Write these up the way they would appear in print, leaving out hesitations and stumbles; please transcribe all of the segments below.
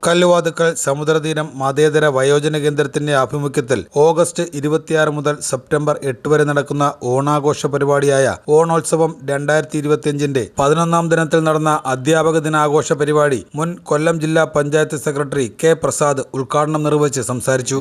കല്ലുവാതുക്കൽ സമുദ്രതീരം മതേതര വയോജന കേന്ദ്രത്തിന്റെ ആഭിമുഖ്യത്തിൽ ഓഗസ്റ്റ് 26 മുതൽ സെപ്റ്റംബർ 8 വരെ നടക്കുന്ന ഓണാഘോഷ പരിപാടിയായ ഓണോത്സവം 2025 11ാം ദിനത്തിൽ നടന്ന അധ്യാപക ദിനാഘോഷ പരിപാടി മുൻ കൊല്ലം ജില്ലാ പഞ്ചായത്ത് സെക്രട്ടറി കെ പ്രസാദ് ഉദ്ഘാടനം നിർവഹിച്ച് സംസാരിച്ചു.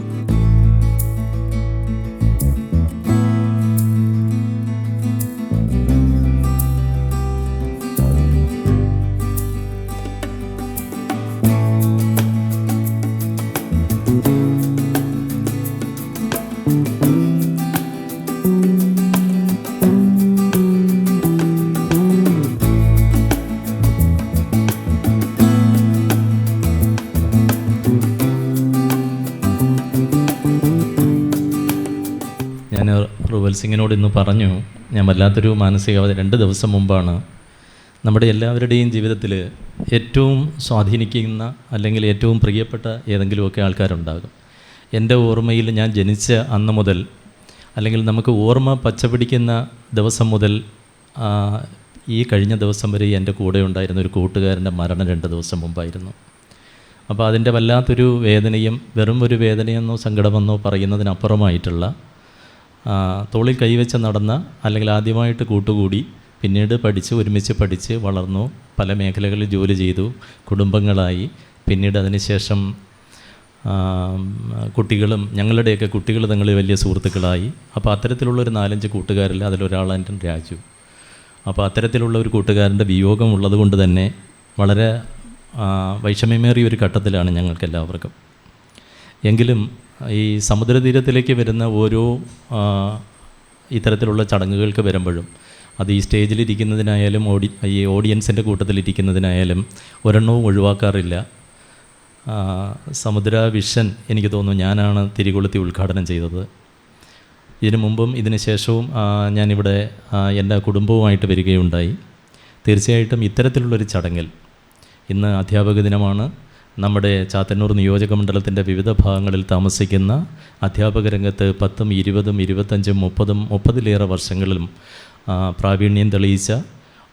ഞാൻ റുവൽ സിംഗിനോട് ഇന്ന് പറഞ്ഞു, ഞാൻ വല്ലാത്തൊരു മാനസികാവസ്ഥ 2 ദിവസം മുമ്പാണ് നമ്മുടെ എല്ലാവരുടെയും ജീവിതത്തിൽ ഏറ്റവും സ്വാധീനിക്കുന്ന അല്ലെങ്കിൽ ഏറ്റവും പ്രിയപ്പെട്ട ഏതെങ്കിലുമൊക്കെ ആൾക്കാരുണ്ടാകും. എൻ്റെ ഓർമ്മയിൽ ഞാൻ ജനിച്ച അന്ന് മുതൽ അല്ലെങ്കിൽ നമുക്ക് ഓർമ്മ പച്ചപിടിക്കുന്ന ദിവസം മുതൽ ഈ കഴിഞ്ഞ ദിവസം വരെ എൻ്റെ കൂടെ ഉണ്ടായിരുന്ന ഒരു കൂട്ടുകാരൻ്റെ മരണം 2 ദിവസം മുമ്പായിരുന്നു. അപ്പോൾ അതിൻ്റെ വല്ലാത്തൊരു വേദനയും വെറും ഒരു വേദനയെന്നോ സങ്കടമെന്നോ പറയുന്നതിനപ്പുറമായിട്ടുള്ള തോളിൽ കൈവച്ച് നടന്ന അല്ലെങ്കിൽ ആദ്യമായിട്ട് കൂട്ടുകൂടി പിന്നീട് ഒരുമിച്ച് പഠിച്ച് വളർന്നു, പല മേഖലകളിൽ ജോലി ചെയ്തു, കുടുംബങ്ങളായി, പിന്നീട് അതിനുശേഷം കുട്ടികളും ഞങ്ങളുടെയൊക്കെ കുട്ടികൾ തങ്ങളിൽ വലിയ സുഹൃത്തുക്കളായി. അപ്പോൾ അത്തരത്തിലുള്ളൊരു 4-5 കൂട്ടുകാരിൽ അതിലൊരാളാണ് രാജു. അപ്പോൾ അത്തരത്തിലുള്ള ഒരു കൂട്ടുകാരൻ്റെ വിയോഗം ഉള്ളതുകൊണ്ട് തന്നെ വളരെ വൈഷമ്യമേറിയ ഒരു ഘട്ടത്തിലാണ് ഞങ്ങൾക്കെല്ലാവർക്കും. എങ്കിലും ഈ സമുദ്രതീരത്തിലേക്ക് വരുന്ന ഓരോ ഇത്തരത്തിലുള്ള ചടങ്ങുകൾക്ക് വരുമ്പോഴും അത് ഈ സ്റ്റേജിലിരിക്കുന്നതിനായാലും ഈ ഓഡിയൻസിൻ്റെ കൂട്ടത്തിലിരിക്കുന്നതിനായാലും ഒരെണ്ണവും ഒഴിവാക്കാറില്ല. സമുദ്ര വിഷൻ എനിക്ക് തോന്നുന്നു ഞാനാണ് തിരികൊളുത്തി ഉദ്ഘാടനം ചെയ്തത്. ഇതിനു മുമ്പും ഇതിന് ശേഷവും ഞാനിവിടെ എൻ്റെ കുടുംബവുമായിട്ട് വരികയുണ്ടായി. തീർച്ചയായിട്ടും ഇത്തരത്തിലുള്ളൊരു ചടങ്ങിൽ ഇന്ന് അധ്യാപക ദിനമാണ്. നമ്മുടെ ചാത്തന്നൂർ നിയോജക മണ്ഡലത്തിൻ്റെ വിവിധ ഭാഗങ്ങളിൽ താമസിക്കുന്ന അധ്യാപക രംഗത്ത് 10, 20, 25, 30 വർഷങ്ങളിലും പ്രാവീണ്യം തെളിയിച്ച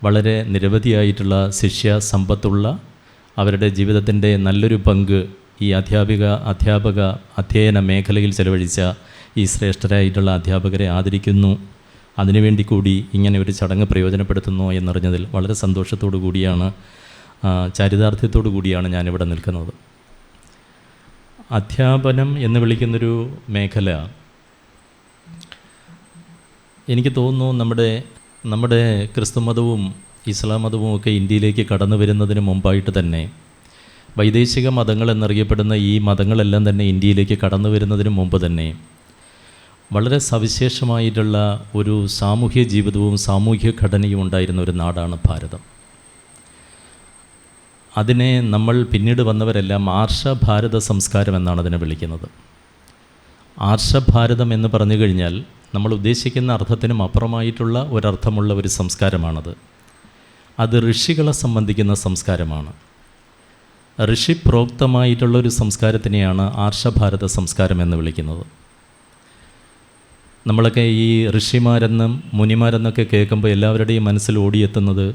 വളരെ നിരവധിയായിട്ടുള്ള ശിഷ്യ സമ്പത്തുള്ള അവരുടെ ജീവിതത്തിൻ്റെ നല്ലൊരു പങ്ക് ഈ അധ്യയന മേഖലയിൽ ചെലവഴിച്ച ഈ ശ്രേഷ്ഠരായിട്ടുള്ള അധ്യാപകരെ ആദരിക്കുന്നു. അതിനുവേണ്ടി കൂടി ഇങ്ങനെ ഒരു ചടങ്ങ് പ്രയോജനപ്പെടുത്തുന്നു എന്നറിഞ്ഞതിൽ വളരെ സന്തോഷത്തോടു കൂടിയാണ്, ചാരിതാർത്ഥ്യത്തോടു കൂടിയാണ് ഞാനിവിടെ നിൽക്കുന്നത്. അധ്യാപനം എന്ന് വിളിക്കുന്നൊരു മേഖല എനിക്ക് തോന്നുന്നു നമ്മുടെ ക്രിസ്തുമതവും ഇസ്ലാം മതവും ഒക്കെ ഇന്ത്യയിലേക്ക് കടന്നു വരുന്നതിന് മുമ്പായിട്ട് തന്നെ വൈദേശിക മതങ്ങൾ എന്നറിയപ്പെടുന്ന ഈ മതങ്ങളെല്ലാം തന്നെ ഇന്ത്യയിലേക്ക് കടന്നു വരുന്നതിന് മുമ്പ് തന്നെ വളരെ സവിശേഷമായിട്ടുള്ള ഒരു സാമൂഹ്യ ജീവിതവും സാമൂഹ്യ ഘടനയും ഉണ്ടായിരുന്ന ഒരു നാടാണ് ഭാരതം. അതിനെ നമ്മൾ പിന്നീട് വന്നവരെല്ലാം ആർഷഭാരത സംസ്കാരം എന്നാണ് അതിനെ വിളിക്കുന്നത്. ആർഷഭാരതം എന്ന് പറഞ്ഞു കഴിഞ്ഞാൽ നമ്മൾ ഉദ്ദേശിക്കുന്ന അർത്ഥത്തിനും അപ്പുറമായിട്ടുള്ള ഒരർത്ഥമുള്ള ഒരു സംസ്കാരമാണത്. അത് ഋഷികളെ സംബന്ധിക്കുന്ന സംസ്കാരമാണ്. ഋഷിപ്രോക്തമായിട്ടുള്ളൊരു സംസ്കാരത്തിനെയാണ് ആർഷഭാരത സംസ്കാരം എന്ന് വിളിക്കുന്നത്. നമ്മളൊക്കെ ഈ ഋഷിമാരെന്നും മുനിമാരെന്നൊക്കെ കേൾക്കുമ്പോൾ എല്ലാവരുടെയും മനസ്സിൽ ഓടിയെത്തുന്നത്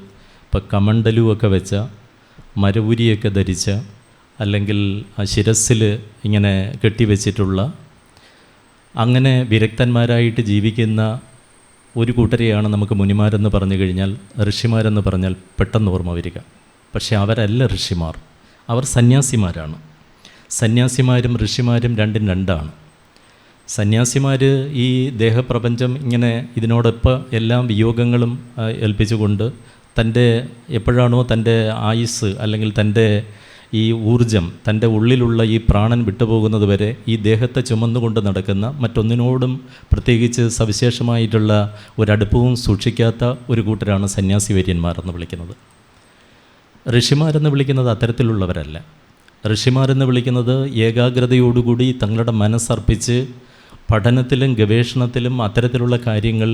ഇപ്പോൾ കമണ്ടലുമൊക്കെ വെച്ച, മരവുരിയൊക്കെ ധരിച്ച, അല്ലെങ്കിൽ ശിരസ്സിൽ ഇങ്ങനെ കെട്ടിവെച്ചിട്ടുള്ള, അങ്ങനെ വിരക്തന്മാരായിട്ട് ജീവിക്കുന്ന ഒരു കൂട്ടരെയാണ് നമുക്ക് മുനിമാരെന്ന് പറഞ്ഞു കഴിഞ്ഞാൽ, ഋഷിമാരെന്ന് പറഞ്ഞാൽ പെട്ടെന്ന് ഓർമ്മ വരിക. പക്ഷേ അവരല്ല ഋഷിമാർ, അവർ സന്യാസിമാരാണ്. സന്യാസിമാരും ഋഷിമാരും രണ്ടും രണ്ടാണ്. സന്യാസിമാർ ഈ ദേഹപ്രപഞ്ചം ഇങ്ങനെ ഇതിനോടൊപ്പം എല്ലാ വിയോഗങ്ങളും ഏൽപ്പിച്ചുകൊണ്ട് എപ്പോഴാണോ തൻ്റെ ആയുസ് അല്ലെങ്കിൽ തൻ്റെ ഈ ഊർജം, തൻ്റെ ഉള്ളിലുള്ള ഈ പ്രാണൻ വിട്ടുപോകുന്നത് വരെ ഈ ദേഹത്തെ ചുമന്നുകൊണ്ട് നടക്കുന്ന, മറ്റൊന്നിനോടും പ്രത്യേകിച്ച് സവിശേഷമായിട്ടുള്ള ഒരടുപ്പവും സൂക്ഷിക്കാത്ത ഒരു കൂട്ടരാണ് സന്യാസി വര്യന്മാരെന്ന് വിളിക്കുന്നത്. ഋഷിമാരെന്ന് വിളിക്കുന്നത് അത്തരത്തിലുള്ളവരല്ല. ഋഷിമാരെന്ന് വിളിക്കുന്നത് ഏകാഗ്രതയോടുകൂടി തങ്ങളുടെ മനസ്സർപ്പിച്ച് പഠനത്തിലും ഗവേഷണത്തിലും അത്തരത്തിലുള്ള കാര്യങ്ങൾ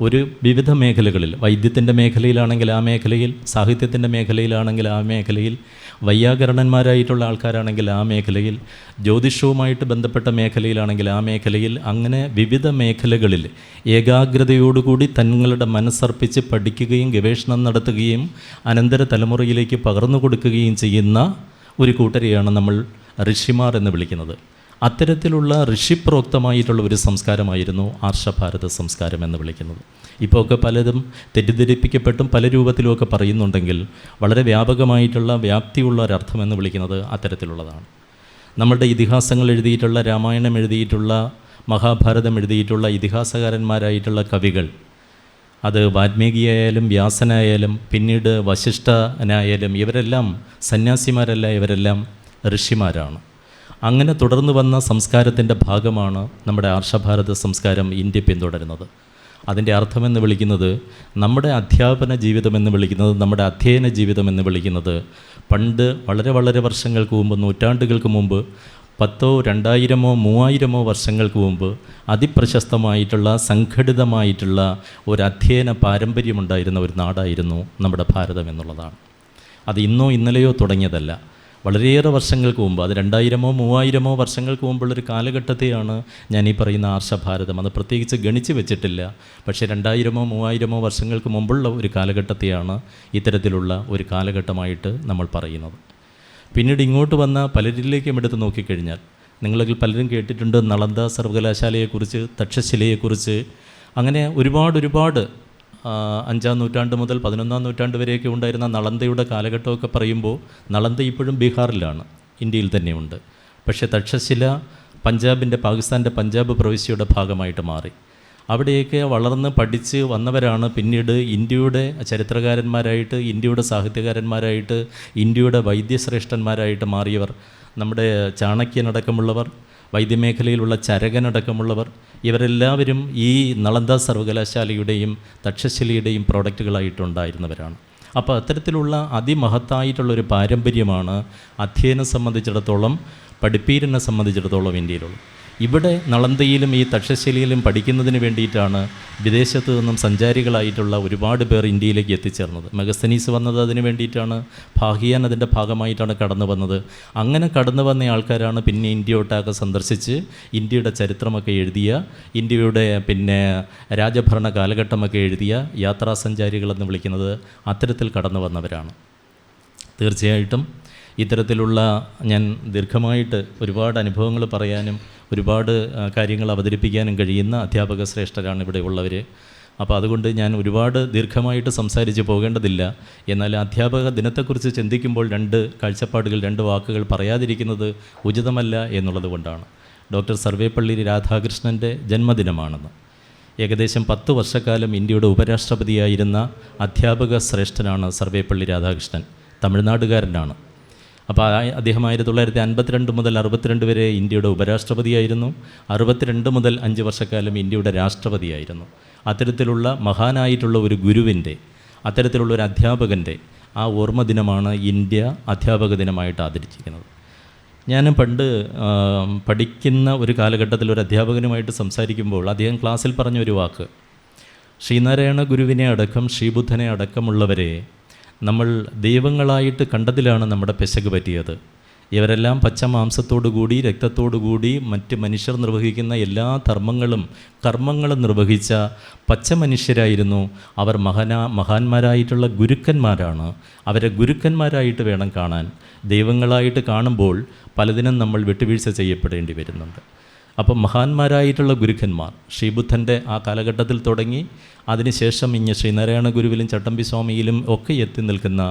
ഒരു വിവിധ മേഖലകളിൽ, വൈദ്യത്തിൻ്റെ മേഖലയിലാണെങ്കിൽ ആ മേഖലയിൽ, സാഹിത്യത്തിൻ്റെ മേഖലയിലാണെങ്കിൽ ആ മേഖലയിൽ, വൈയാകരണന്മാരായിട്ടുള്ള ആൾക്കാരാണെങ്കിൽ ആ മേഖലയിൽ, ജ്യോതിഷവുമായിട്ട് ബന്ധപ്പെട്ട മേഖലയിലാണെങ്കിൽ ആ മേഖലയിൽ, അങ്ങനെ വിവിധ മേഖലകളിൽ ഏകാഗ്രതയോടുകൂടി തങ്ങളുടെ മനസ്സർപ്പിച്ച് പഠിക്കുകയും ഗവേഷണം നടത്തുകയും അനന്തര തലമുറയിലേക്ക് പകർന്നു കൊടുക്കുകയും ചെയ്യുന്ന ഒരു കൂട്ടരെയാണ് നമ്മൾ ഋഷിമാർ എന്ന് വിളിക്കുന്നത്. അത്തരത്തിലുള്ള ഋഷിപ്രോക്തമായിട്ടുള്ള ഒരു സംസ്കാരമായിരുന്നു ആർഷഭാരത സംസ്കാരം എന്ന് വിളിക്കുന്നത്. ഇപ്പോൾ ഒക്കെ പലതും തെറ്റിദ്ധരിപ്പിക്കപ്പെട്ടും പല രൂപത്തിലുമൊക്കെ പറയുന്നുണ്ടെങ്കിൽ വളരെ വ്യാപകമായിട്ടുള്ള വ്യാപ്തിയുള്ള ഒരർത്ഥം എന്ന് വിളിക്കുന്നത് അത്തരത്തിലുള്ളതാണ്. നമ്മളുടെ ഇതിഹാസങ്ങൾ എഴുതിയിട്ടുള്ള, രാമായണം എഴുതിയിട്ടുള്ള, മഹാഭാരതം എഴുതിയിട്ടുള്ള ഇതിഹാസകാരന്മാരായിട്ടുള്ള കവികൾ, അത് വാൽമീകിയായാലും വ്യാസനായാലും പിന്നീട് വശിഷ്ഠനായാലും, ഇവരെല്ലാം സന്യാസിമാരല്ല, ഇവരെല്ലാം ഋഷിമാരാണ്. അങ്ങനെ തുടർന്നു വന്ന സംസ്കാരത്തിൻ്റെ ഭാഗമാണ് നമ്മുടെ ആർഷഭാരത സംസ്കാരം ഇന്ത്യ പിന്തുടരുന്നത്. അതിൻ്റെ അർത്ഥമെന്ന് വിളിക്കുന്നത്, നമ്മുടെ അധ്യാപന ജീവിതമെന്ന് വിളിക്കുന്നത്, നമ്മുടെ അധ്യയന ജീവിതമെന്ന് വിളിക്കുന്നത് പണ്ട് വളരെ വളരെ വർഷങ്ങൾക്ക് മുമ്പ്, നൂറ്റാണ്ടുകൾക്ക് മുമ്പ്, 10, 2000, 3000 വർഷങ്ങൾക്ക് മുമ്പ് അതിപ്രശസ്തമായിട്ടുള്ള സംഘടിതമായിട്ടുള്ള ഒരു അധ്യയന പാരമ്പര്യമുണ്ടായിരുന്ന ഒരു നാടായിരുന്നു നമ്മുടെ ഭാരതം എന്നുള്ളതാണ്. അത് ഇന്നോ ഇന്നലെയോ തുടങ്ങിയതല്ല. വളരെയേറെ വർഷങ്ങൾക്ക് മുമ്പ്, അത് 2000, 3000 വർഷങ്ങൾക്ക് മുമ്പുള്ളൊരു കാലഘട്ടത്തെയാണ് ഞാൻ ഈ പറയുന്ന ആർഷഭാരതം, അത് പ്രത്യേകിച്ച് ഗണിച്ച് വെച്ചിട്ടില്ല. പക്ഷേ 2000, 3000 വർഷങ്ങൾക്ക് മുമ്പുള്ള ഒരു കാലഘട്ടത്തെയാണ് ഇത്തരത്തിലുള്ള ഒരു കാലഘട്ടമായിട്ട് നമ്മൾ പറയുന്നത്. പിന്നീട് ഇങ്ങോട്ട് വന്ന പലരിലേക്കും എടുത്ത് നോക്കിക്കഴിഞ്ഞാൽ, നിങ്ങളിൽ പലരും കേട്ടിട്ടുണ്ട് നളന്ദ സർവകലാശാലയെക്കുറിച്ച്, തക്ഷശിലയെക്കുറിച്ച്. അങ്ങനെ ഒരുപാട് 5-ാം നൂറ്റാണ്ട് മുതൽ 11-ാം നൂറ്റാണ്ട് വരെയൊക്കെ ഉണ്ടായിരുന്ന നളന്ദയുടെ കാലഘട്ടമൊക്കെ പറയുമ്പോൾ, നളന്ദ ഇപ്പോഴും ബീഹാറിലാണ്, ഇന്ത്യയിൽ തന്നെയുണ്ട്. പക്ഷേ തക്ഷശില പാകിസ്ഥാൻ്റെ പഞ്ചാബ് പ്രവിശ്യയുടെ ഭാഗമായിട്ട് മാറി. അവിടെയൊക്കെ വളർന്ന് പഠിച്ച് വന്നവരാണ് പിന്നീട് ഇന്ത്യയുടെ ചരിത്രകാരന്മാരായിട്ട്, ഇന്ത്യയുടെ സാഹിത്യകാരന്മാരായിട്ട്, ഇന്ത്യയുടെ വൈദ്യശ്രേഷ്ഠന്മാരായിട്ട് മാറിയവർ. നമ്മുടെ ചാണക്യനടക്കമുള്ളവർ, വൈദ്യമേഖലയിലുള്ള ചരകനടക്കമുള്ളവർ, ഇവരെല്ലാവരും ഈ നളന്ദ സർവകലാശാലയുടെയും തക്ഷശിലയുടെയും പ്രോഡക്റ്റുകളായിട്ടുണ്ടായിരുന്നവരാണ്. അപ്പോൾ അത്തരത്തിലുള്ള അതിമഹത്തായിട്ടുള്ളൊരു പാരമ്പര്യമാണ് അധ്യയനം സംബന്ധിച്ചിടത്തോളം, പഠിപ്പീരിനെ സംബന്ധിച്ചിടത്തോളം ഇന്ത്യയിലുള്ളത്. ഇവിടെ നളന്ദയിലും ഈ തക്ഷശിലയിലും പഠിക്കുന്നതിന് വേണ്ടിയിട്ടാണ് വിദേശത്തു നിന്നും സഞ്ചാരികളായിട്ടുള്ള ഒരുപാട് പേർ ഇന്ത്യയിലേക്ക് എത്തിച്ചേർന്നത്. മെഗസ്തനീസ് വന്നത് അതിന് വേണ്ടിയിട്ടാണ്, ഭാഹിയാൻ അതിൻ്റെ ഭാഗമായിട്ടാണ് കടന്നു വന്നത്. അങ്ങനെ കടന്നു വന്ന ആൾക്കാരാണ് പിന്നെ ഇന്ത്യയൊട്ടാകെ സന്ദർശിച്ച് ഇന്ത്യയുടെ ചരിത്രമൊക്കെ എഴുതിയ, ഇന്ത്യയുടെ രാജഭരണ കാലഘട്ടമൊക്കെ എഴുതിയ യാത്രാസഞ്ചാരികളെന്ന് വിളിക്കുന്നത് അത്തരത്തിൽ കടന്നു വന്നവരാണ്. തീർച്ചയായിട്ടും ഇത്തരത്തിലുള്ള, ഞാൻ ദീർഘമായിട്ട് ഒരുപാട് അനുഭവങ്ങൾ പറയാനും ഒരുപാട് കാര്യങ്ങൾ അവതരിപ്പിക്കാനും കഴിയുന്ന അധ്യാപക ശ്രേഷ്ഠരാണ് ഇവിടെ ഉള്ളവർ. അപ്പോൾ അതുകൊണ്ട് ഞാൻ ഒരുപാട് ദീർഘമായിട്ട് സംസാരിച്ച് പോകേണ്ടതില്ല. എന്നാൽ അധ്യാപക ദിനത്തെക്കുറിച്ച് ചിന്തിക്കുമ്പോൾ 2 കാഴ്ചപ്പാടുകൾ, 2 വാക്കുകൾ പറയാതിരിക്കുന്നത് ഉചിതമല്ല എന്നുള്ളത് കൊണ്ടാണ്. ഡോക്ടർ സർവേപ്പള്ളി രാധാകൃഷ്ണൻ്റെ ജന്മദിനമാണെന്ന്. ഏകദേശം 10 വർഷക്കാലം ഇന്ത്യയുടെ ഉപരാഷ്ട്രപതിയായിരുന്ന അധ്യാപക ശ്രേഷ്ഠനാണ് സർവേപ്പള്ളി രാധാകൃഷ്ണൻ. തമിഴ്നാടുകാരനാണ്. അപ്പോൾ അദ്ദേഹം 1952 മുതൽ 62 വരെ ഇന്ത്യയുടെ ഉപരാഷ്ട്രപതിയായിരുന്നു. 62 മുതൽ 5 വർഷക്കാലം ഇന്ത്യയുടെ രാഷ്ട്രപതിയായിരുന്നു. അത്തരത്തിലുള്ള മഹാനായിട്ടുള്ള ഒരു ഗുരുവിൻ്റെ, അത്തരത്തിലുള്ള ഒരു അധ്യാപകൻ്റെ ആ ഓർമ്മ ദിനമാണ് ഇന്ത്യ അധ്യാപക ദിനമായിട്ട് ആദരിച്ചിരിക്കുന്നത്. ഞാൻ പണ്ട് പഠിക്കുന്ന ഒരു കാലഘട്ടത്തിൽ ഒരു അധ്യാപകനുമായിട്ട് സംസാരിക്കുമ്പോൾ അദ്ദേഹം ക്ലാസ്സിൽ പറഞ്ഞൊരു വാക്ക്, ശ്രീനാരായണ ഗുരുവിനെ അടക്കം ശ്രീബുദ്ധനെ അടക്കമുള്ളവരെ നമ്മൾ ദൈവങ്ങളായിട്ട് കണ്ടതിലാണ് നമ്മുടെ പെശക് പറ്റിയത്. ഇവരെല്ലാം പച്ച മാംസത്തോടുകൂടി, രക്തത്തോടുകൂടി മറ്റ് മനുഷ്യർ നിർവഹിക്കുന്ന എല്ലാ കർമ്മങ്ങളും നിർവഹിച്ച പച്ച മനുഷ്യരായിരുന്നു അവർ. മഹാന്മാരായിട്ടുള്ള ഗുരുക്കന്മാരാണ്. അവരെ ഗുരുക്കന്മാരായിട്ട് വേണം കാണാൻ. ദൈവങ്ങളായിട്ട് കാണുമ്പോൾ പലതിനും നമ്മൾ വിട്ടുവീഴ്ച ചെയ്യപ്പെടേണ്ടി വരുന്നുണ്ട്. അപ്പം മഹാന്മാരായിട്ടുള്ള ഗുരുക്കന്മാർ ശ്രീബുദ്ധൻ്റെ ആ കാലഘട്ടത്തിൽ തുടങ്ങി, അതിനുശേഷം ശ്രീനാരായണ ഗുരുവിലും ചട്ടമ്പി സ്വാമിയിലും ഒക്കെ എത്തി നിൽക്കുന്ന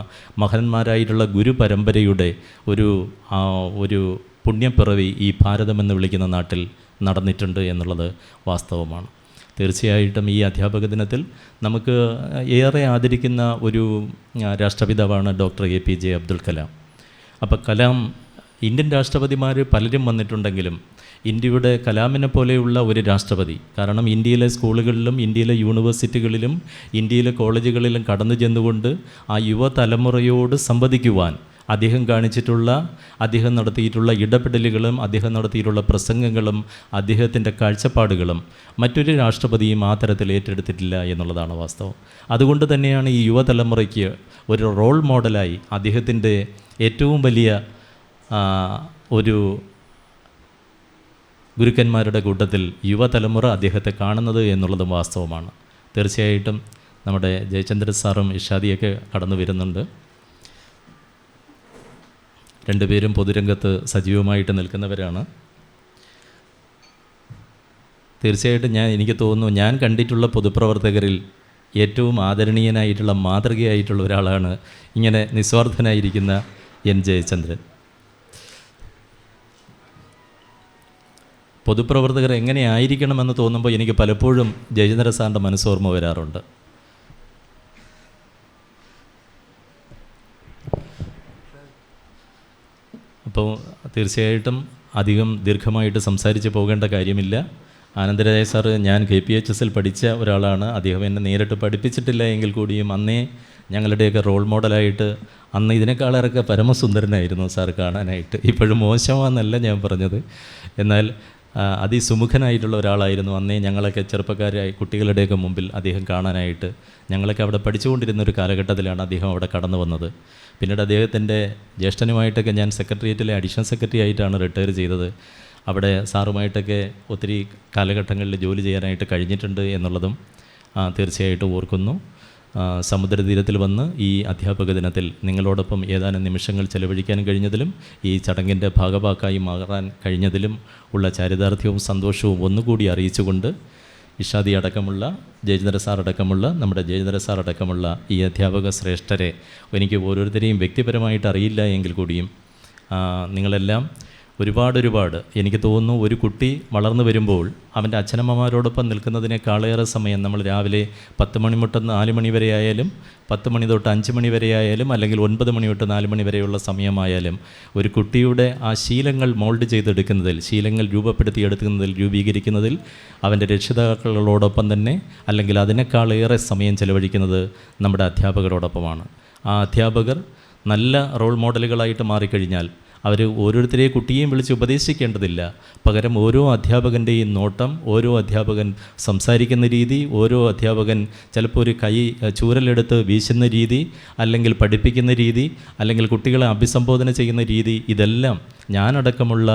മഹാന്മാരായിട്ടുള്ള ഗുരു പരമ്പരയുടെ ഒരു പുണ്യപ്പിറവി ഈ ഭാരതമെന്ന് വിളിക്കുന്ന നാട്ടിൽ നടന്നിട്ടുണ്ട് എന്നുള്ളത് വാസ്തവമാണ്. തീർച്ചയായിട്ടും ഈ അധ്യാപക ദിനത്തിൽ നമുക്ക് ഏറെ ആദരിക്കുന്ന ഒരു രാഷ്ട്രപിതാവാണ് ഡോക്ടർ APJ അബ്ദുൽ കലാം. അപ്പോൾ കലാം, ഇന്ത്യൻ രാഷ്ട്രപതിമാർ പലരും വന്നിട്ടുണ്ടെങ്കിലും ഇന്ത്യയുടെ കലാമിനെ പോലെയുള്ള ഒരു രാഷ്ട്രപതി, കാരണം ഇന്ത്യയിലെ സ്കൂളുകളിലും ഇന്ത്യയിലെ യൂണിവേഴ്സിറ്റികളിലും ഇന്ത്യയിലെ കോളേജുകളിലും കടന്നു ചെന്നുകൊണ്ട് ആ യുവതലമുറയോട് സംവദിക്കുവാൻ അദ്ദേഹം നടത്തിയിട്ടുള്ള ഇടപെടലുകളും അദ്ദേഹം നടത്തിയിട്ടുള്ള പ്രസംഗങ്ങളും അദ്ദേഹത്തിൻ്റെ കാഴ്ചപ്പാടുകളും മറ്റൊരു രാഷ്ട്രപതിയും ആ തരത്തിൽ ഏറ്റെടുത്തിട്ടില്ല എന്നുള്ളതാണ് വാസ്തവം. അതുകൊണ്ട് തന്നെയാണ് ഈ യുവതലമുറയ്ക്ക് ഒരു റോൾ മോഡലായി അദ്ദേഹത്തിൻ്റെ ഏറ്റവും വലിയ ഒരു ഗുരുക്കന്മാരുടെ കൂട്ടത്തിൽ യുവതലമുറ അദ്ദേഹത്തെ കാണുന്നത് എന്നുള്ളതും വാസ്തവമാണ്. തീർച്ചയായിട്ടും നമ്മുടെ ജയചന്ദ്രൻ സാറും ഇഷാദിയൊക്കെ കടന്നു വരുന്നുണ്ട്. രണ്ടുപേരും പൊതുരംഗത്ത് സജീവമായിട്ട് നിൽക്കുന്നവരാണ്. തീർച്ചയായിട്ടും എനിക്ക് തോന്നുന്നു ഞാൻ കണ്ടിട്ടുള്ള പൊതുപ്രവർത്തകരിൽ ഏറ്റവും ആദരണീയനായിട്ടുള്ള മാതൃകയായിട്ടുള്ള ഒരാളാണ് ഇങ്ങനെ നിസ്വാർത്ഥനായിരിക്കുന്ന എൻ ജയചന്ദ്രൻ. പൊതുപ്രവർത്തകർ എങ്ങനെയായിരിക്കണമെന്ന് തോന്നുമ്പോൾ എനിക്ക് പലപ്പോഴും ജയചന്ദ്രൻ സാറിൻ്റെ മനസ്സോർമ്മ വരാറുണ്ട്. അപ്പോൾ തീർച്ചയായിട്ടും അധികം ദീർഘമായിട്ട് സംസാരിച്ച് പോകേണ്ട കാര്യമില്ല. ആനന്ദരായ സാറ് ഞാൻ KPHS പഠിച്ച ഒരാളാണ്. അദ്ദേഹം എന്നെ നേരിട്ട് പഠിപ്പിച്ചിട്ടില്ല എങ്കിൽ കൂടിയും അന്നേ ഞങ്ങളുടെയൊക്കെ റോൾ മോഡലായിട്ട് അന്ന് ഇതിനേക്കാളേറെ പരമസുന്ദരനായിരുന്നു സാർ കാണാനായിട്ട്. ഇപ്പോഴും മോശമാണെന്നല്ല ഞാൻ പറഞ്ഞത്, എന്നാൽ അതിസുമുഖനായിട്ടുള്ള ഒരാളായിരുന്നു അന്നേ ഞങ്ങളൊക്കെ ചെറുപ്പക്കാരായ കുട്ടികളുടെയൊക്കെ മുമ്പിൽ അദ്ദേഹം കാണാനായിട്ട്. ഞങ്ങളൊക്കെ അവിടെ പഠിച്ചുകൊണ്ടിരുന്നൊരു കാലഘട്ടത്തിലാണ് അദ്ദേഹം അവിടെ കടന്നു വന്നത്. പിന്നീട് അദ്ദേഹത്തിൻ്റെ ജ്യേഷ്ഠനുമായിട്ടൊക്കെ ഞാൻ സെക്രട്ടേറിയറ്റിലെ അഡീഷണൽ സെക്രട്ടറി ആയിട്ടാണ് റിട്ടയർ ചെയ്തത്. അവിടെ സാറുമായിട്ടൊക്കെ ഒത്തിരി കാലഘട്ടങ്ങളിൽ ജോലി ചെയ്യാനായിട്ട് കഴിഞ്ഞിട്ടുണ്ട് എന്നുള്ളതും തീർച്ചയായിട്ടും ഓർക്കുന്നു. സമുദ്രതീരത്തിൽ വന്ന് ഈ അധ്യാപക ദിനത്തിൽ നിങ്ങളോടൊപ്പം ഏതാനും നിമിഷങ്ങൾ ചെലവഴിക്കാൻ കഴിഞ്ഞതിലും ഈ ചടങ്ങിൻ്റെ ഭാഗഭാക്കായി മാറാൻ കഴിഞ്ഞതിലും ഉള്ള ചാരിതാർത്ഥ്യവും സന്തോഷവും ഒന്നുകൂടി അറിയിച്ചുകൊണ്ട് ഇഷാദി അടക്കമുള്ള ജയചന്ദ്ര സാർ അടക്കമുള്ള നമ്മുടെ ജയചന്ദ്ര സാർ അടക്കമുള്ള ഈ അധ്യാപക ശ്രേഷ്ഠരെ എനിക്ക് ഓരോരുത്തരെയും വ്യക്തിപരമായിട്ട് അറിയില്ല എങ്കിൽ കൂടിയും നിങ്ങളെല്ലാം ഒരുപാട് എനിക്ക് തോന്നുന്നു ഒരു കുട്ടി വളർന്നു വരുമ്പോൾ അവൻ്റെ അച്ഛനമ്മമാരോടൊപ്പം നിൽക്കുന്നതിനേക്കാളേറെ സമയം നമ്മൾ രാവിലെ 10 മണി തൊട്ട് 4 മണി വരെ ആയാലും 10 മണി തൊട്ട് 5 മണി വരെ ആയാലും അല്ലെങ്കിൽ 9 മണി തൊട്ട് 4 മണി വരെയുള്ള സമയമായാലും ഒരു കുട്ടിയുടെ ആ ശീലങ്ങൾ മോൾഡ് ചെയ്തെടുക്കുന്നതിൽ, ശീലങ്ങൾ രൂപപ്പെടുത്തിയെടുക്കുന്നതിൽ, രൂപീകരിക്കുന്നതിൽ അവൻ്റെ രക്ഷിതാക്കളോടൊപ്പം തന്നെ അല്ലെങ്കിൽ അതിനേക്കാളേറെ സമയം ചെലവഴിക്കുന്നത് നമ്മുടെ അധ്യാപകരോടൊപ്പമാണ്. ആ അധ്യാപകർ നല്ല റോൾ മോഡലുകളായിട്ട് മാറിക്കഴിഞ്ഞാൽ അവർ ഓരോരുത്തരെയും കുട്ടിയെയും വിളിച്ച് ഉപദേശിക്കേണ്ടതില്ല. പകരം ഓരോ അധ്യാപകൻ്റെയും നോട്ടം, ഓരോ അധ്യാപകൻ സംസാരിക്കുന്ന രീതി, ഓരോ അധ്യാപകൻ ചിലപ്പോൾ ഒരു കൈ ചൂരലെടുത്ത് വീശുന്ന രീതി, അല്ലെങ്കിൽ പഠിപ്പിക്കുന്ന രീതി, അല്ലെങ്കിൽ കുട്ടികളെ അഭിസംബോധന ചെയ്യുന്ന രീതി, ഇതെല്ലാം ഞാനടക്കമുള്ള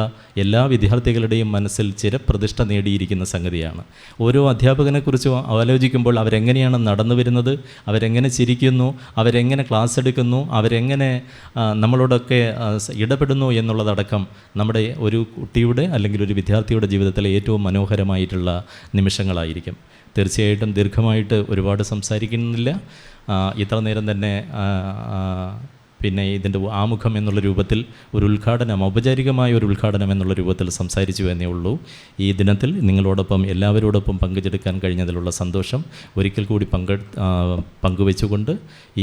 എല്ലാ വിദ്യാർത്ഥികളുടെയും മനസ്സിൽ ചിരപ്രതിഷ്ഠ നേടിയിരിക്കുന്ന സംഗതിയാണ്. ഓരോ അധ്യാപകനെക്കുറിച്ച് ആലോചിക്കുമ്പോൾ അവരെങ്ങനെയാണ് നടന്നു വരുന്നത്, അവരെങ്ങനെ ചിരിക്കുന്നു, അവരെങ്ങനെ ക്ലാസ് എടുക്കുന്നു, അവരെങ്ങനെ നമ്മളോടൊക്കെ ഇടപെടുന്നു എന്നുള്ളതടക്കം നമ്മുടെ ഒരു കുട്ടിയുടെ അല്ലെങ്കിൽ ഒരു വിദ്യാർത്ഥിയുടെ ജീവിതത്തിലെ ഏറ്റവും മനോഹരമായിട്ടുള്ള നിമിഷങ്ങളായിരിക്കും. തീർച്ചയായിട്ടും ദീർഘമായിട്ട് ഒരുപാട് സംസാരിക്കുന്നില്ല. ഇത്ര നേരം തന്നെ പിന്നെ ഇതിൻ്റെ ആമുഖം എന്നുള്ള രൂപത്തിൽ ഒരു ഉദ്ഘാടനം, ഔപചാരികമായ ഒരു ഉദ്ഘാടനം എന്നുള്ള രൂപത്തിൽ സംസാരിച്ചു എന്നേ ഉള്ളൂ. ഈ ദിനത്തിൽ നിങ്ങളോടൊപ്പം എല്ലാവരോടൊപ്പം പങ്കുചെടുക്കാൻ കഴിഞ്ഞതിലുള്ള സന്തോഷം ഒരിക്കൽ കൂടി പങ്കുവെച്ചുകൊണ്ട്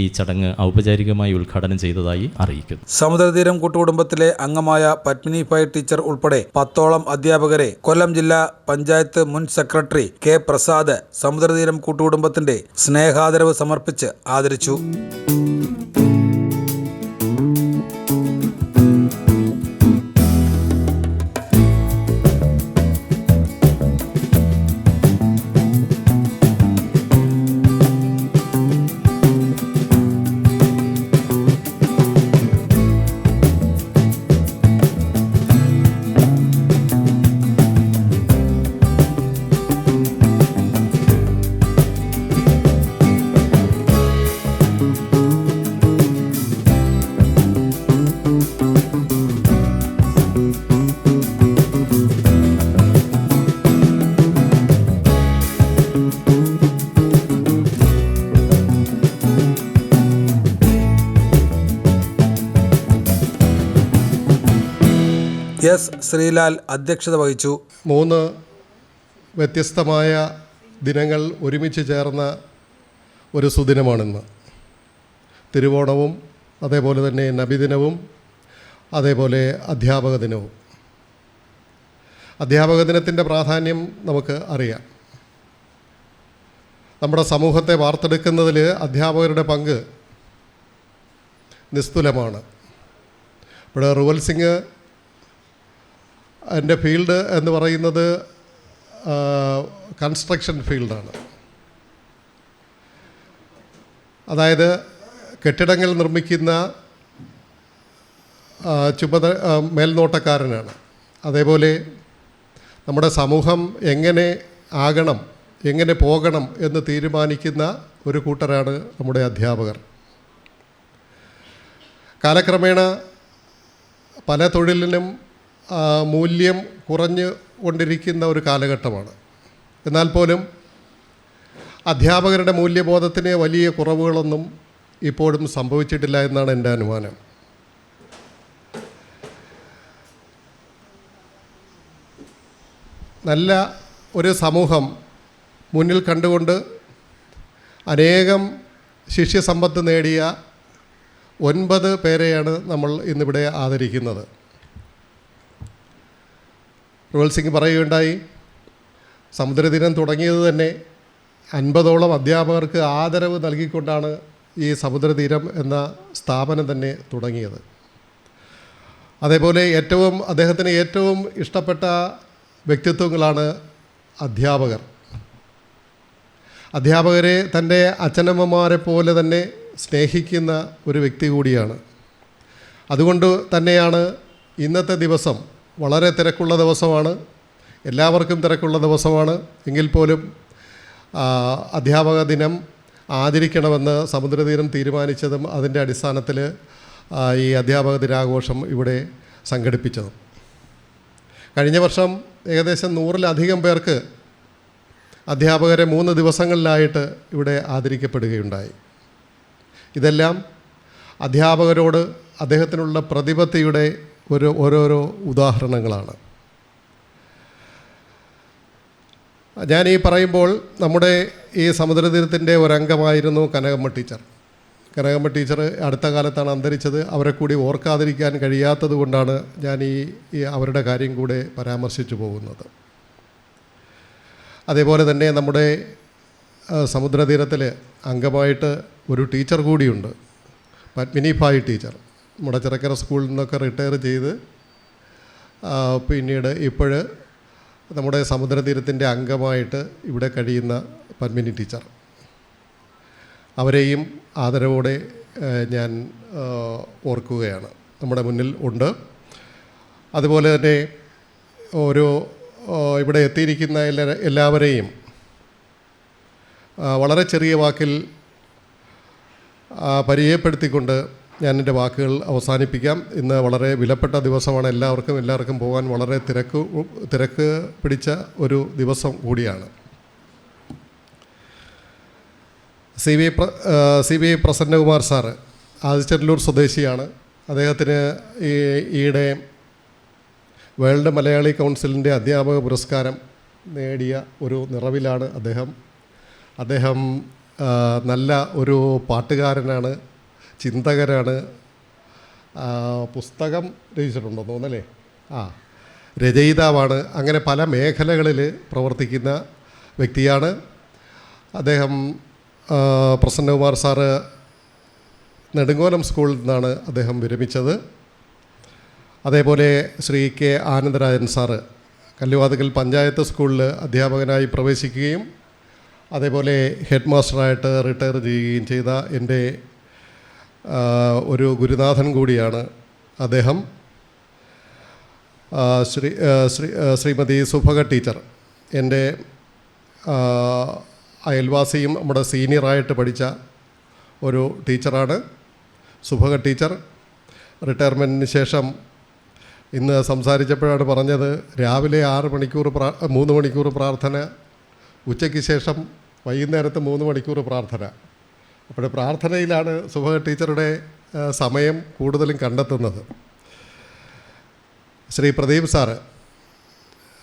ഈ ചടങ്ങ് ഔപചാരികമായി ഉദ്ഘാടനം ചെയ്തതായി അറിയിക്കുന്നു. സമുദ്രതീരം കൂട്ടുകുടുംബത്തിലെ അംഗമായ പത്മിനി ഫായ് ടീച്ചർ ഉൾപ്പെടെ 10ഓളം അധ്യാപകരെ കൊല്ലം ജില്ലാ പഞ്ചായത്ത് മുൻ സെക്രട്ടറി K. പ്രസാദ് സമുദ്രതീരം കൂട്ടുകുടുംബത്തിന്റെ സ്നേഹാദരവ് സമർപ്പിച്ച് ആദരിച്ചു. S. ശ്രീലാൽ അധ്യക്ഷത വഹിച്ചു. 3 വ്യത്യസ്തമായ ദിനങ്ങൾ ഒരുമിച്ച് ചേർന്ന ഒരു സുദിനമാണിന്ന്. തിരുവോണവും അതേപോലെ തന്നെ നബിദിനവും അതേപോലെ അധ്യാപക ദിനവും. അധ്യാപക ദിനത്തിൻ്റെ പ്രാധാന്യം നമുക്ക് അറിയാം. നമ്മുടെ സമൂഹത്തെ വാർത്തെടുക്കുന്നതിൽ അധ്യാപകരുടെ പങ്ക് നിസ്തുലമാണ്. ഇവിടെ റുവൽ സിംഗ് എൻ്റെ ഫീൽഡ് എന്ന് പറയുന്നത് കൺസ്ട്രക്ഷൻ ഫീൽഡാണ്. അതായത് കെട്ടിടങ്ങൾ നിർമ്മിക്കുന്ന മേൽനോട്ടക്കാരനാണ്. അതേപോലെ നമ്മുടെ സമൂഹം എങ്ങനെ ആകണം, എങ്ങനെ പോകണം എന്ന് തീരുമാനിക്കുന്ന ഒരു കൂട്ടരാണ് നമ്മുടെ അധ്യാപകർ. കാലക്രമേണ പല തൊഴിലിനും മൂല്യം കുറഞ്ഞു കൊണ്ടിരിക്കുന്ന ഒരു കാലഘട്ടമാണ്. എന്നാൽ പോലും അധ്യാപകരുടെ മൂല്യബോധത്തിന് വലിയ കുറവുകളൊന്നും ഇപ്പോഴും സംഭവിച്ചിട്ടില്ല എന്നാണ് എൻ്റെ അനുമാനം. നല്ല ഒരു സമൂഹം മുന്നിൽ കണ്ടുകൊണ്ട് അനേകം ശിഷ്യസമ്പത്ത് നേടിയ 9 പേരെയാണ് നമ്മൾ ഇന്നിവിടെ ആദരിക്കുന്നത്. റോയൽ സിംഗ് പറയുകയുണ്ടായി, സമുദ്രദിനം തുടങ്ങിയത് തന്നെ 50ഓളം അധ്യാപകർക്ക് ആദരവ് നൽകിക്കൊണ്ടാണ് ഈ സമുദ്രതീരം എന്ന സ്ഥാപനം തന്നെ തുടങ്ങിയത്. അതേപോലെ അദ്ദേഹത്തിന് ഏറ്റവും ഇഷ്ടപ്പെട്ട വ്യക്തിത്വങ്ങളാണ് അധ്യാപകർ. അധ്യാപകരെ തൻ്റെ അച്ഛനമ്മമാരെ പോലെ തന്നെ സ്നേഹിക്കുന്ന ഒരു വ്യക്തി കൂടിയാണ്. അതുകൊണ്ട് തന്നെയാണ് ഇന്നത്തെ ദിവസം വളരെ തിരക്കുള്ള ദിവസമാണ്, എല്ലാവർക്കും തിരക്കുള്ള ദിവസമാണ്. എങ്കിൽ പോലും അധ്യാപക ദിനം ആചരിക്കണമെന്ന് സമുദ്രതീരം തീരുമാനിച്ചതും അതിൻ്റെ അടിസ്ഥാനത്തിൽ ഈ അധ്യാപക ദിനാഘോഷം ഇവിടെ സംഘടിപ്പിച്ചതും. കഴിഞ്ഞ വർഷം ഏകദേശം 100-ലധികം പേർക്ക് അധ്യാപകരെ 3 ദിവസങ്ങളിലായിട്ട് ഇവിടെ ആദരിക്കപ്പെടുകയുണ്ടായി. ഇതെല്ലാം അധ്യാപകരോട് അദ്ദേഹത്തിനുള്ള പ്രതിബദ്ധതയുടെ ഓരോരോ ഉദാഹരണങ്ങളാണ്. ഞാൻ ഈ പറയുമ്പോൾ നമ്മുടെ ഈ സമുദ്രതീരത്തിൻ്റെ ഒരംഗമായിരുന്നു കനകമ്മ ടീച്ചർ. കനകമ്മ ടീച്ചർ അടുത്ത കാലത്താണ് അന്തരിച്ചത്. അവരെ കൂടി ഓർക്കാതിരിക്കാൻ കഴിയാത്തത് കൊണ്ടാണ് ഞാൻ ഈ അവരുടെ കാര്യം കൂടെ പരാമർശിച്ചു പോകുന്നത്. അതേപോലെ തന്നെ നമ്മുടെ സമുദ്രതീരത്തിൽ അംഗമായിട്ട് ഒരു ടീച്ചർ കൂടിയുണ്ട്, പത്മിനി ഭായ് ടീച്ചർ. നമ്മുടെ ചിറക്കര സ്കൂളിൽ നിന്നൊക്കെ റിട്ടയർ ചെയ്ത് പിന്നീട് നമ്മുടെ സമുദ്രതീരത്തിൻ്റെ അംഗമായിട്ട് ഇവിടെ കഴിയുന്ന പത്മിനി ടീച്ചർ. അവരെയും ആദരവോടെ ഞാൻ ഓർക്കുകയാണ്. നമ്മുടെ മുന്നിൽ ഉണ്ട്. അതുപോലെ തന്നെ ഇവിടെ എത്തിയിരിക്കുന്ന എല്ലാവരെയും വളരെ ചെറിയ വാക്കിൽ പരിചയപ്പെടുത്തിക്കൊണ്ട് ഞാൻ എൻ്റെ വാക്കുകൾ അവസാനിപ്പിക്കാം. ഇന്ന് വളരെ വിലപ്പെട്ട ദിവസമാണ്. എല്ലാവർക്കും പോകാൻ വളരെ തിരക്ക് പിടിച്ച ഒരു ദിവസം കൂടിയാണ്. C V Prasannakumar sir Adichanallur സ്വദേശിയാണ്. അദ്ദേഹത്തിന് ഈയിടെ വേൾഡ് മലയാളി കൗൺസിലിൻ്റെ അധ്യാപക പുരസ്കാരം നേടിയ ഒരു നിറവിലാണ് അദ്ദേഹം നല്ല ഒരു പാട്ടുകാരനാണ്, ചിന്തകരാണ്. പുസ്തകം രചിച്ചിട്ടുണ്ടോ തോന്നല്ലേ? രചയിതാവാണ്. അങ്ങനെ പല മേഖലകളിൽ പ്രവർത്തിക്കുന്ന വ്യക്തിയാണ് അദ്ദേഹം. പ്രസന്നകുമാർ സാറ് നെടുങ്കോലം സ്കൂളിൽ നിന്നാണ് അദ്ദേഹം വിരമിച്ചത്. അതേപോലെ ശ്രീ കെ ആനന്ദരാജൻ സാറ് കല്ലുവാതുക്കൽ പഞ്ചായത്ത് സ്കൂളിൽ അധ്യാപകനായി പ്രവേശിക്കുകയും അതേപോലെ ഹെഡ് മാസ്റ്ററായിട്ട് റിട്ടയർ ചെയ്യുകയും ചെയ്ത എൻ്റെ ഒരു ഗുരുനാഥൻ കൂടിയാണ് അദ്ദേഹം. ശ്രീമതി സുഭഗ ടീച്ചർ എൻ്റെ അയൽവാസിയും നമ്മുടെ സീനിയറായിട്ട് പഠിച്ച ഒരു ടീച്ചറാണ്. സുഭഗ ടീച്ചർ റിട്ടയർമെൻറ്റിന് ശേഷം ഇന്ന് സംസാരിച്ചപ്പോഴാണ് പറഞ്ഞത്, രാവിലെ 3 മണിക്കൂർ പ്രാർത്ഥന, ഉച്ചയ്ക്ക് ശേഷം വൈകുന്നേരത്ത് 3 മണിക്കൂർ പ്രാർത്ഥന. അപ്പോൾ പ്രാർത്ഥനയിലാണ് സുഭഗ ടീച്ചറുടെ സമയം കൂടുതലും കണ്ടെത്തുന്നത്. ശ്രീ പ്രദീപ് സാറ്,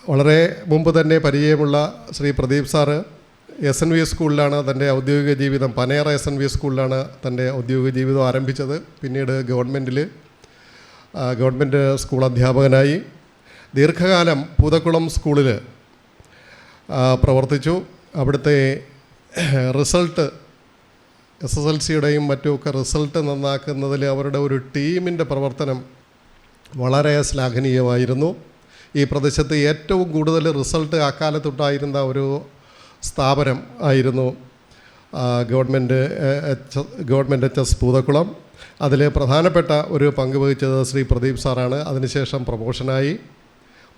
വളരെ മുമ്പ് തന്നെ പരിചയമുള്ള ശ്രീ പ്രദീപ് സാറ് SNV സ്കൂളിലാണ് തൻ്റെ ഔദ്യോഗിക ജീവിതം, പനേറ SNV സ്കൂളിലാണ് തൻ്റെ ഔദ്യോഗിക ജീവിതം ആരംഭിച്ചത്. പിന്നീട് ഗവൺമെൻറ് സ്കൂൾ അധ്യാപകനായി ദീർഘകാലം പൂതക്കുളം സ്കൂളിൽ പ്രവർത്തിച്ചു. അവിടുത്തെ റിസൾട്ട് SSLCയുടെയും മറ്റുമൊക്കെ റിസൾട്ട് നന്നാക്കുന്നതിൽ അവരുടെ ഒരു ടീമിൻ്റെ പ്രവർത്തനം വളരെ ശ്ലാഘനീയമായിരുന്നു. ഈ പ്രദേശത്ത് ഏറ്റവും കൂടുതൽ റിസൾട്ട് അക്കാലത്തുണ്ടായിരുന്ന ഒരു സ്ഥാപനം ആയിരുന്നു ഗവൺമെൻറ് HS പൂതക്കുളം. അതിൽ പ്രധാനപ്പെട്ട ഒരു പങ്ക് വഹിച്ചത് ശ്രീ പ്രദീപ് സാറാണ്. അതിനുശേഷം പ്രൊമോഷനായി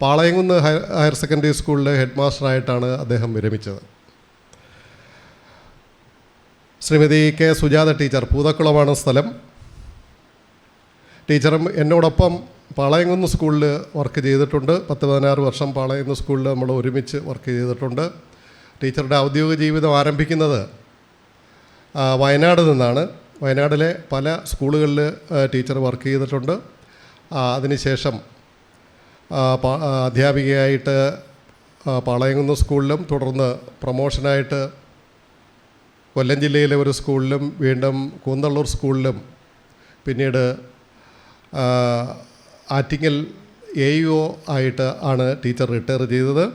പാളയംകുന്ന് ഹയർ സെക്കൻഡറി സ്കൂളിലെ ഹെഡ് മാസ്റ്ററായിട്ടാണ് അദ്ദേഹം വിരമിച്ചത്. ശ്രീമതി കെ സുജാത ടീച്ചർ, പൂതക്കുളമാണ് സ്ഥലം. ടീച്ചറും എന്നോടൊപ്പം പാളയംകുന്ന് സ്കൂളിൽ വർക്ക് ചെയ്തിട്ടുണ്ട്. 10-16 വർഷം പാളയംകുന്ന് സ്കൂളിൽ നമ്മൾ ഒരുമിച്ച് വർക്ക് ചെയ്തിട്ടുണ്ട്. ടീച്ചറുടെ ഔദ്യോഗിക ജീവിതം ആരംഭിക്കുന്നത് വയനാട് നിന്നാണ്. വയനാട്ടിലെ പല സ്കൂളുകളിൽ ടീച്ചർ വർക്ക് ചെയ്തിട്ടുണ്ട്. അതിനുശേഷം അധ്യാപികയായിട്ട് പാളയംകുന്ന് സ്കൂളിലും, തുടർന്ന് പ്രൊമോഷനായിട്ട് കൊല്ലം ജില്ലയിലെ ഒരു സ്കൂളിലും, വീണ്ടും കൂന്തള്ളൂർ സ്കൂളിലും, പിന്നീട് ആറ്റിങ്ങൽ AEO ആയിട്ട് ആണ് ടീച്ചർ റിട്ടയർ ചെയ്തത്.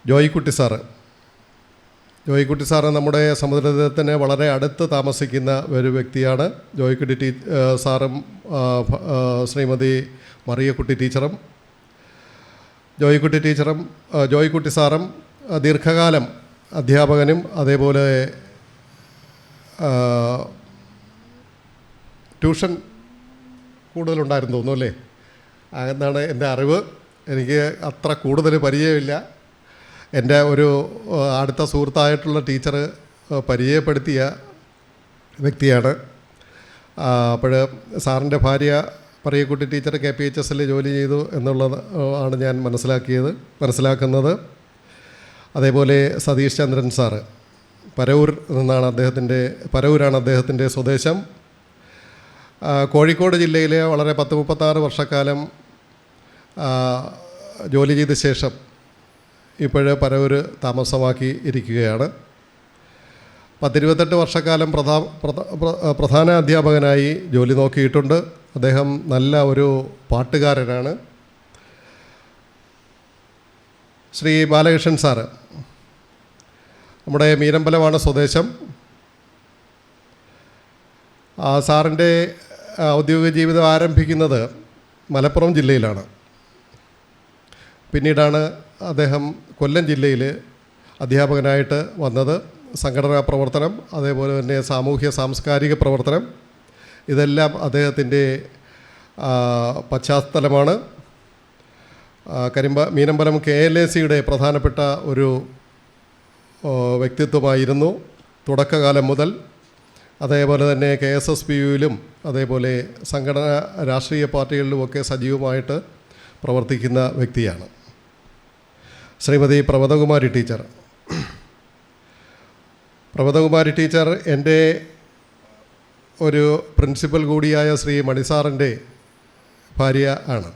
ജോയിക്കുട്ടി സാറ് നമ്മുടെ സമുദ്രതീരത്തിന് വളരെ അടുത്ത് താമസിക്കുന്ന ഒരു വ്യക്തിയാണ്. ജോയിക്കുട്ടി സാറും ശ്രീമതി മറിയക്കുട്ടി ടീച്ചറും ജോയിക്കുട്ടി സാറും ദീർഘകാലം അധ്യാപകനും അതേപോലെ ട്യൂഷൻ കൂടുതലുണ്ടായിരുന്നു തോന്നുന്നു അല്ലേ? എന്നാണ് എൻ്റെ അറിവ്. എനിക്ക് അത്ര കൂടുതൽ പരിചയമില്ല. എൻ്റെ ഒരു അടുത്ത സുഹൃത്തായിട്ടുള്ള ടീച്ചർ പരിചയപ്പെടുത്തിയ വ്യക്തിയാണ്. അപ്പോൾ സാറിൻ്റെ ഭാര്യ പറയക്കുട്ടി ടീച്ചർ KPHSൽ ജോലി ചെയ്തു എന്നുള്ളത് ആണ് ഞാൻ മനസ്സിലാക്കുന്നത്. അതേപോലെ സതീഷ് ചന്ദ്രൻ സാറ് പരവൂരാണ് അദ്ദേഹത്തിൻ്റെ സ്വദേശം. കോഴിക്കോട് ജില്ലയിലെ വളരെ 36 വർഷക്കാലം ജോലി ചെയ്ത ശേഷം ഇപ്പോഴ് പരവൂർ താമസമാക്കി ഇരിക്കുകയാണ്. 10-28 വർഷക്കാലം പ്രധാന അധ്യാപകനായി ജോലി നോക്കിയിട്ടുണ്ട്. അദ്ദേഹം നല്ല ഒരു പാട്ടുകാരനാണ്. ശ്രീ ബാലകൃഷ്ണൻ സാറ് നമ്മുടെ മീനമ്പലമാണ് സ്വദേശം. സാറിൻ്റെ ഔദ്യോഗിക ജീവിതം ആരംഭിക്കുന്നത് മലപ്പുറം ജില്ലയിലാണ്. പിന്നീടാണ് അദ്ദേഹം കൊല്ലം ജില്ലയിൽ അധ്യാപകനായിട്ട് വന്നത്. സംഘടനാ പ്രവർത്തനം, അതേപോലെ തന്നെ സാമൂഹ്യ സാംസ്കാരിക പ്രവർത്തനം, ഇതെല്ലാം അദ്ദേഹത്തിൻ്റെ പശ്ചാത്തലമാണ്. മീനമ്പലം KLACയുടെ പ്രധാനപ്പെട്ട ഒരു വ്യക്തിത്വമായിരുന്നു തുടക്കകാലം മുതൽ. അതേപോലെ തന്നെ KSSPUവിലും അതേപോലെ സംഘടന രാഷ്ട്രീയ പാർട്ടികളിലുമൊക്കെ സജീവമായിട്ട് പ്രവർത്തിക്കുന്ന വ്യക്തിയാണ്. ശ്രീമതി പ്രമദകുമാരി ടീച്ചർ എൻ്റെ ഒരു പ്രിൻസിപ്പൽ കൂടിയായ ശ്രീ മണിസാറിൻ്റെ ഭാര്യ ആണ്.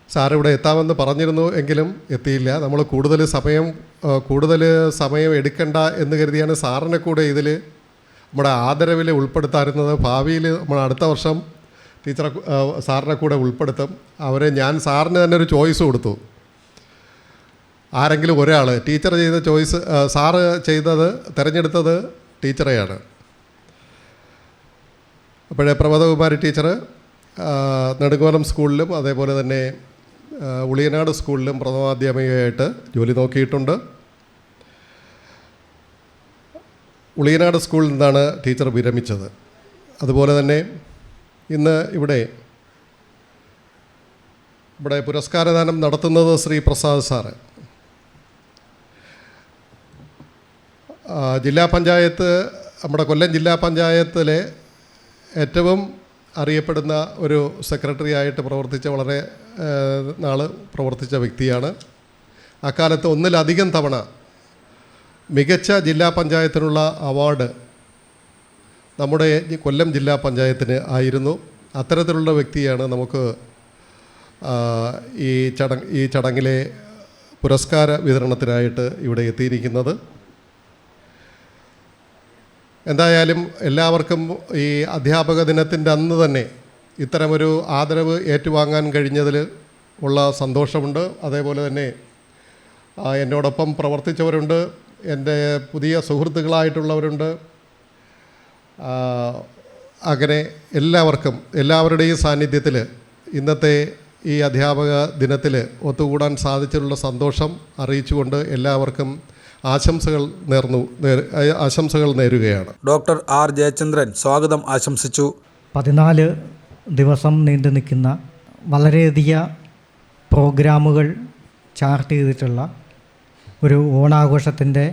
സാറിവിടെ എത്താമെന്ന് പറഞ്ഞിരുന്നു എങ്കിലും എത്തിയില്ല. നമ്മൾ കൂടുതൽ സമയം എടുക്കണ്ട എന്ന് കരുതിയാണ് സാറിനെ കൂടെ ഇതിൽ നമ്മുടെ ആദരവിൽ ഉൾപ്പെടുത്താറുന്നത്. ഭാവിയിൽ നമ്മൾ അടുത്ത വർഷം സാറിനെ കൂടെ ഉൾപ്പെടുത്തും. ഞാൻ സാറിന് തന്നെ ഒരു ചോയ്സ് കൊടുത്തു. ആരെങ്കിലും ഒരാൾ ടീച്ചർ ചെയ്ത സാറ് തിരഞ്ഞെടുത്തത് ടീച്ചറെയാണ്. അപ്പോഴേ പ്രമദകുമാരി ടീച്ചർ നെടുങ്കോലം സ്കൂളിലും അതേപോലെ തന്നെ ഉളിയനാട് സ്കൂളിലും പ്രഥമാധ്യാപികയായിട്ട് ജോലി നോക്കിയിട്ടുണ്ട്. ഉളിയനാട് സ്കൂളിൽ നിന്നാണ് ടീച്ചർ വിരമിച്ചത്. അതുപോലെ തന്നെ ഇന്ന് ഇവിടെ പുരസ്കാരദാനം നടത്തുന്നത് ശ്രീ പ്രസാദ് സാറ്. ജില്ലാ പഞ്ചായത്ത്, നമ്മുടെ കൊല്ലം ജില്ലാ പഞ്ചായത്തിലെ ഏറ്റവും അറിയപ്പെടുന്ന ഒരു സെക്രട്ടറി ആയിട്ട് വളരെ നാൾ പ്രവർത്തിച്ച വ്യക്തിയാണ്. അക്കാലത്ത് ഒന്നിലധികം തവണ മികച്ച ജില്ലാ പഞ്ചായത്തിനുള്ള അവാർഡ് നമ്മുടെ കൊല്ലം ജില്ലാ പഞ്ചായത്തിന് ആയിരുന്നു. അത്തരത്തിലുള്ള വ്യക്തിയാണ് നമുക്ക് ഈ ചടങ്ങിലെ പുരസ്കാര വിതരണത്തിനായിട്ട് ഇവിടെ എത്തിയിരിക്കുന്നത്. എന്തായാലും എല്ലാവർക്കും ഈ അധ്യാപക ദിനത്തിൻ്റെ അന്ന് തന്നെ ഇത്തരമൊരു ആദരവ് ഏറ്റുവാങ്ങാൻ കഴിഞ്ഞതിൽ ഉള്ള സന്തോഷമുണ്ട്. അതേപോലെ തന്നെ എന്നോടൊപ്പം പ്രവർത്തിച്ചവരുണ്ട്, എൻ്റെ പുതിയ സുഹൃത്തുക്കളായിട്ടുള്ളവരുണ്ട്. അങ്ങനെ എല്ലാവരുടെയും സാന്നിധ്യത്തിൽ ഇന്നത്തെ ഈ അധ്യാപക ദിനത്തിൽ ഒത്തുകൂടാൻ സാധിച്ചിട്ടുള്ള സന്തോഷം അറിയിച്ചുകൊണ്ട് എല്ലാവർക്കും ആശംസകൾ നേരുകയാണ്. Doctor R. ജയചന്ദ്രൻ സ്വാഗതം ആശംസിച്ചു. 14 ദിവസം നീണ്ടു നിൽക്കുന്ന വളരെയധികം പ്രോഗ്രാമുകൾ ചാർട്ട് ചെയ്തിട്ടുള്ള ഒരു ഓണാഘോഷത്തിൻ്റെ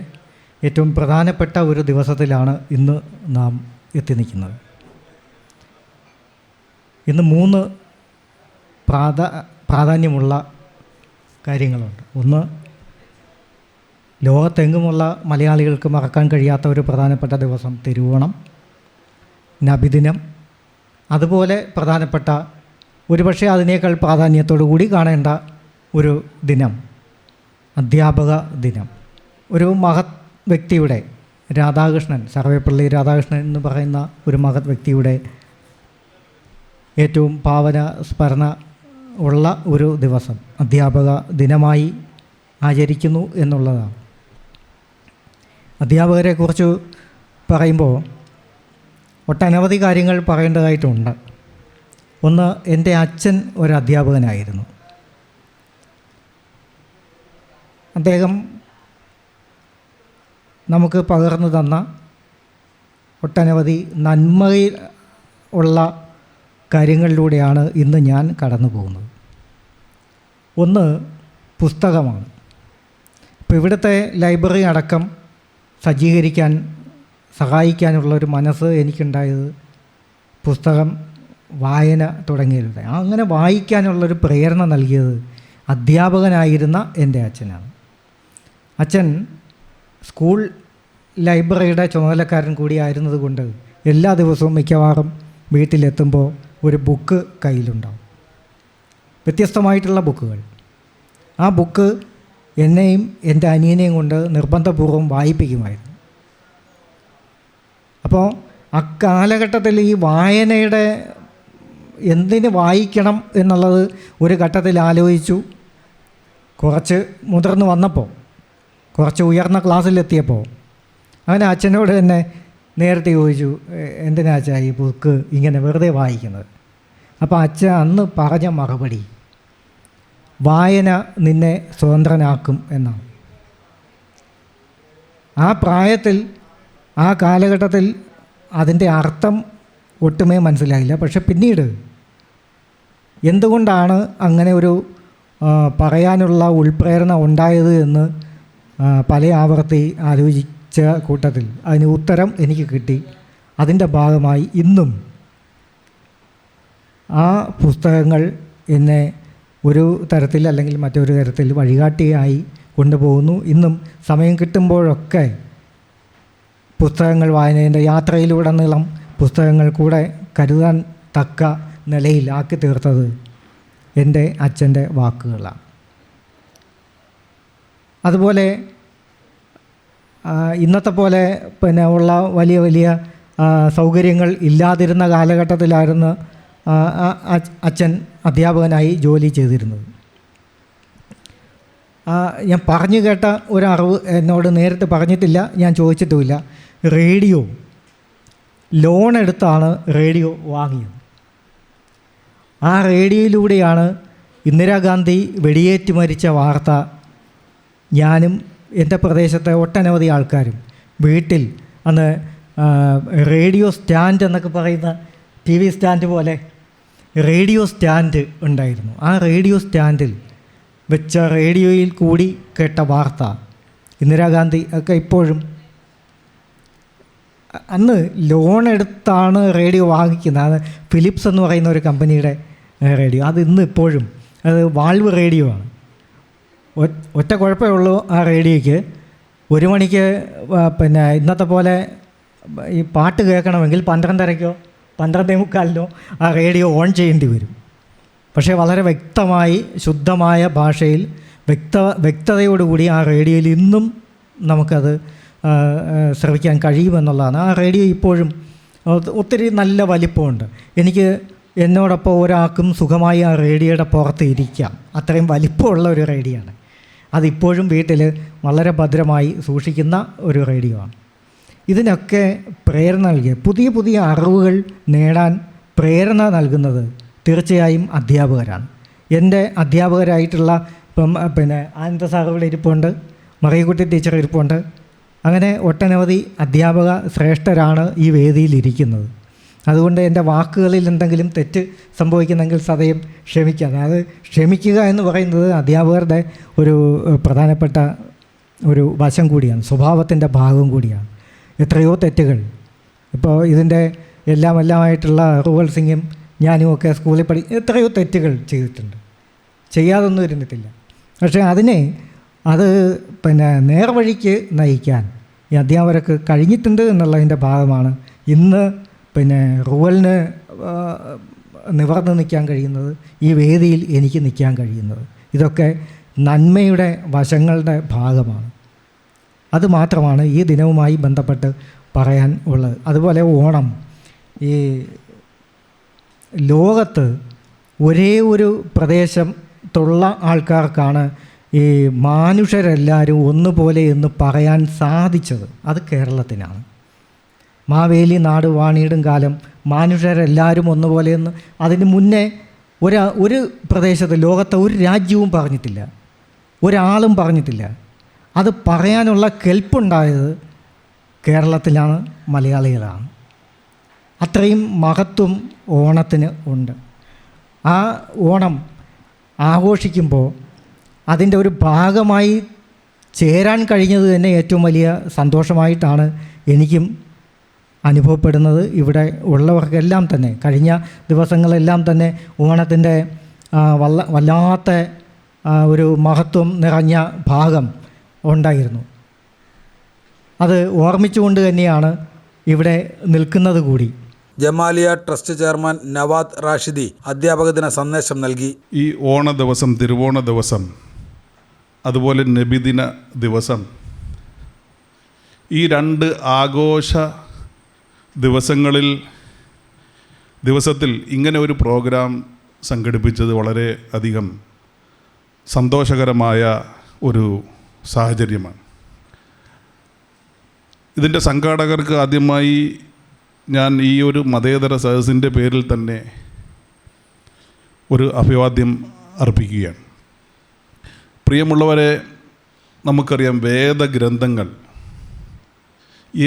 ഏറ്റവും പ്രധാനപ്പെട്ട ഒരു ദിവസത്തിലാണ് ഇന്ന് നാം എത്തി നിൽക്കുന്നത്. ഇന്ന് 3 പ്രാധാന്യമുള്ള കാര്യങ്ങളുണ്ട്. ഒന്ന്, ലോകത്തെങ്ങുമുള്ള മലയാളികൾക്ക് മറക്കാൻ കഴിയാത്ത ഒരു പ്രധാനപ്പെട്ട ദിവസം തിരുവോണം, നബിദിനം. അതുപോലെ പ്രധാനപ്പെട്ട, ഒരുപക്ഷെ അതിനേക്കാൾ പ്രാധാന്യത്തോടു കൂടി കാണേണ്ട ഒരു ദിനം അധ്യാപക ദിനം. ഒരു മഹത് വ്യക്തിയുടെ, രാധാകൃഷ്ണൻ, സർവേപ്പള്ളി രാധാകൃഷ്ണൻ എന്ന് പറയുന്ന ഒരു മഹത് വ്യക്തിയുടെ ഏറ്റവും പാവന സ്മരണ ഉള്ള ഒരു ദിവസം അധ്യാപക ദിനമായി ആചരിക്കുന്നു എന്നുള്ളതാണ്. അധ്യാപകരെക്കുറിച്ച് പറയുമ്പോൾ ഒട്ടനവധി കാര്യങ്ങൾ പറയേണ്ടതായിട്ടുണ്ട്. ഒന്ന്, എൻ്റെ അച്ഛൻ ഒരു അധ്യാപകനായിരുന്നു. അദ്ദേഹം നമുക്ക് പകർന്നു തന്ന ഒട്ടനവധി നന്മയിൽ ഉള്ള കാര്യങ്ങളിലൂടെയാണ് ഇന്ന് ഞാൻ കടന്നു പോകുന്നത്. ഒന്ന്, പുസ്തകമാണ്. ഇപ്പോൾ ഇവിടുത്തെ ലൈബ്രറി അടക്കം സജ്ജീകരിക്കാൻ സഹായിക്കാനുള്ളൊരു മനസ്സ് എനിക്കുണ്ടായത് പുസ്തകം വായന തുടങ്ങിയതിലൂടെ. അങ്ങനെ വായിക്കാനുള്ളൊരു പ്രേരണ നൽകിയത് അധ്യാപകനായിരുന്ന എൻ്റെ അച്ഛനാണ്. അച്ഛൻ സ്കൂൾ ലൈബ്രറിയുടെ ചുമതലക്കാരൻ കൂടിയായിരുന്നത് കൊണ്ട് എല്ലാ ദിവസവും മിക്കവാറും വീട്ടിലെത്തുമ്പോൾ ഒരു ബുക്ക് കയ്യിലുണ്ടാവും, വ്യത്യസ്തമായിട്ടുള്ള ബുക്കുകൾ. ആ ബുക്ക് എന്നെയും എൻ്റെ അനിയനെയും കൊണ്ട് നിർബന്ധപൂർവ്വം വായിപ്പിക്കുമായിരുന്നു. അപ്പോൾ അക്കാലഘട്ടത്തിൽ ഈ വായനയുടെ എന്തിന് വായിക്കണം എന്നുള്ളത് ഒരു ഘട്ടത്തിൽ ആലോചിച്ചു. കുറച്ച് മുതിർന്ന് വന്നപ്പോൾ, കുറച്ച് ഉയർന്ന ക്ലാസ്സിലെത്തിയപ്പോൾ അങ്ങനെ അച്ഛനോട് തന്നെ നേരത്തെ ചോദിച്ചു, എന്തിനാ അച്ഛാ ഈ ബുക്ക് ഇങ്ങനെ വെറുതെ വായിക്കുന്നത്? അപ്പോൾ അച്ഛൻ അന്ന് പറഞ്ഞ മറുപടി, വായന നിന്നെ സ്വതന്ത്രനാക്കും എന്നാണ്. ആ പ്രായത്തിൽ, ആ കാലഘട്ടത്തിൽ അതിൻ്റെ അർത്ഥം ഒട്ടുമേ മനസ്സിലായില്ല. പക്ഷെ പിന്നീട് എന്തുകൊണ്ടാണ് അങ്ങനെ ഒരു പറയാനുള്ള ഉൾപ്രേരണ ഉണ്ടായത് എന്ന് പല ആവർത്തി ആലോചിച്ച കൂട്ടത്തിൽ അതിന് ഉത്തരം എനിക്ക് കിട്ടി. അതിൻ്റെ ഭാഗമായി ഇന്നും ആ പുസ്തകങ്ങൾ എന്നെ ഒരു തരത്തിൽ അല്ലെങ്കിൽ മറ്റൊരു തരത്തിൽ വഴികാട്ടിയായി കൊണ്ടുപോകുന്നു. ഇന്നും സമയം കിട്ടുമ്പോഴൊക്കെ പുസ്തകങ്ങൾ വായനേൻ്റെ യാത്രയിലുടനീളം പുസ്തകങ്ങൾ കൂടെ കരുതാൻ തക്ക നിലയിലാക്കി തീർത്തത് എൻ്റെ അച്ഛൻ്റെ വാക്കുകളാണ്. അതുപോലെ ഇന്നത്തെ പോലെ പിന്നെ ഉള്ള വലിയ വലിയ സൗകര്യങ്ങൾ ഇല്ലാതിരുന്ന കാലഘട്ടത്തിലായിരുന്നു അച്ഛൻ അധ്യാപകനായി ജോലി ചെയ്തിരുന്നത്. ഞാൻ പറഞ്ഞു കേട്ട ഒരറിവ് എന്നോട് നേരിട്ട് പറഞ്ഞിട്ടില്ല, ഞാൻ ചോദിച്ചിട്ടുമില്ല. റേഡിയോ ലോൺ എടുത്താണ് റേഡിയോ വാങ്ങിയത്. ആ റേഡിയോയിലൂടെയാണ് ഇന്ദിരാഗാന്ധി വെടിയേറ്റ് മരിച്ച വാർത്ത ഞാനും എൻ്റെ പ്രദേശത്തെ ഒട്ടനവധി ആൾക്കാരും വീട്ടിൽ അന്ന് റേഡിയോ സ്റ്റാൻഡ് എന്നൊക്കെ പറയുന്ന TV സ്റ്റാൻഡ് പോലെ റേഡിയോ സ്റ്റാൻഡ് ഉണ്ടായിരുന്നു. ആ റേഡിയോ സ്റ്റാൻഡിൽ വെച്ച റേഡിയോയിൽ കൂടി കേട്ട വാർത്ത ഇന്ദിരാഗാന്ധി ഒക്കെ ഇപ്പോഴും, അന്ന് ലോൺ എടുത്താണ് റേഡിയോ വാങ്ങിക്കുന്നത്. അത് ഫിലിപ്സ് എന്ന് പറയുന്ന ഒരു കമ്പനിയുടെ റേഡിയോ. അത് ഇന്ന് ഇപ്പോഴും അത് വാൾവ് റേഡിയോ ആണ്. ഒറ്റ കുഴപ്പമേ ഉള്ളൂ ആ റേഡിയോയ്ക്ക്. 1 മണിക്ക് പിന്നെ ഇന്നത്തെ പോലെ ഈ പാട്ട് കേൾക്കണമെങ്കിൽ 12:30-ക്കോ 12:45-നോ ആ റേഡിയോ ഓൺ ചെയ്യേണ്ടി വരും. പക്ഷേ വളരെ വ്യക്തമായി ശുദ്ധമായ ഭാഷയിൽ വ്യക്തതയോടുകൂടി ആ റേഡിയോയിൽ ഇന്നും നമുക്കത് ശ്രവിക്കാൻ കഴിയുമെന്നുള്ളതാണ്. ആ റേഡിയോ ഇപ്പോഴും ഒത്തിരി നല്ല വലിപ്പമുണ്ട്. എനിക്ക് എന്നോടൊപ്പം ഒരാൾക്കും സുഖമായി ആ റേഡിയോയുടെ പുറത്ത് ഇരിക്കാം. അത്രയും വലിപ്പമുള്ള ഒരു റേഡിയോ ആണ്. അതിപ്പോഴും വീട്ടിൽ വളരെ ഭദ്രമായി സൂക്ഷിക്കുന്ന ഒരു റേഡിയോ ആണ്. ഇതിനൊക്കെ പ്രേരണ നൽകിയ പുതിയ പുതിയ അറിവുകൾ നേടാൻ പ്രേരണ നൽകുന്നത് തീർച്ചയായും അധ്യാപകരാണ്. എൻ്റെ അധ്യാപകരായിട്ടുള്ള ഇപ്പം പിന്നെ ആനന്ദ സാർ ഇവിടെ ഇരിപ്പുണ്ട്, മറിയക്കുട്ടി ടീച്ചർ ഇരിപ്പുണ്ട്. അങ്ങനെ ഒട്ടനവധി അധ്യാപക ശ്രേഷ്ഠരാണ് ഈ വേദിയിലിരിക്കുന്നത്. അതുകൊണ്ട് എൻ്റെ വാക്കുകളിൽ എന്തെങ്കിലും തെറ്റ് സംഭവിക്കുന്നെങ്കിൽ സദയം ക്ഷമിക്കുക. അത് ക്ഷമിക്കുക എന്ന് പറയുന്നത് അധ്യാപകരുടെ ഒരു പ്രധാനപ്പെട്ട ഒരു വശം കൂടിയാണ്, സ്വഭാവത്തിൻ്റെ ഭാഗം കൂടിയാണ്. എത്രയോ തെറ്റുകൾ ഇപ്പോൾ ഇതിൻ്റെ എല്ലാമായിട്ടുള്ള റൂവൽ സിംഗും ഞാനും ഒക്കെ സ്കൂളിൽ എത്രയോ തെറ്റുകൾ ചെയ്തിട്ടുണ്ട്, ചെയ്യാതൊന്നും ഇരുന്നിട്ടില്ല. പക്ഷേ അത് നേർവഴിക്ക് നയിക്കാൻ ഈ അധ്യാപകർക്ക് കഴിഞ്ഞിട്ടുണ്ട് എന്നുള്ളതിൻ്റെ ഭാഗമാണ് ഇന്ന് റൂവലിന് നിവർന്ന് നിൽക്കാൻ കഴിയുന്നത്, ഈ വേദിയിൽ എനിക്ക് നിൽക്കാൻ കഴിയുന്നത്. ഇതൊക്കെ നന്മയുടെ വശങ്ങളുടെ ഭാഗമാണ്. അതുമാത്രമാണ് ഈ ദിനവുമായി ബന്ധപ്പെട്ട് പറയാൻ ഉള്ളത്. അതുപോലെ ഓണം, ഈ ലോകത്ത് ഒരേ ഒരു പ്രദേശത്തുള്ള ആൾക്കാർക്കാണ് ഈ മനുഷ്യരെല്ലാവരും ഒന്നുപോലെ എന്ന് പറയാൻ സാധിച്ചത്. അത് കേരളത്തിനാണ്. മാവേലി നാട് വാണിടും കാലം മനുഷ്യരെല്ലാവരും ഒന്നുപോലെ എന്ന് അതിന് മുന്നേ ഒരു പ്രദേശത്ത് ലോകത്തെ ഒരു രാജ്യവും പറഞ്ഞിട്ടില്ല, ഒരാളും പറഞ്ഞിട്ടില്ല. അത് പറയാനുള്ള കെൽപ്പുണ്ടായത് കേരളത്തിലാണ്, മലയാളികളാണ്. അത്രയും മഹത്വം ഓണത്തിന് ഉണ്ട്. ആ ഓണം ആഘോഷിക്കുമ്പോൾ അതിൻ്റെ ഒരു ഭാഗമായി ചേരാൻ കഴിഞ്ഞത് തന്നെ ഏറ്റവും വലിയ സന്തോഷമായിട്ടാണ് എനിക്കും അനുഭവപ്പെടുന്നത്. ഇവിടെ ഉള്ളവർക്കെല്ലാം തന്നെ കഴിഞ്ഞ ദിവസങ്ങളെല്ലാം തന്നെ ഓണത്തിൻ്റെ വല്ലാത്ത ഒരു മഹത്വം നിറഞ്ഞ ഭാഗം ഉണ്ടായിരുന്നു. അത് ഓർമ്മിച്ചുകൊണ്ട് തന്നെയാണ് ഇവിടെ നിൽക്കുന്നത് കൂടി. ജമാലിയ ട്രസ്റ്റ് ചെയർമാൻ നവാദ് റാഷിദി അധ്യാപക ദിന സന്ദേശം നൽകി. ഈ ഓണ ദിവസം, തിരുവോണ ദിവസം, അതുപോലെ നബിദിന ദിവസം, ഈ രണ്ട് ആഘോഷ ദിവസത്തിൽ ഇങ്ങനെ ഒരു പ്രോഗ്രാം സംഘടിപ്പിച്ചത് വളരെ അധികം സന്തോഷകരമായ ഒരു സാഹചര്യമാണ്. ഇതിൻ്റെ സംഘാടകർക്ക് ആദ്യമായി ഞാൻ ഈ ഒരു മതേതര സദസ്സിൻ്റെ പേരിൽ തന്നെ ഒരു അഭിവാദ്യം അർപ്പിക്കുകയാണ്. പ്രിയമുള്ളവരെ, നമുക്കറിയാം വേദഗ്രന്ഥങ്ങൾ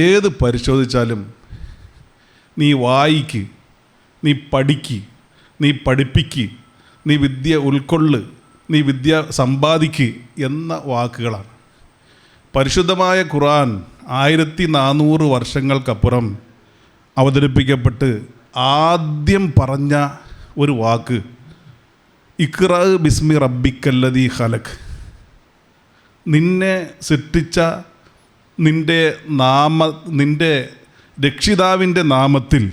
ഏത് പരിശോധിച്ചാലും നീ വായിക്ക്, നീ പഠിക്ക്, നീ പഠിപ്പിക്ക്, നീ വിദ്യ ഉൾക്കൊള്ളു, നീ വിദ്യ സമ്പാദിക്ക് എന്ന വാക്കുകളാണ്. പരിശുദ്ധമായ ഖുർആൻ 1400 വർഷങ്ങൾക്കപ്പുറം അവതരിപ്പിക്കപ്പെട്ട് ആദ്യം പറഞ്ഞ ഒരു വാക്ക് ഇഖ്റ ബിസ്മി റബ്ബിക്കല്ലദീ ഖലഖ്. നിന്നെ സൃഷ്ടിച്ച നിൻ്റെ രക്ഷിതാവിൻ്റെ നാമത്തിൽ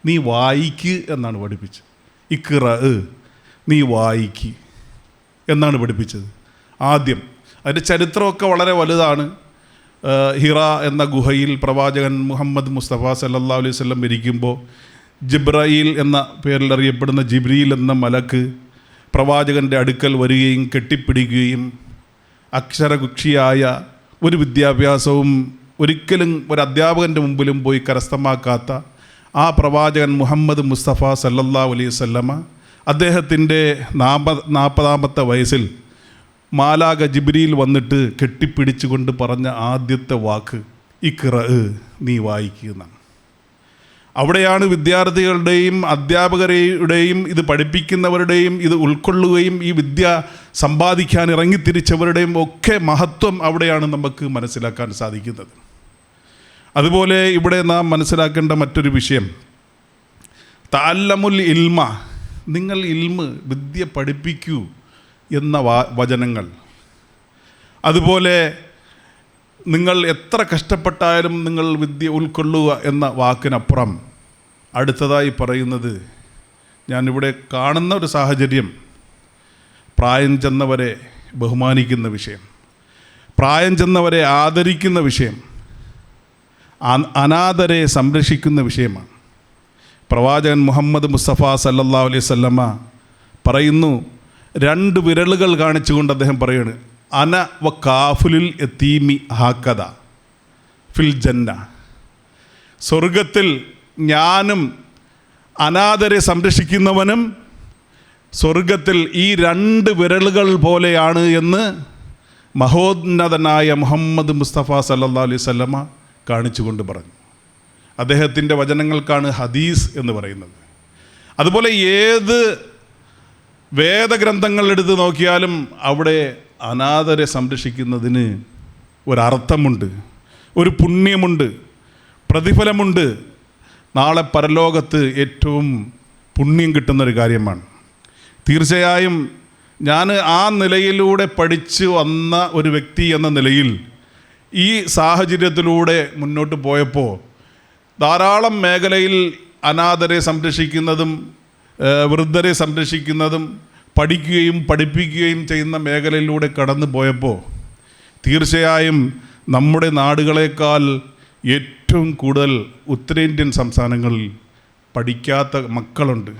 നീ വായിക്ക് എന്നാണ് പഠിപ്പിച്ചത്. ഇഖ്റ, നീ വായിക്ക് എന്നാണ് പഠിപ്പിച്ചത് ആദ്യം. അതിൻ്റെ ചരിത്രമൊക്കെ വളരെ വലുതാണ്. ഹിറ എന്ന ഗുഹയിൽ പ്രവാചകൻ മുഹമ്മദ് മുസ്തഫ സല്ലല്ലാഹു അലൈഹി വസല്ലം ഇരിക്കുമ്പോൾ ജിബ്രഈൽ എന്ന പേരിൽ അറിയപ്പെടുന്ന ജിബ്രീൽ എന്ന മലക്ക് പ്രവാചകൻ്റെ അടുക്കൽ വരികയും കെട്ടിപ്പിടിക്കുകയും അക്ഷരകുക്ഷിയായ ഒരു വിദ്യാഭ്യാസവും ഒരിക്കലും ഒരു അധ്യാപകൻ്റെ മുമ്പിലും പോയി കരസ്ഥമാക്കാത്ത ആ പ്രവാചകൻ മുഹമ്മദ് മുസ്തഫ സല്ലല്ലാഹു അലൈഹി വസല്ലമ അദ്ദേഹത്തിൻ്റെ 40ാമത്തെ വയസ്സിൽ മാലാക ജിബ്രീൽ വന്നിട്ട് കെട്ടിപ്പിടിച്ചുകൊണ്ട് പറഞ്ഞ ആദ്യത്തെ വാക്ക് ഇഖ്റ, നീ വായിക്കുന്നതാണ്. അവിടെയാണ് വിദ്യാർത്ഥികളുടെയും അധ്യാപകരുടെയും ഇത് പഠിപ്പിക്കുന്നവരുടെയും ഇത് ഉൾക്കൊള്ളുകയും ഈ വിദ്യ സമ്പാദിക്കാൻ ഇറങ്ങിത്തിരിച്ചവരുടെയും ഒക്കെ മഹത്വം അവിടെയാണ് നമുക്ക് മനസ്സിലാക്കാൻ സാധിക്കുന്നത്. അതുപോലെ ഇവിടെ നാം മനസ്സിലാക്കേണ്ട മറ്റൊരു വിഷയം, തഅല്ലമുൽ ഇൽമ, നിങ്ങൾ വിദ്യ പഠിപ്പിക്കൂ എന്ന വചനങ്ങൾ. അതുപോലെ നിങ്ങൾ എത്ര കഷ്ടപ്പെട്ടാലും നിങ്ങൾ വിദ്യ ഉൾക്കൊള്ളുക എന്ന വാക്കിനപ്പുറം അടുത്തതായി പറയുന്നത്, ഞാനിവിടെ കാണുന്ന ഒരു സാഹചര്യം, പ്രായം ചെന്നവരെ ബഹുമാനിക്കുന്ന വിഷയം, പ്രായം ചെന്നവരെ ആദരിക്കുന്ന വിഷയം, അനാഥരെ സംരക്ഷിക്കുന്ന വിഷയമാണ്. പ്രവാചകൻ മുഹമ്മദ് മുസ്തഫ സല്ലല്ലാഹു അലൈഹി വസല്ലമ പറയുന്നു, 2 വിരലുകൾ കാണിച്ചുകൊണ്ട് അദ്ദേഹം പറയുകയാണ്, അന വ കാഫുലിൽ യതീമി ഹാക്കദ ഫിൽ ജന്ന. സ്വർഗത്തിൽ ഞാനും അനാഥരെ സംരക്ഷിക്കുന്നവനും സ്വർഗത്തിൽ ഈ 2 വിരലുകൾ പോലെയാണ് എന്ന് മഹോന്നതനായ മുഹമ്മദ് മുസ്തഫ സല്ലല്ലാഹു അലൈഹി വസല്ലമ കാണിച്ചുകൊണ്ട് പറഞ്ഞു. അദ്ദേഹത്തിൻ്റെ വചനങ്ങൾക്കാണ് ഹദീസ് എന്ന് പറയുന്നത്. അതുപോലെ ഏത് വേദഗ്രന്ഥങ്ങൾ എടുത്ത് നോക്കിയാലും അവിടെ അനാഥരെ സംരക്ഷിക്കുന്നതിന് ഒരർത്ഥമുണ്ട്, ഒരു പുണ്യമുണ്ട്, പ്രതിഫലമുണ്ട് നാളെ പരലോകത്ത് ഏറ്റവും പുണ്യം കിട്ടുന്നൊരു കാര്യമാണ്. തീർച്ചയായും ഞാൻ ആ നിലയിലൂടെ പഠിച്ചു വന്ന ഒരു വ്യക്തി എന്ന നിലയിൽ ഈ സാഹചര്യത്തിലൂടെ മുന്നോട്ട് പോയപ്പോൾ ധാരാളം മേഖലയിൽ അനാഥരെ സംരക്ഷിക്കുന്നതും വൃദ്ധരെ സംരക്ഷിക്കുന്നതും പഠിക്കുകയും പഠിപ്പിക്കുകയും ചെയ്യുന്ന മേഖലയിലൂടെ കടന്നു പോയപ്പോൾ തീർച്ചയായും നമ്മുടെ നാടുകളേക്കാൾ ഏറ്റവും കൂടുതൽ ഉത്തരേന്ത്യൻ സംസ്ഥാനങ്ങളിൽ പഠിക്കാത്ത മക്കളുണ്ട്,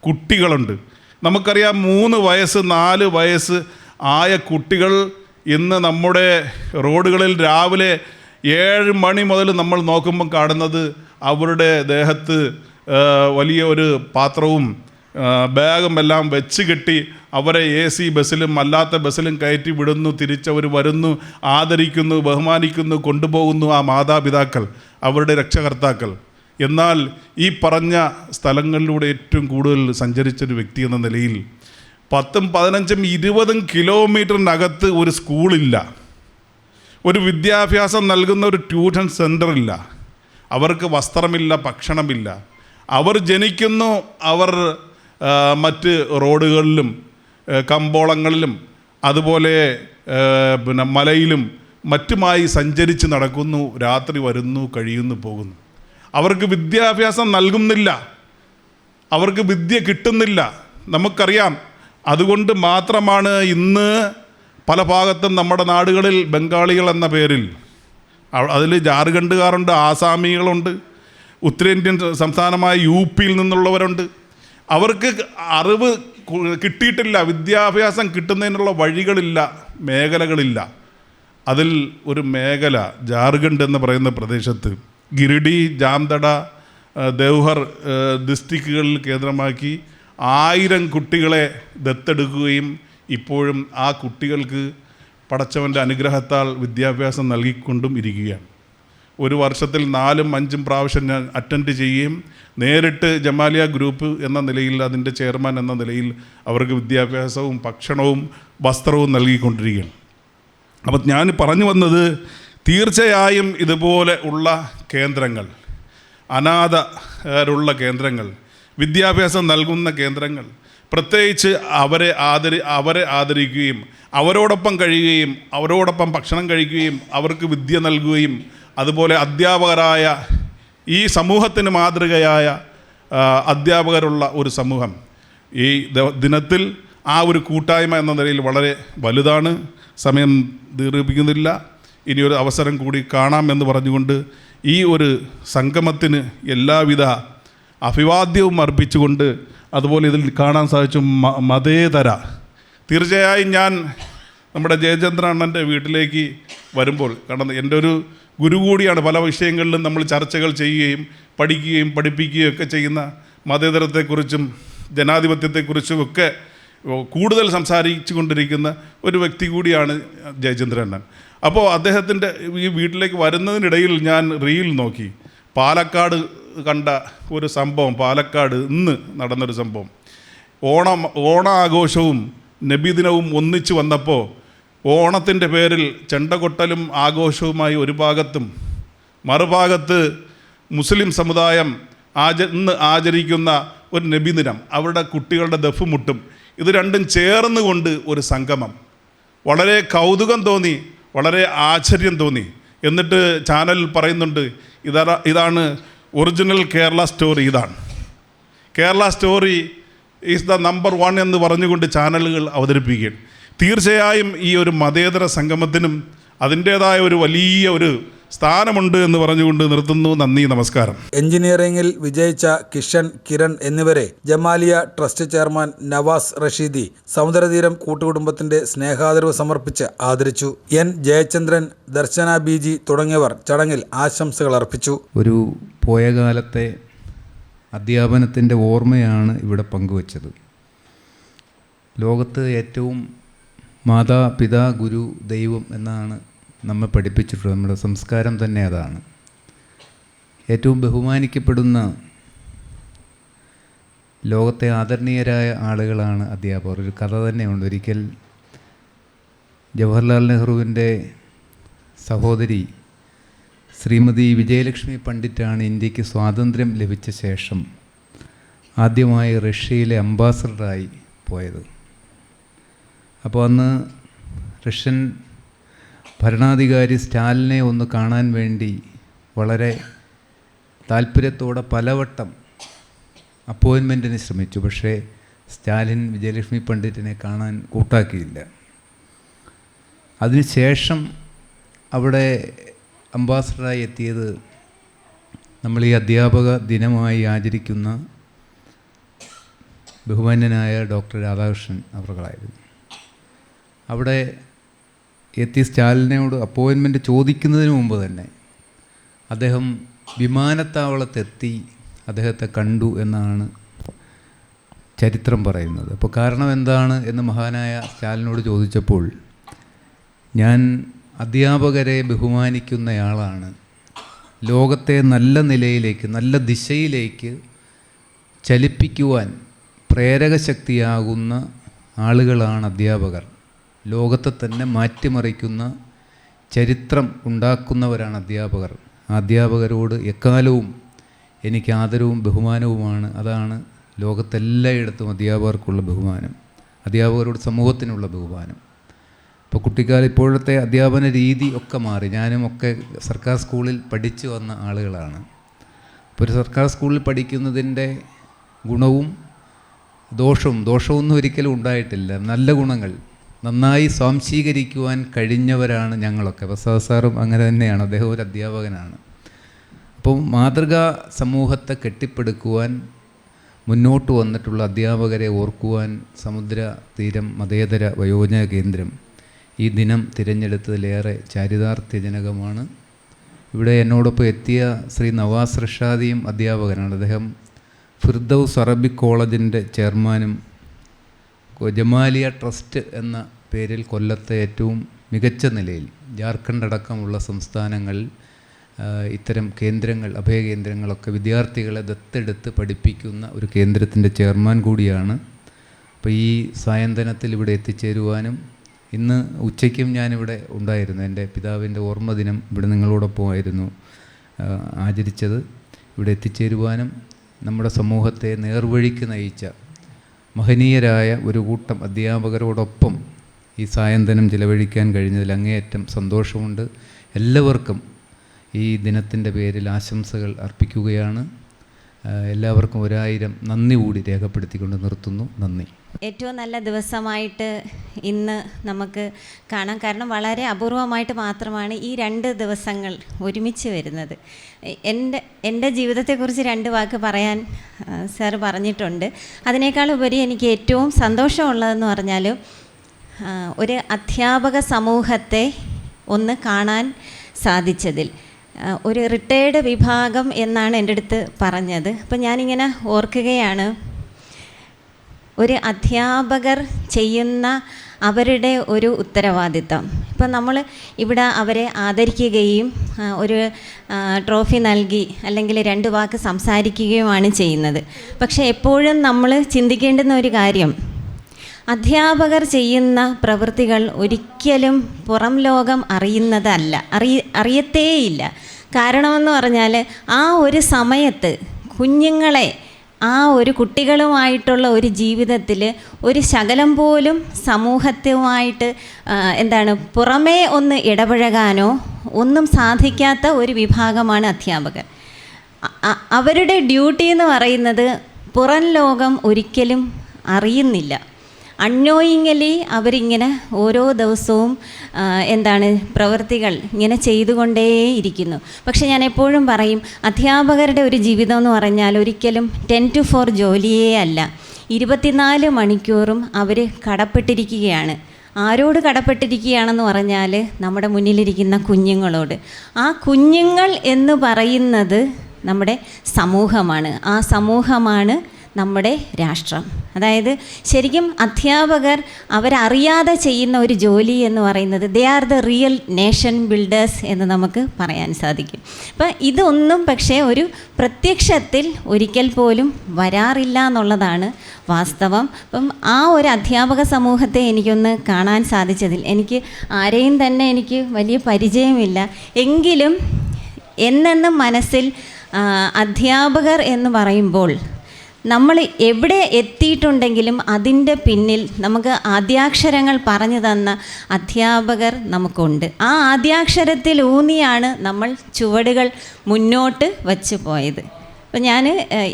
കുട്ടികളുണ്ട്. നമുക്കറിയാം 3 വയസ്സ് 4 വയസ്സ് ആയ കുട്ടികൾ ഇന്ന് നമ്മുടെ റോഡുകളിൽ രാവിലെ 7 മണി മുതൽ നമ്മൾ നോക്കുമ്പോൾ കാണുന്നത് അവരുടെ ദേഹത്ത് വലിയ ഒരു പാത്രവും ബാഗും എല്ലാം വെച്ച് കെട്ടി അവരെ AC ബസ്സിലും അല്ലാത്ത ബസ്സിലും കയറ്റി വിടുന്നു. തിരിച്ചവർ വരുന്നു, ആദരിക്കുന്നു, ബഹുമാനിക്കുന്നു, കൊണ്ടുപോകുന്നു ആ മാതാപിതാക്കൾ, അവരുടെ രക്ഷകർത്താക്കൾ. എന്നാൽ ഈ പറഞ്ഞ സ്ഥലങ്ങളിലൂടെ ഏറ്റവും കൂടുതൽ സഞ്ചരിച്ചൊരു വ്യക്തി എന്ന നിലയിൽ 10, 15, 20 കിലോമീറ്ററിനകത്ത് ഒരു സ്കൂളില്ല, ഒരു വിദ്യാഭ്യാസം നൽകുന്ന ഒരു ട്യൂഷൻ സെൻ്ററില്ല, അവർക്ക് വസ്ത്രമില്ല, ഭക്ഷണമില്ല. അവർ ജനിക്കുന്നു, അവർ മറ്റ് റോഡുകളിലും കമ്പോളങ്ങളിലും അതുപോലെ പിന്നെ മലയിലും മറ്റുമായി സഞ്ചരിച്ച് നടക്കുന്നു, രാത്രി വരുന്നു, കഴിയുന്നു, പോകുന്നു. അവർക്ക് വിദ്യാഭ്യാസം നൽകുന്നില്ല, അവർക്ക് വിദ്യ കിട്ടുന്നില്ല. നമുക്കറിയാം. അതുകൊണ്ട് മാത്രമാണ് ഇന്ന് പല ഭാഗത്തും നമ്മുടെ നാടുകളിൽ ബംഗാളികൾ എന്ന പേരിൽ, അതിൽ ജാർഖണ്ഡുകാരുണ്ട്, ആസാമികളുണ്ട്, ഉത്തരേന്ത്യൻ സംസ്ഥാനമായ UP നിന്നുള്ളവരുണ്ട്. അവർക്ക് അറിവ് കിട്ടിയിട്ടില്ല, വിദ്യാഭ്യാസം കിട്ടുന്നതിനുള്ള വഴികളില്ല, മേഖലകളില്ല. അതിൽ ഒരു മേഖല ജാർഖണ്ഡ് എന്ന് പറയുന്ന പ്രദേശത്ത് ഗിരിഡി, ജാംതട, ദേവ്ഹർ ഡിസ്ട്രിക്റ്റുകളിൽ കേന്ദ്രമാക്കി 1000 കുട്ടികളെ ദത്തെടുക്കുകയും ഇപ്പോഴും ആ കുട്ടികൾക്ക് പടച്ചവൻ്റെ അനുഗ്രഹത്താൽ വിദ്യാഭ്യാസം നൽകിക്കൊണ്ടും ഇരിക്കുകയാണ്. ഒരു വർഷത്തിൽ 4ഉം 5ഉം പ്രാവശ്യം ഞാൻ അറ്റൻഡ് ചെയ്യുകയും നേരിട്ട് ജമാലിയ ഗ്രൂപ്പ് എന്ന നിലയിൽ അതിൻ്റെ ചെയർമാൻ എന്ന നിലയിൽ അവർക്ക് വിദ്യാഭ്യാസവും ഭക്ഷണവും വസ്ത്രവും നൽകിക്കൊണ്ടിരിക്കുകയാണ്. അപ്പം ഞാൻ പറഞ്ഞു വന്നത്, തീർച്ചയായും ഇതുപോലെ ഉള്ള കേന്ദ്രങ്ങൾ, അനാഥരുള്ള കേന്ദ്രങ്ങൾ, വിദ്യാഭ്യാസം നൽകുന്ന കേന്ദ്രങ്ങൾ, പ്രത്യേകിച്ച് അവരെ ആദരിക്കുകയും അവരോടൊപ്പം കഴിയുകയും അവരോടൊപ്പം ഭക്ഷണം കഴിക്കുകയും അവർക്ക് വിദ്യ നൽകുകയും അതുപോലെ അധ്യാപകരായ ഈ സമൂഹത്തിന് മാതൃകയായ അധ്യാപകരുള്ള ഒരു സമൂഹം ഈ ദിനത്തിൽ ആ ഒരു കൂട്ടായ്മ എന്ന നിലയിൽ വളരെ വലുതാണ്. സമയം ദീർഘിപ്പിക്കുന്നില്ല, ഇനിയൊരു അവസരം കൂടി കാണാം എന്ന് പറഞ്ഞുകൊണ്ട് ഈ ഒരു സംഗമത്തിന് എല്ലാവിധ അഭിവാദ്യവും അർപ്പിച്ചുകൊണ്ട്, അതുപോലെ ഇതിൽ കാണാൻ സാധിച്ചു മതേതര. തീർച്ചയായും ഞാൻ നമ്മുടെ ജയചന്ദ്രൻ അണ്ണൻ്റെ വീട്ടിലേക്ക് വരുമ്പോൾ, കാരണം എൻ്റെ ഒരു ഗുരു കൂടിയാണ്, പല വിഷയങ്ങളിലും നമ്മൾ ചർച്ചകൾ ചെയ്യുകയും പഠിക്കുകയും പഠിപ്പിക്കുകയും ഒക്കെ ചെയ്യുന്ന മതേതരത്തെക്കുറിച്ചും ജനാധിപത്യത്തെക്കുറിച്ചും ഒക്കെ കൂടുതൽ സംസാരിച്ചു കൊണ്ടിരിക്കുന്ന ഒരു വ്യക്തി കൂടിയാണ് ജയചന്ദ്രൻ അണ്ണൻ. അപ്പോൾ അദ്ദേഹത്തിൻ്റെ ഈ വീട്ടിലേക്ക് വരുന്നതിനിടയിൽ ഞാൻ റീൽ നോക്കി, പാലക്കാട് കണ്ട ഒരു സംഭവം, പാലക്കാട് ഇന്ന് നടന്നൊരു സംഭവം. ഓണാഘോഷവും നബിദിനവും ഒന്നിച്ചു വന്നപ്പോൾ ഓണത്തിൻ്റെ പേരിൽ ചെണ്ടകൊട്ടലും ആഘോഷവുമായി ഒരു ഭാഗത്തും, മറുഭാഗത്ത് മുസ്ലിം സമുദായം ഇന്ന് ആചരിക്കുന്ന ഒരു നബിദിനം, അവരുടെ കുട്ടികളുടെ ദഫുമുട്ടും, ഇത് രണ്ടും ചേർന്നുകൊണ്ട് ഒരു സംഗമം. വളരെ കൗതുകം തോന്നി, വളരെ ആശ്ചര്യം തോന്നി. എന്നിട്ട് ചാനലിൽ പറയുന്നുണ്ട്, ഇതാണ് ഒറിജിനൽ കേരള സ്റ്റോറി, ഇതാണ് Kerala story is the number 1 എന്ന് പറഞ്ഞുകൊണ്ട് ചാനലുകൾ അവതരിപ്പിക്കുകയാണ്. തീർച്ചയായും ഈ ഒരു മതേതര സംഗമത്തിനും അതിൻ്റേതായ ഒരു വലിയ ഒരു സ്ഥാനമുണ്ട് എന്ന് പറഞ്ഞുകൊണ്ട് നിർത്തുന്നു. നന്ദി, നമസ്കാരം. എഞ്ചിനീയറിംഗിൽ വിജയിച്ച കിരൺ എന്നിവരെ ജമാലിയ ട്രസ്റ്റ് ചെയർമാൻ നവാസ് റഷീദി സമുദ്രതീരം കൂട്ടുകുടുംബത്തിന്റെ സ്നേഹാദരവ് സമർപ്പിച്ച് ആദരിച്ചു. N. ജയചന്ദ്രൻ, ദർശന BG തുടങ്ങിയവർ ചടങ്ങിൽ ആശംസകൾ അർപ്പിച്ചു. ഒരു പോയ കാലത്തെ അധ്യാപനത്തിൻ്റെ ഓർമ്മയാണ് ഇവിടെ പങ്കുവച്ചത്. ലോകത്ത് ഏറ്റവും മാതാപിതാ ഗുരു ദൈവം എന്നാണ് നമ്മെ പഠിപ്പിച്ചിട്ടുള്ളത്. നമ്മുടെ സംസ്കാരം തന്നെ അതാണ്. ഏറ്റവും ബഹുമാനിക്കപ്പെടുന്ന ലോകത്തെ ആദരണീയരായ ആളുകളാണ് അധ്യാപകർ. ഒരു കഥ തന്നെയുണ്ട്. ഒരിക്കൽ ജവഹർലാൽ നെഹ്റുവിൻ്റെ സഹോദരി ശ്രീമതി വിജയലക്ഷ്മി പണ്ഡിറ്റാണ് ഇന്ത്യക്ക് സ്വാതന്ത്ര്യം ലഭിച്ച ശേഷം ആദ്യമായി റഷ്യയിലെ അംബാസഡറായി പോയത്. അപ്പോൾ അന്ന് റഷ്യൻ ഭരണാധികാരി സ്റ്റാലിനെ ഒന്ന് കാണാൻ വേണ്ടി വളരെ താല്പര്യത്തോടെ പലവട്ടം അപ്പോയിൻമെൻറ്റിന് ശ്രമിച്ചു. പക്ഷേ സ്റ്റാലിൻ വിജയലക്ഷ്മി പണ്ഡിറ്റിനെ കാണാൻ കൂട്ടാക്കിയില്ല. അതിനുശേഷം അവിടെ അംബാസഡറായി എത്തിയത് നമ്മൾ ഈ അധ്യാപക ദിനമായി ആചരിക്കുന്ന ബഹുമാന്യനായ ഡോക്ടർ രാധാകൃഷ്ണൻ അവർകളായിരുന്നു. അവിടെ എത്തി സ്റ്റാലിനോട് അപ്പോയിൻമെൻറ്റ് ചോദിക്കുന്നതിന് മുമ്പ് തന്നെ അദ്ദേഹം വിമാനത്താവളത്തെത്തി അദ്ദേഹത്തെ കണ്ടു എന്നാണ് ചരിത്രം പറയുന്നത്. അപ്പോൾ കാരണം എന്താണ് എന്ന് മഹാനായ സ്റ്റാലിനോട് ചോദിച്ചപ്പോൾ, ഞാൻ അധ്യാപകരെ ബഹുമാനിക്കുന്നയാളാണ്, ലോകത്തെ നല്ല നിലയിലേക്ക്, നല്ല ദിശയിലേക്ക് ചലിപ്പിക്കുവാൻ പ്രേരകശക്തിയാകുന്ന ആളുകളാണ് അധ്യാപകർ, ലോകത്തെ തന്നെ മാറ്റിമറിക്കുന്ന ചരിത്രം ഉണ്ടാക്കുന്നവരാണ് അധ്യാപകർ. അധ്യാപകരോട് എക്കാലവും എനിക്ക് ആദരവും ബഹുമാനവുമാണ്. അതാണ് ലോകത്തെല്ലായിടത്തും അധ്യാപകർക്കുള്ള ബഹുമാനം, അധ്യാപകരോട് സമൂഹത്തിനുള്ള ബഹുമാനം. ഇപ്പോൾ കുട്ടിക്കാലം ഇപ്പോഴത്തെ അധ്യാപന രീതി ഒക്കെ മാറി. ഞാനും ഒക്കെ സർക്കാർ സ്കൂളിൽ പഠിച്ചു വന്ന ആളുകളാണ്. ഇപ്പോൾ ഒരു സർക്കാർ സ്കൂളിൽ പഠിക്കുന്നതിൻ്റെ ഗുണവും ദോഷമൊന്നും ഒരിക്കലും ഉണ്ടായിട്ടില്ല. നല്ല ഗുണങ്ങൾ നന്നായി സ്വാംശീകരിക്കുവാൻ കഴിഞ്ഞവരാണ് ഞങ്ങളൊക്കെ. പ്രസാദ് സാറും അങ്ങനെ തന്നെയാണ്, അദ്ദേഹം ഒരു അധ്യാപകനാണ്. അപ്പം മാതൃകാ സമൂഹത്തെ കെട്ടിപ്പടുക്കുവാൻ മുന്നോട്ട് വന്നിട്ടുള്ള അധ്യാപകരെ ഓർക്കുവാൻ സമുദ്ര തീരം മതേതര വയോജന കേന്ദ്രം ഈ ദിനം തിരഞ്ഞെടുത്തതിലേറെ ചാരിതാർത്ഥ്യജനകമാണ്. ഇവിടെ എന്നോടൊപ്പം എത്തിയ ശ്രീ നവാസ് റഷാദിയും അധ്യാപകനാണ്. അദ്ദേഹം ഫിർദൌസ് അറബിക് കോളേജിൻ്റെ ചെയർമാനും ജമാലിയ ട്രസ്റ്റ് എന്ന പേരിൽ കൊല്ലത്തെ ഏറ്റവും മികച്ച നിലയിൽ ജാർഖണ്ഡ് അടക്കമുള്ള സംസ്ഥാനങ്ങളിൽ ഇത്തരം കേന്ദ്രങ്ങൾ, അഭയകേന്ദ്രങ്ങളൊക്കെ വിദ്യാർത്ഥികളെ ദത്തെടുത്ത് പഠിപ്പിക്കുന്ന ഒരു കേന്ദ്രത്തിൻ്റെ ചെയർമാൻ കൂടിയാണ്. അപ്പോൾ ഈ സായന്തനത്തിൽ ഇവിടെ എത്തിച്ചേരുവാനും, ഇന്ന് ഉച്ചയ്ക്കും ഞാനിവിടെ ഉണ്ടായിരുന്നു. എൻ്റെ പിതാവിൻ്റെ ഓർമ്മദിനം ഇവിടെ നിങ്ങളോടൊപ്പമായിരുന്നു ആചരിച്ചത്. ഇവിടെ എത്തിച്ചേരുവാനും നമ്മുടെ സമൂഹത്തെ നേർവഴിക്ക് നയിച്ച മഹനീയരായ ഒരു കൂട്ടം അധ്യാപകരോടൊപ്പം ഈ സായന്തനം ചിലവഴിക്കാൻ കഴിഞ്ഞതിൽ അങ്ങേയറ്റം സന്തോഷമുണ്ട്. എല്ലാവർക്കും ഈ ദിനത്തിൻ്റെ പേരിൽ ആശംസകൾ അർപ്പിക്കുകയാണ്. എല്ലാവർക്കും 1000 നന്ദി കൂടി രേഖപ്പെടുത്തിക്കൊണ്ട് നിർത്തുന്നു. നന്ദി. ഏറ്റവും നല്ല ദിവസമായിട്ട് ഇന്ന് നമുക്ക് കാണാം. കാരണം വളരെ അപൂർവമായിട്ട് മാത്രമാണ് ഈ 2 ദിവസങ്ങൾ ഒരുമിച്ച് വരുന്നത്. എൻ്റെ ജീവിതത്തെക്കുറിച്ച് 2 വാക്ക് പറയാൻ സാർ പറഞ്ഞിട്ടുണ്ട്. അതിനേക്കാൾ ഉപരി എനിക്ക് ഏറ്റവും സന്തോഷമുള്ളതെന്ന് പറഞ്ഞാൽ ഒരു അധ്യാപക സമൂഹത്തെ ഒന്ന് കാണാൻ സാധിച്ചതിൽ. ഒരു റിട്ടയേർഡ് വിഭാഗം എന്നാണ് എൻ്റെ അടുത്ത് പറഞ്ഞത്. അപ്പം ഞാനിങ്ങനെ ഓർക്കുകയാണ്, ഒരു അധ്യാപകർ ചെയ്യുന്ന അവരുടെ ഒരു ഉത്തരവാദിത്തം. ഇപ്പം നമ്മൾ ഇവിടെ അവരെ ആദരിക്കുകയും ഒരു ട്രോഫി നൽകി അല്ലെങ്കിൽ 2 വാക്ക് സംസാരിക്കുകയുമാണ് ചെയ്യുന്നത്. പക്ഷേ എപ്പോഴും നമ്മൾ ചിന്തിക്കേണ്ടുന്ന ഒരു കാര്യം, അധ്യാപകർ ചെയ്യുന്ന പ്രവൃത്തികൾ ഒരിക്കലും പുറം ലോകം അറിയുന്നതല്ല, അറിയത്തേയില്ല. കാരണമെന്ന് പറഞ്ഞാൽ ആ ഒരു സമയത്ത് കുഞ്ഞുങ്ങളെ, ആ ഒരു കുട്ടികളുമായിട്ടുള്ള ഒരു ജീവിതത്തിൽ ഒരു ശകലം പോലും സമൂഹത്തുമായിട്ട് പുറമേ ഒന്ന് ഇടപഴകാനോ ഒന്നും സാധിക്കാത്ത ഒരു വിഭാഗമാണ് അധ്യാപകർ. അവരുടെ ഡ്യൂട്ടി എന്ന് പറയുന്നത് പുറം ലോകം ഒരിക്കലും അറിയുന്നില്ല. അൺനോയിങ്ങലി അവരിങ്ങനെ ഓരോ ദിവസവും പ്രവൃത്തികൾ ഇങ്ങനെ ചെയ്തുകൊണ്ടേയിരിക്കുന്നു. പക്ഷെ ഞാൻ എപ്പോഴും പറയും, അധ്യാപകരുടെ ഒരു ജീവിതം എന്ന് പറഞ്ഞാൽ ഒരിക്കലും 10 to 4 ജോലിയേ അല്ല. 24 മണിക്കൂറും അവർ കടപ്പെട്ടിരിക്കുകയാണ്. ആരോട് കടപ്പെട്ടിരിക്കുകയാണെന്ന് പറഞ്ഞാൽ നമ്മുടെ മുന്നിലിരിക്കുന്ന കുഞ്ഞുങ്ങളോട്. ആ കുഞ്ഞുങ്ങൾ എന്ന് പറയുന്നത് നമ്മുടെ സമൂഹമാണ്. ആ സമൂഹമാണ് നമ്മുടെ രാഷ്ട്രം. അതായത് ശരിക്കും അധ്യാപകർ അവരറിയാതെ ചെയ്യുന്ന ഒരു ജോലി എന്ന് പറയുന്നത് they are the real nation builders എന്ന് നമുക്ക് പറയാൻ സാധിക്കും. അപ്പം ഇതൊന്നും പക്ഷേ ഒരു പ്രത്യക്ഷത്തിൽ ഒരിക്കൽ പോലും വരാറില്ല എന്നുള്ളതാണ് വാസ്തവം. അപ്പം ആ ഒരു അധ്യാപക സമൂഹത്തെ എനിക്കൊന്ന് കാണാൻ സാധിച്ചതിൽ, എനിക്ക് ആരെയും തന്നെ എനിക്ക് വലിയ പരിചയമില്ല, എങ്കിലും എന്നെന്നും മനസ്സിൽ അധ്യാപകർ എന്ന് പറയുമ്പോൾ നമ്മൾ എവിടെ എത്തിയിട്ടുണ്ടെങ്കിലും അതിൻ്റെ പിന്നിൽ നമുക്ക് ആദ്യാക്ഷരങ്ങൾ പറഞ്ഞു തന്ന അധ്യാപകർ നമുക്കുണ്ട്. ആ ആദ്യാക്ഷരത്തിൽ ഊന്നിയാണ് നമ്മൾ ചുവടുകൾ മുന്നോട്ട് വച്ച് പോയത്. അപ്പോൾ ഞാൻ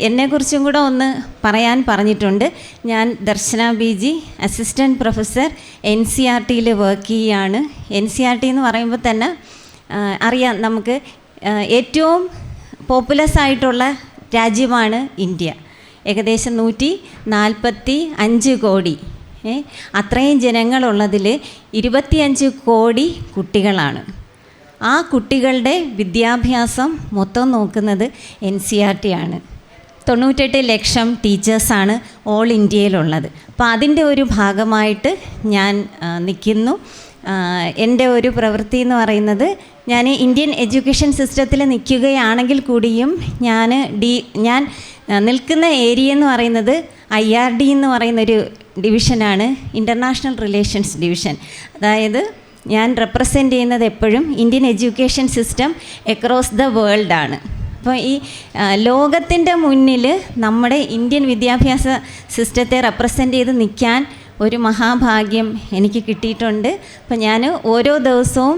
എന്നെക്കുറിച്ചും കൂടെ ഒന്ന് പറയാൻ പറഞ്ഞിട്ടുണ്ട്. ഞാൻ ദർശന BG assistant professor NCERT work ചെയ്യുകയാണ്. NCERT എന്ന് പറയുമ്പോൾ തന്നെ അറിയാം, നമുക്ക് ഏറ്റവും പോപ്പുലസ് ആയിട്ടുള്ള രാജ്യമാണ് ഇന്ത്യ. ഏകദേശം 145 കോടി, അത്രയും ജനങ്ങളുള്ളതിൽ 25 കോടി കുട്ടികളാണ്. ആ കുട്ടികളുടെ വിദ്യാഭ്യാസം മൊത്തം നോക്കുന്നത് NCERT ആണ്. 98 ലക്ഷം ടീച്ചേഴ്സാണ് ഓൾ ഇന്ത്യയിലുള്ളത്. അപ്പോൾ അതിൻ്റെ ഒരു ഭാഗമായിട്ട് ഞാൻ നിൽക്കുന്നു. എൻ്റെ ഒരു പ്രവൃത്തി എന്ന് പറയുന്നത്, ഞാൻ ഇന്ത്യൻ എഡ്യൂക്കേഷൻ സിസ്റ്റത്തിൽ നിൽക്കുകയാണെങ്കിൽ കൂടിയും ഞാൻ നിൽക്കുന്ന ഏരിയ എന്ന് പറയുന്നത് IRD എന്ന് പറയുന്നൊരു ഡിവിഷനാണ്, ഇൻ്റർനാഷണൽ റിലേഷൻസ് ഡിവിഷൻ. അതായത് ഞാൻ റെപ്രസെൻ്റ് ചെയ്യുന്നത് എപ്പോഴും Indian education system across the വേൾഡാണ്. അപ്പോൾ ഈ ലോകത്തിൻ്റെ മുന്നിൽ നമ്മുടെ ഇന്ത്യൻ വിദ്യാഭ്യാസ സിസ്റ്റത്തെ റെപ്രസെൻ്റ് ചെയ്ത് നിൽക്കാൻ ഒരു മഹാഭാഗ്യം എനിക്ക് കിട്ടിയിട്ടുണ്ട്. അപ്പോൾ ഞാൻ ഓരോ ദിവസവും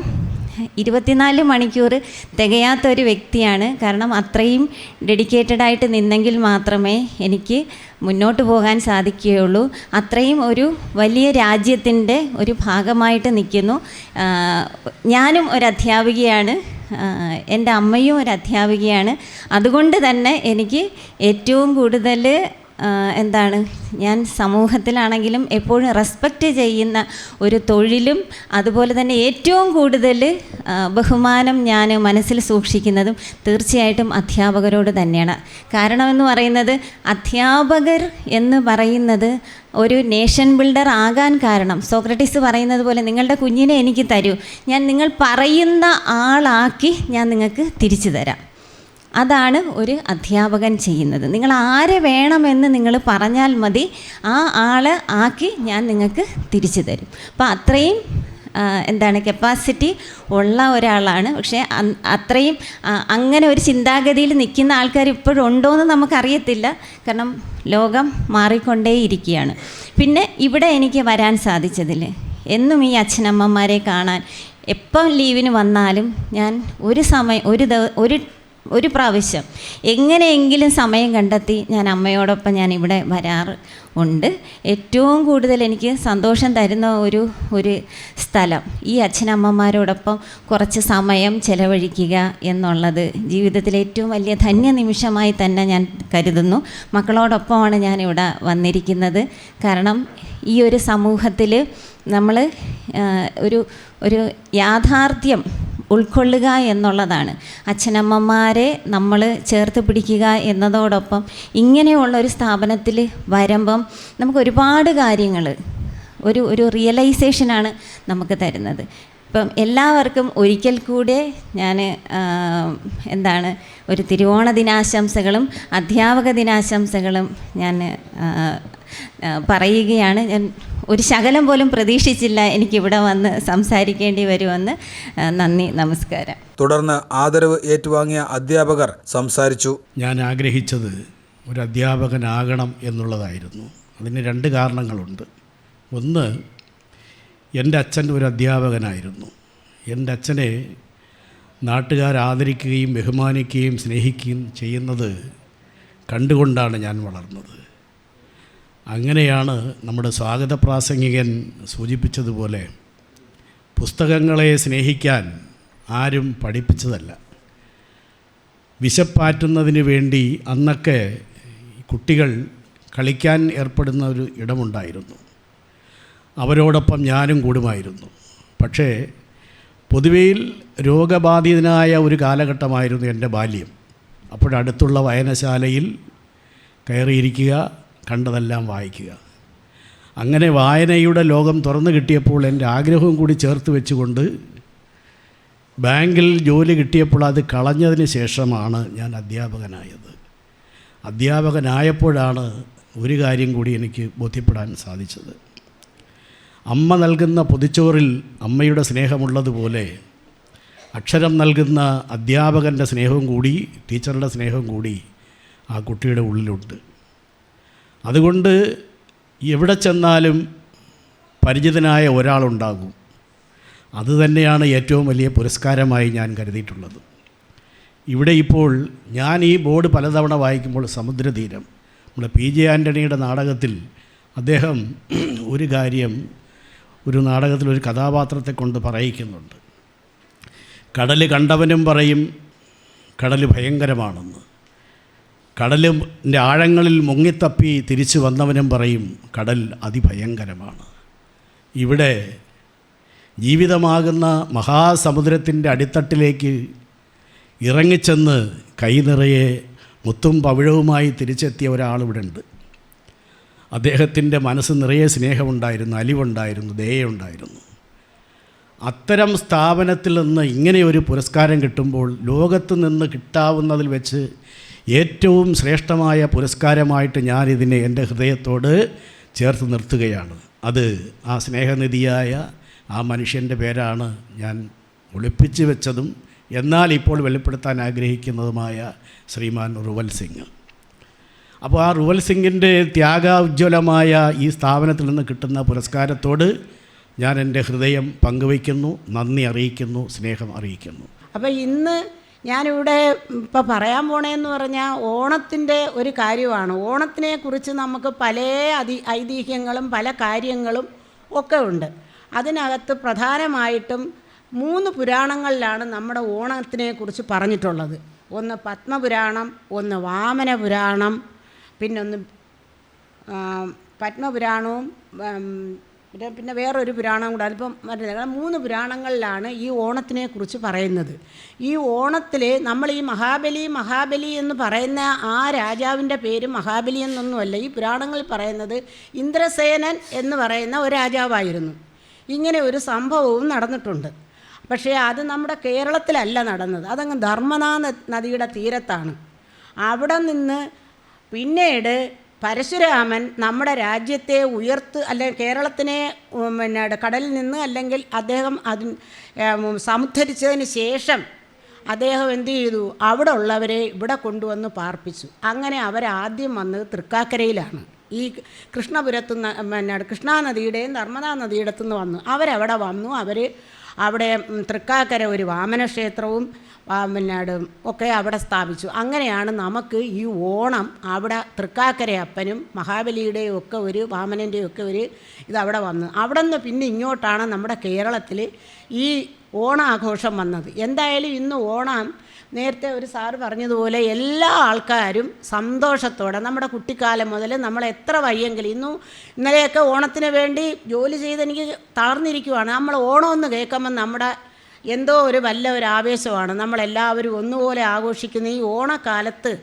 24 മണിക്കൂർ തികയാത്തൊരു വ്യക്തിയാണ്. കാരണം അത്രയും ഡെഡിക്കേറ്റഡായിട്ട് നിന്നെങ്കിൽ മാത്രമേ എനിക്ക് മുന്നോട്ട് പോകാൻ സാധിക്കുകയുള്ളൂ. അത്രയും ഒരു വലിയ രാജ്യത്തിൻ്റെ ഒരു ഭാഗമായിട്ട് നിൽക്കുന്നു. ഞാനും ഒരു അധ്യാപികയാണ്, എൻ്റെ അമ്മയും ഒരു അധ്യാപികയാണ്. അതുകൊണ്ട് തന്നെ എനിക്ക് ഏറ്റവും കൂടുതൽ ഞാൻ സമൂഹത്തിലാണെങ്കിലും എപ്പോഴും റെസ്പെക്റ്റ് ചെയ്യുന്ന ഒരു തൊഴിലും, അതുപോലെ തന്നെ ഏറ്റവും കൂടുതൽ ബഹുമാനം ഞാൻ മനസ്സിൽ സൂക്ഷിക്കുന്നതും തീർച്ചയായിട്ടും അധ്യാപകരോട് തന്നെയാണ്. കാരണമെന്ന് പറയുന്നത്, അധ്യാപകർ എന്ന് പറയുന്നത് ഒരു നേഷൻ ബിൽഡർ ആകാൻ കാരണം, സോക്രട്ടീസ് പറയുന്നത് പോലെ നിങ്ങളുടെ കുഞ്ഞിനെ എനിക്ക് തരൂ, ഞാൻ നിങ്ങൾ പറയുന്ന ആളാക്കി ഞാൻ നിങ്ങൾക്ക് തിരിച്ചു തരാം. അതാണ് ഒരു അധ്യാപകൻ ചെയ്യുന്നത്. നിങ്ങൾ ആരെ വേണമെന്ന് നിങ്ങൾ പറഞ്ഞാൽ മതി, ആ ആളെ ആക്കി ഞാൻ നിങ്ങൾക്ക് തിരിച്ചു തരും. അപ്പോൾ അത്രയും കപ്പാസിറ്റി ഉള്ള ഒരാളാണ്. പക്ഷേ അത്രയും അങ്ങനെ ഒരു ചിന്താഗതിയിൽ നിൽക്കുന്ന ആൾക്കാർ ഇപ്പോഴുണ്ടോ എന്ന് നമുക്കറിയത്തില്ല. കാരണം ലോകം മാറിക്കൊണ്ടേയിരിക്കുകയാണ്. പിന്നെ ഇവിടെ എനിക്ക് വരാൻ സാധിച്ചതിൽ എന്നും ഈ അച്ഛനമ്മമാരെ കാണാൻ എപ്പം ലീവിന് വന്നാലും ഞാൻ ഒരു പ്രാവശ്യം എങ്ങനെയെങ്കിലും സമയം കണ്ടെത്തി ഞാൻ അമ്മയോടൊപ്പം ഞാൻ ഇവിടെ വരാറ് ഉണ്ട്. ഏറ്റവും കൂടുതൽ എനിക്ക് സന്തോഷം തരുന്ന ഒരു സ്ഥലം ഈ അച്ഛനമ്മമാരോടൊപ്പം കുറച്ച് സമയം ചെലവഴിക്കുക എന്നുള്ളത് ജീവിതത്തിലെ ഏറ്റവും വലിയ ധന്യ നിമിഷമായി തന്നെ ഞാൻ കരുതുന്നു. മക്കളോടൊപ്പമാണ് ഞാനിവിടെ വന്നിരിക്കുന്നത്. കാരണം ഈ ഒരു സമൂഹത്തിൽ നമ്മൾ ഒരു യാഥാർത്ഥ്യം ഉൾക്കൊള്ളുക എന്നുള്ളതാണ്. അച്ഛനമ്മമാരെ നമ്മൾ ചേർത്ത് പിടിക്കുക എന്നതോടൊപ്പം ഇങ്ങനെയുള്ളൊരു സ്ഥാപനത്തിൽ വരുമ്പം നമുക്ക് ഒരുപാട് കാര്യങ്ങൾ ഒരു റിയലൈസേഷനാണ് നമുക്ക് തരുന്നത്. ഇപ്പം എല്ലാവർക്കും ഒരിക്കൽ കൂടെ ഞാൻ ഒരു തിരുവോണ ദിനാശംസകളും അധ്യാപക ദിനാശംസകളും ഞാൻ പറയുകയാണ്. ഞാൻ ഒരു ശകലം പോലും പ്രതീക്ഷിച്ചില്ല എനിക്കിവിടെ വന്ന് സംസാരിക്കേണ്ടി വരുമെന്ന്. നന്ദി, നമസ്കാരം. തുടർന്ന് ആദരവ് ഏറ്റുവാങ്ങിയ അധ്യാപകർ സംസാരിച്ചു. ഞാൻ ആഗ്രഹിച്ചത് ഒരു അധ്യാപകനാകണം എന്നുള്ളതായിരുന്നു. അതിന് 2 കാരണങ്ങളുണ്ട്. ഒന്ന്, എൻ്റെ അച്ഛൻ ഒരു അധ്യാപകനായിരുന്നു. എൻ്റെ അച്ഛനെ നാട്ടുകാർ ആദരിക്കുകയും ബഹുമാനിക്കുകയും സ്നേഹിക്കുകയും ചെയ്യുന്നത് കണ്ടുകൊണ്ടാണ് ഞാൻ വളർന്നത്. അങ്ങനെയാണ് നമ്മുടെ സ്വാഗത പ്രാസംഗികൻ സൂചിപ്പിച്ചതുപോലെ പുസ്തകങ്ങളെ സ്നേഹിക്കാൻ ആരും പഠിപ്പിച്ചതല്ല. വിശപ്പാറ്റുന്നതിന് വേണ്ടി അന്നൊക്കെ കുട്ടികൾ കളിക്കാൻ ഏർപ്പെടുന്ന ഒരു ഇടമുണ്ടായിരുന്നു. അവരോടൊപ്പം ഞാനും കൂടുമായിരുന്നു. പക്ഷേ പൊതുവയിൽ രോഗബാധിതനായ ഒരു കാലഘട്ടമായിരുന്നു എൻ്റെ ബാല്യം. അപ്പോഴടുത്തുള്ള വായനശാലയിൽ കയറിയിരിക്കുക, കണ്ടതെല്ലാം വായിക്കുക. അങ്ങനെ വായനയുടെ ലോകം തുറന്നു കിട്ടിയപ്പോൾ എൻ്റെ ആഗ്രഹവും കൂടി ചേർത്ത് വെച്ചുകൊണ്ട് ബാങ്കിൽ ജോലി കിട്ടിയപ്പോൾ അത് കളഞ്ഞതിന് ശേഷമാണ് ഞാൻ അധ്യാപകനായത്. അധ്യാപകനായപ്പോഴാണ് ഒരു കാര്യം കൂടി എനിക്ക് ബോധ്യപ്പെടാൻ സാധിച്ചത്. അമ്മ നൽകുന്ന പൊതിച്ചോറിൽ അമ്മയുടെ സ്നേഹമുള്ളതുപോലെ അക്ഷരം നൽകുന്ന അധ്യാപകൻ്റെ സ്നേഹവും കൂടി, ടീച്ചറുടെ സ്നേഹവും കൂടി ആ കുട്ടിയുടെ ഉള്ളിലുണ്ട്. അതുകൊണ്ട് എവിടെ ചെന്നാലും പരിചിതനായ ഒരാളുണ്ടാകും. അതുതന്നെയാണ് ഏറ്റവും വലിയ പുരസ്കാരമായി ഞാൻ കരുതിയിട്ടുള്ളത്. ഇവിടെ ഇപ്പോൾ ഞാൻ ഈ ബോർഡ് പലതവണ വായിക്കുമ്പോൾ സമുദ്രതീരം, നമ്മുടെ PJ ആൻ്റണിയുടെ നാടകത്തിൽ അദ്ദേഹം ഒരു കാര്യം, ഒരു നാടകത്തിൽ ഒരു കഥാപാത്രത്തെ കൊണ്ട് പറയിക്കുന്നുണ്ട്. കടൽ കണ്ടവനും പറയും കടൽ ഭയങ്കരമാണെന്ന്, കടലിൻ്റെ ആഴങ്ങളിൽ മുങ്ങിത്തപ്പി തിരിച്ചു വന്നവനും പറയും കടൽ അതിഭയങ്കരമാണ്. ഇവിടെ ജീവിതമാകുന്ന മഹാസമുദ്രത്തിൻ്റെ അടിത്തട്ടിലേക്ക് ഇറങ്ങിച്ചെന്ന് കൈ നിറയെ മുത്തും പവിഴവുമായി തിരിച്ചെത്തിയ ഒരാളിവിടെ ഉണ്ട്. അദ്ദേഹത്തിൻ്റെ മനസ്സ് നിറയെ സ്നേഹമുണ്ടായിരുന്നു, അലിവുണ്ടായിരുന്നു, ദയയുണ്ടായിരുന്നു. അത്തരം സ്ഥാപനത്തിൽ നിന്ന് ഇങ്ങനെ ഒരു പുരസ്കാരം കിട്ടുമ്പോൾ ലോകത്ത് നിന്ന് കിട്ടാവുന്നതിൽ വെച്ച് ഏറ്റവും ശ്രേഷ്ഠമായ പുരസ്കാരമായിട്ട് ഞാനിതിനെ എൻ്റെ ഹൃദയത്തോട് ചേർത്ത് നിർത്തുകയാണ്. അത് ആ സ്നേഹനിധിയായ ആ മനുഷ്യൻ്റെ പേരാണ് ഞാൻ ഒളിപ്പിച്ച് വെച്ചതും എന്നാൽ ഇപ്പോൾ വെളിപ്പെടുത്താൻ ആഗ്രഹിക്കുന്നതുമായ ശ്രീമാൻ റുവൽ സിംഗ്. അപ്പോൾ ആ റുവൽ സിംഗിൻ്റെ ത്യാഗോജ്വലമായ ഈ സ്ഥാപനത്തിൽ നിന്ന് കിട്ടുന്ന പുരസ്കാരത്തോട് ഞാൻ എൻ്റെ ഹൃദയം പങ്കുവയ്ക്കുന്നു, നന്ദി അറിയിക്കുന്നു, സ്നേഹം അറിയിക്കുന്നു. അപ്പോൾ ഇന്ന് ഞാനിവിടെ ഇപ്പോൾ പറയാൻ പോണേന്ന് പറഞ്ഞാൽ ഓണത്തിൻ്റെ ഒരു കാര്യമാണ്. ഓണത്തിനെക്കുറിച്ച് നമുക്ക് പല ഐതിഹ്യങ്ങളും പല കാര്യങ്ങളും ഒക്കെ ഉണ്ട്. അതിനകത്ത് പ്രധാനമായിട്ടും 3 പുരാണങ്ങളിലാണ് നമ്മുടെ ഓണത്തിനെക്കുറിച്ച് പറഞ്ഞിട്ടുള്ളത്. ഒന്ന് പത്മപുരാണം, ഒന്ന് വാമന പുരാണം, പിന്നൊന്ന് പത്മപുരാണവും പിന്നെ വേറൊരു പുരാണം കൂടെ. അതിപ്പം 3 പുരാണങ്ങളിലാണ് ഈ ഓണത്തിനെക്കുറിച്ച് പറയുന്നത്. ഈ ഓണത്തിൽ നമ്മൾ ഈ മഹാബലി എന്ന് പറയുന്ന ആ രാജാവിൻ്റെ പേര് മഹാബലി എന്നൊന്നുമല്ല. ഈ പുരാണങ്ങളിൽ പറയുന്നത് ഇന്ദ്രസേനൻ എന്ന് പറയുന്ന ഒരു രാജാവായിരുന്നു. ഇങ്ങനെ ഒരു സംഭവവും നടന്നിട്ടുണ്ട്. പക്ഷേ അത് നമ്മുടെ കേരളത്തിലല്ല നടന്നത്, അതങ്ങ് ധർമ്മദാ നദിയുടെ തീരത്താണ്. അവിടെ നിന്ന് പിന്നീട് പരശുരാമൻ നമ്മുടെ രാജ്യത്തെ അല്ലെങ്കിൽ കേരളത്തിനെ കടലിൽ നിന്ന് അല്ലെങ്കിൽ അദ്ദേഹം സമുദ്ധരിച്ചതിന് ശേഷം അദ്ദേഹം എന്തു ചെയ്തു, അവിടെ ഉള്ളവരെ ഇവിടെ കൊണ്ടുവന്ന് പാർപ്പിച്ചു. അങ്ങനെ അവരാദ്യം വന്നത് തൃക്കാക്കരയിലാണ്. ഈ കൃഷ്ണാനദിയുടെയും നർമ്മദാ നദിയിടത്തുനിന്ന് വന്നു. അവരവിടെ വന്നു. അവിടെ തൃക്കാക്കര ഒരു വാമനക്ഷേത്രവും ഒക്കെ അവിടെ സ്ഥാപിച്ചു. അങ്ങനെയാണ് നമുക്ക് ഈ ഓണം അവിടെ തൃക്കാക്കരയപ്പനും മഹാബലിയുടെയും ഒക്കെ ഒരു വാമനൻ്റെയും ഒക്കെ ഒരു ഇതവിടെ വന്നു. അവിടെ നിന്ന് പിന്നെ ഇങ്ങോട്ടാണ് നമ്മുടെ കേരളത്തിൽ ഈ ഓണാഘോഷം വന്നത്. എന്തായാലും ഇന്ന് ഓണം നേരത്തെ ഒരു സാറ് പറഞ്ഞതുപോലെ എല്ലാ ആൾക്കാരും സന്തോഷത്തോടെ നമ്മുടെ കുട്ടിക്കാലം മുതൽ നമ്മൾ എത്ര വയ്യെങ്കിലും ഇന്നലെയൊക്കെ ഓണത്തിന് വേണ്ടി ജോലി ചെയ്ത് എനിക്ക് താർന്നിരിക്കുവാണ്. നമ്മൾ ഓണമെന്ന് കേൾക്കുമ്പോൾ നമ്മുടെ എന്തോ വല്ല ഒരു ആവേശമാണ്. നമ്മളെല്ലാവരും ഒന്നുപോലെ ആഘോഷിക്കുന്ന ഈ ഓണക്കാലത്ത്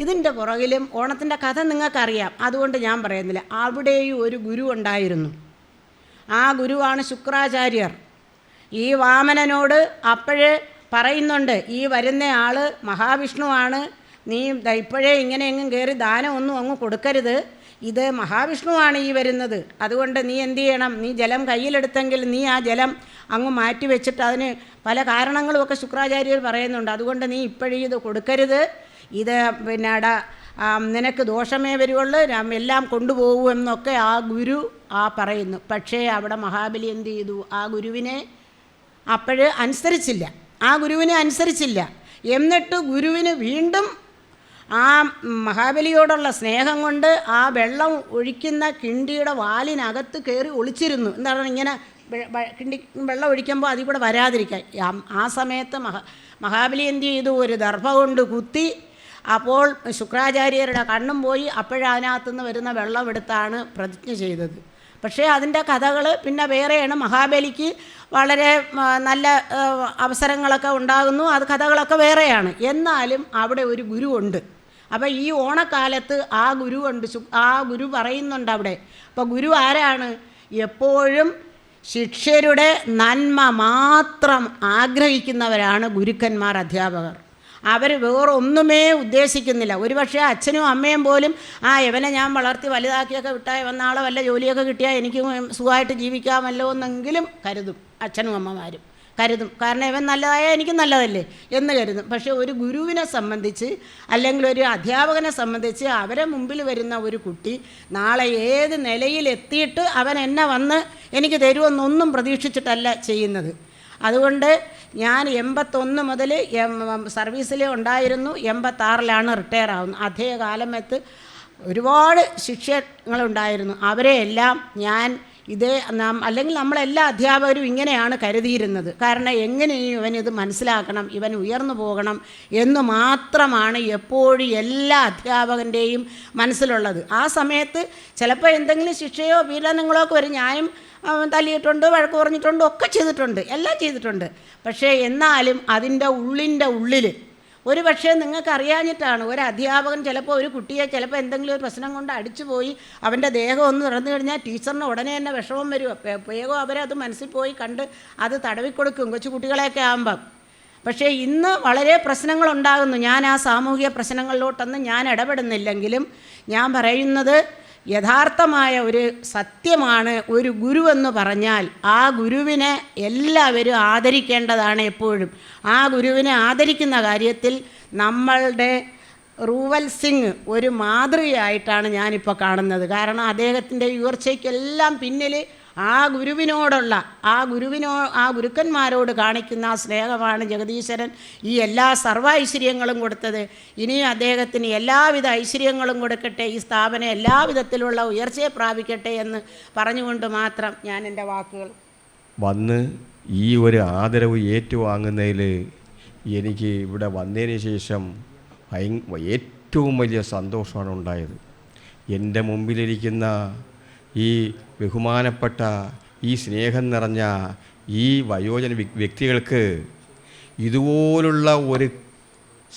ഇതിൻ്റെ പുറകിലും ഓണത്തിൻ്റെ കഥ നിങ്ങൾക്കറിയാം, അതുകൊണ്ട് ഞാൻ പറയുന്നില്ല. അവിടെയും ഒരു ഗുരു ഉണ്ടായിരുന്നു. ആ ഗുരുവാണ് ശുക്രാചാര്യർ. ഈ വാമനനോട് അപ്പോഴേ പറയുന്നുണ്ട്, ഈ വരുന്ന ആൾ മഹാവിഷ്ണുവാണ്, നീ ഇപ്പോഴേ ഇങ്ങനെ എങ്ങും കയറി ദാനം ഒന്നും അങ്ങ് കൊടുക്കരുത്, ഇത് മഹാവിഷ്ണുവാണ് ഈ വരുന്നത്, അതുകൊണ്ട് നീ എന്തു ചെയ്യണം, നീ ജലം കയ്യിലെടുത്തെങ്കിൽ നീ ആ ജലം അങ്ങ് മാറ്റി വെച്ചിട്ട് അതിന് പല കാരണങ്ങളുമൊക്കെ ശുക്രാചാര്യർ പറയുന്നുണ്ട്, അതുകൊണ്ട് നീ ഇപ്പോഴും ഇത് കൊടുക്കരുത്, ഇത് നിനക്ക് ദോഷമേ വരുവുള്ളൂ, എല്ലാം കൊണ്ടുപോകുമെന്നൊക്കെ ആ ഗുരു പറയുന്നു. പക്ഷേ അവിടെ മഹാബലി എന്ത് ചെയ്തു, ആ ഗുരുവിനെ അനുസരിച്ചില്ല. എന്നിട്ട് ഗുരുവിന് വീണ്ടും ആ മഹാബലിയോടുള്ള സ്നേഹം കൊണ്ട് ആ വെള്ളം ഒഴിക്കുന്ന കിണ്ടിയുടെ വാലിനകത്ത് കയറി ഒളിച്ചിരുന്നു. എന്താണ്, ഇങ്ങനെ വെള്ളം ഒഴിക്കുമ്പോൾ അതിൽ കൂടെ വരാതിരിക്കാൻ. ആ സമയത്ത് മഹാബലി എന്ത് ചെയ്തു, ഒരു ദർഭ കൊണ്ട് കുത്തി. അപ്പോൾ ശുക്രാചാര്യരുടെ കണ്ണും പോയി. അപ്പോഴതിനകത്തുനിന്ന് വരുന്ന വെള്ളം എടുത്താണ് പ്രതിജ്ഞ ചെയ്തത്. പക്ഷേ അതിൻ്റെ കഥകൾ പിന്നെ വേറെയാണ്. മഹാബലിക്ക് വളരെ നല്ല അവസരങ്ങളൊക്കെ ഉണ്ടാകുന്നു, അത് കഥകളൊക്കെ വേറെയാണ്. എന്നാലും അവിടെ ഒരു ഗുരുവുണ്ട്. അപ്പോൾ ഈ ഓണക്കാലത്ത് ആ ഗുരു പറയുന്നുണ്ട് അവിടെ. അപ്പോൾ ഗുരു ആരാണ്? എപ്പോഴും ശിഷ്യരുടെ നന്മ മാത്രം ആഗ്രഹിക്കുന്നവരാണ് ഗുരുക്കന്മാർ, അധ്യാപകർ. അവർ വേറെ ഒന്നുമേ ഉദ്ദേശിക്കുന്നില്ല. ഒരുപക്ഷെ അച്ഛനും അമ്മയും പോലും ഇവനെ ഞാൻ വളർത്തി വലുതാക്കിയൊക്കെ വിട്ടാൽ വന്ന ആളെ വല്ല ജോലിയൊക്കെ കിട്ടിയാൽ എനിക്ക് സുഖമായിട്ട് ജീവിക്കാമല്ലോ എന്നെങ്കിലും കരുതും അച്ഛനും അമ്മമാരും. കരുതും. കാരണം ഇവൻ നല്ലതായാൽ എനിക്ക് നല്ലതല്ലേ എന്ന് കരുതും. പക്ഷേ ഒരു ഗുരുവിനെ സംബന്ധിച്ച് അല്ലെങ്കിൽ ഒരു അധ്യാപകനെ സംബന്ധിച്ച് അവരെ മുമ്പിൽ വരുന്ന ഒരു കുട്ടി നാളെ ഏത് നിലയിലെത്തിയിട്ട് അവൻ എന്നെ വന്ന് എനിക്ക് തരുമെന്നൊന്നും പ്രതീക്ഷിച്ചിട്ടല്ല ചെയ്യുന്നത്. അതുകൊണ്ട് ഞാൻ 81 മുതൽ സർവീസിൽ ഉണ്ടായിരുന്നു, 86 റിട്ടയർ ആവുന്നു. അതേ കാലത്ത് ഒരുപാട് ശിക്ഷകളുണ്ടായിരുന്നു. അവരെയെല്ലാം ഞാൻ അല്ലെങ്കിൽ നമ്മളെല്ലാ അധ്യാപകരും ഇങ്ങനെയാണ് കരുതിയിരുന്നത്. കാരണം എങ്ങനെയും ഇവനിത് മനസ്സിലാക്കണം, ഇവൻ ഉയർന്നു പോകണം എന്ന് മാത്രമാണ് എപ്പോഴും എല്ലാ അധ്യാപകൻ്റെയും മനസ്സിലുള്ളത്. ആ സമയത്ത് ചിലപ്പോൾ എന്തെങ്കിലും ശിക്ഷയോ പീഡനങ്ങളോ ഒക്കെ വരും. ഞാനും തല്ലിയിട്ടുണ്ട്, വഴക്ക് പറഞ്ഞിട്ടുണ്ട്, ഒക്കെ ചെയ്തിട്ടുണ്ട്, എല്ലാം ചെയ്തിട്ടുണ്ട്. പക്ഷേ എന്നാലും അതിൻ്റെ ഉള്ളിൽ ഒരു പക്ഷേ നിങ്ങൾക്ക് അറിയാഞ്ഞിട്ടാണ് ഒരു അധ്യാപകൻ ചിലപ്പോൾ ഒരു കുട്ടിയെ ചിലപ്പോൾ എന്തെങ്കിലും ഒരു പ്രശ്നം കൊണ്ട് അടിച്ചു പോയി അവൻ്റെ ദേഹം ഒന്ന് തുറന്നു കഴിഞ്ഞാൽ ടീച്ചറിന് ഉടനെ തന്നെ വിഷമം വരും. വേഗം അവരെ അത് മനസ്സിൽ പോയി കണ്ട് അത് തടവിക്കൊടുക്കും കൊച്ചു കുട്ടികളെയൊക്കെ ആകുമ്പം. പക്ഷേ ഇന്ന് വളരെ പ്രശ്നങ്ങളുണ്ടാകുന്നു. ഞാൻ ആ സാമൂഹിക പ്രശ്നങ്ങളിലോട്ടൊന്നും ഞാൻ ഇടപെടുന്നില്ലെങ്കിലും ഞാൻ പറയുന്നത് യഥാർത്ഥമായ ഒരു സത്യമാണ്. ഒരു ഗുരുവെന്ന് പറഞ്ഞാൽ ആ ഗുരുവിനെ എല്ലാവരും ആദരിക്കേണ്ടതാണ് എപ്പോഴും. ആ ഗുരുവിനെ ആദരിക്കുന്ന കാര്യത്തിൽ നമ്മളുടെ റൂവൽ സിംഗ് ഒരു മാതൃകയായിട്ടാണ് ഞാനിപ്പോൾ കാണുന്നത്. കാരണം അദ്ദേഹത്തിൻ്റെ ഉയർച്ചയ്ക്കെല്ലാം പിന്നിൽ ആ ഗുരുക്കന്മാരോട് കാണിക്കുന്ന ആ സ്നേഹമാണ് ജഗദീശ്വരൻ ഈ എല്ലാ സർവ്വ ഐശ്വര്യങ്ങളും കൊടുത്തത്. ഇനിയും അദ്ദേഹത്തിന് എല്ലാവിധ ഐശ്വര്യങ്ങളും കൊടുക്കട്ടെ, ഈ സ്ഥാപനം എല്ലാവിധത്തിലുള്ള ഉയർച്ചയെ പ്രാപിക്കട്ടെ എന്ന് പറഞ്ഞുകൊണ്ട് മാത്രം ഞാൻ എൻ്റെ വാക്കുകൾ വന്ന് ഈ ഒരു ആദരവ് ഏറ്റുവാങ്ങുന്നതിൽ എനിക്ക് ഇവിടെ വന്നതിന് ശേഷം ഏറ്റവും വലിയ സന്തോഷമാണ് ഉണ്ടായത്. എൻ്റെ മുമ്പിലിരിക്കുന്ന ഈ ബഹുമാനപ്പെട്ട ഈ സ്നേഹം നിറഞ്ഞ ഈ വയോജന വ്യക്തികൾക്ക് ഇതുപോലുള്ള ഒരു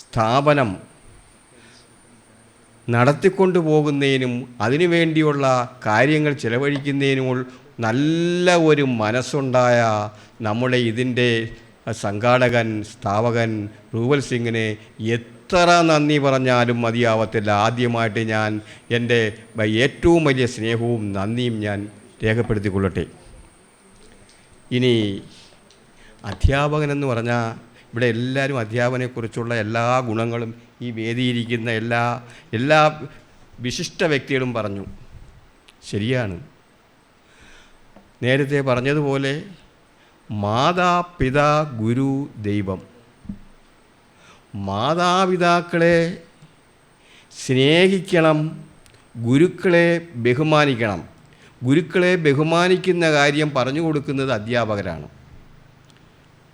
സ്ഥാപനം നടത്തിക്കൊണ്ടു പോകുന്നതിനും അതിനുവേണ്ടിയുള്ള കാര്യങ്ങൾ ചിലവഴിക്കുന്നതിനും നല്ല ഒരു മനസ്സുണ്ടായ നമ്മുടെ ഇതിൻ്റെ സംഘാടകൻ സ്ഥാപകൻ റൂവൽ സിംഗിന് എത്ര നന്ദി പറഞ്ഞാലും മതിയാവത്തില്ല. ആദ്യമായിട്ട് ഞാൻ എൻ്റെ ഏറ്റവും വലിയ സ്നേഹവും നന്ദിയും ഞാൻ രേഖപ്പെടുത്തിക്കൊള്ളട്ടെ. ഇനി അധ്യാപകനെന്ന് പറഞ്ഞാൽ ഇവിടെ എല്ലാവരും അധ്യാപകനെക്കുറിച്ചുള്ള എല്ലാ ഗുണങ്ങളും ഈ വേദിയിരിക്കുന്ന എല്ലാ വിശിഷ്ട വ്യക്തികളും പറഞ്ഞു. ശരിയാണ്. നേരത്തെ പറഞ്ഞതുപോലെ മാതാപിതാ ഗുരു ദൈവം. മാതാപിതാക്കളെ സ്നേഹിക്കണം, ഗുരുക്കളെ ബഹുമാനിക്കണം. ഗുരുക്കളെ ബഹുമാനിക്കുന്ന കാര്യം പറഞ്ഞു കൊടുക്കുന്നത് അധ്യാപകരാണ്.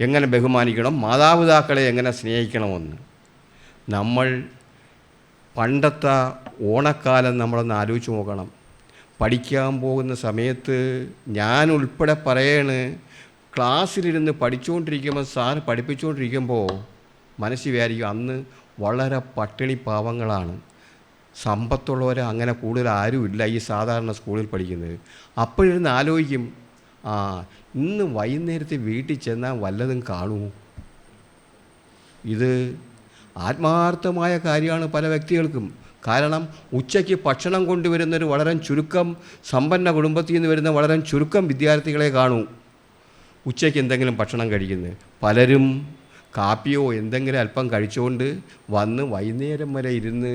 എങ്ങനെ ബഹുമാനിക്കണം, മാതാപിതാക്കളെ എങ്ങനെ സ്നേഹിക്കണമെന്ന്. നമ്മൾ പണ്ടത്തെ ഓണക്കാലം നമ്മളൊന്ന് ആലോചിച്ച് നോക്കണം. പഠിക്കാൻ പോകുന്ന സമയത്ത് ഞാൻ ഉൾപ്പെടെ പറയാണ്, ക്ലാസ്സിലിരുന്ന് പഠിച്ചുകൊണ്ടിരിക്കുമ്പോൾ സാറ് പഠിപ്പിച്ചുകൊണ്ടിരിക്കുമ്പോൾ മനസ്സിൽ വിചാരിക്കും അന്ന് വളരെ പട്ടിണി പാവങ്ങളാണ്, സമ്പത്തുള്ളവരെ അങ്ങനെ കൂടുതൽ ആരുമില്ല ഈ സാധാരണ സ്കൂളിൽ പഠിക്കുന്നത്. അപ്പോഴിരുന്ന് ആലോചിക്കും, ഇന്ന് വൈകുന്നേരത്തെ വീട്ടിൽ ചെന്നാൽ വല്ലതും കാണുമോ. ഇത് ആത്മാർത്ഥമായ കാര്യമാണ് പല വ്യക്തികൾക്കും. കാരണം ഉച്ചയ്ക്ക് ഭക്ഷണം കൊണ്ടുവരുന്നൊരു വളരെ ചുരുക്കം സമ്പന്ന കുടുംബത്തിൽ നിന്ന് വരുന്ന വളരെ ചുരുക്കം വിദ്യാർത്ഥികളെ കാണൂ ഉച്ചയ്ക്ക് എന്തെങ്കിലും ഭക്ഷണം കഴിക്കുന്നത്. പലരും കാപ്പിയോ എന്തെങ്കിലും അല്പം കഴിച്ചുകൊണ്ട് വന്ന് വൈകുന്നേരം വരെ ഇരുന്ന്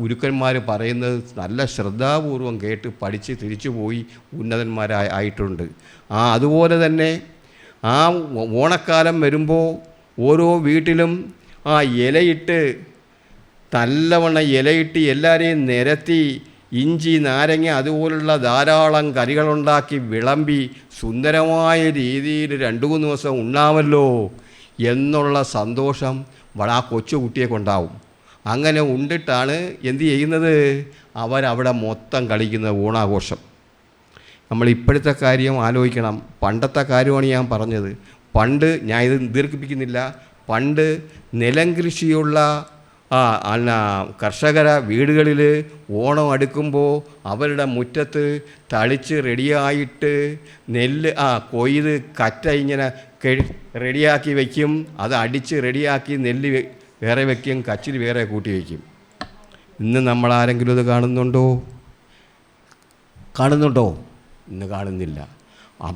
ഗുരുക്കന്മാർ പറയുന്നത് നല്ല ശ്രദ്ധാപൂർവം കേട്ട് പഠിച്ച് തിരിച്ചു പോയി ഉന്നതന്മാരായിട്ടുണ്ട്. അതുപോലെ തന്നെ ആ ഓണക്കാലം വരുമ്പോൾ ഓരോ വീട്ടിലും ഇലയിട്ട് നല്ലവണ്ണം ഇലയിട്ട് എല്ലാവരെയും നിരത്തി ഇഞ്ചി നാരങ്ങ അതുപോലുള്ള ധാരാളം കറികളുണ്ടാക്കി വിളമ്പി സുന്ദരമായ രീതിയിൽ 2-3 ദിവസം ഉണ്ണാമല്ലോ എന്നുള്ള സന്തോഷം ആ കൊച്ചുകുട്ടിയെ കൊണ്ടാവും. അങ്ങനെ ഉണ്ടിട്ടാണ് എന്ത് ചെയ്യുന്നത്, അവരവിടെ മൊത്തം കളിക്കുന്നത് ഓണാഘോഷം. നമ്മൾ ഇപ്പോഴത്തെ കാര്യം ആലോചിക്കണം. പണ്ടത്തെ കാര്യമാണ് ഞാൻ പറഞ്ഞത്. പണ്ട് ഞാൻ ഇത് ദീർഘിപ്പിക്കുന്നില്ല. പണ്ട് നിലം കൃഷിയുള്ള കർഷകര വീടുകളിൽ ഓണം അടുക്കുമ്പോൾ അവരുടെ മുറ്റത്ത് തളിച്ച് റെഡിയായിട്ട് നെല്ല് കൊയ്ത് കറ്റ ഇങ്ങനെ റെഡിയാക്കി വയ്ക്കും. അത് അടിച്ച് റെഡിയാക്കി നെല്ല് വേറെ വയ്ക്കും, കച്ചിൽ വേറെ കൂട്ടി വയ്ക്കും. ഇന്ന് നമ്മളാരെങ്കിലും ഇത് കാണുന്നുണ്ടോ? ഇന്ന് കാണുന്നില്ല.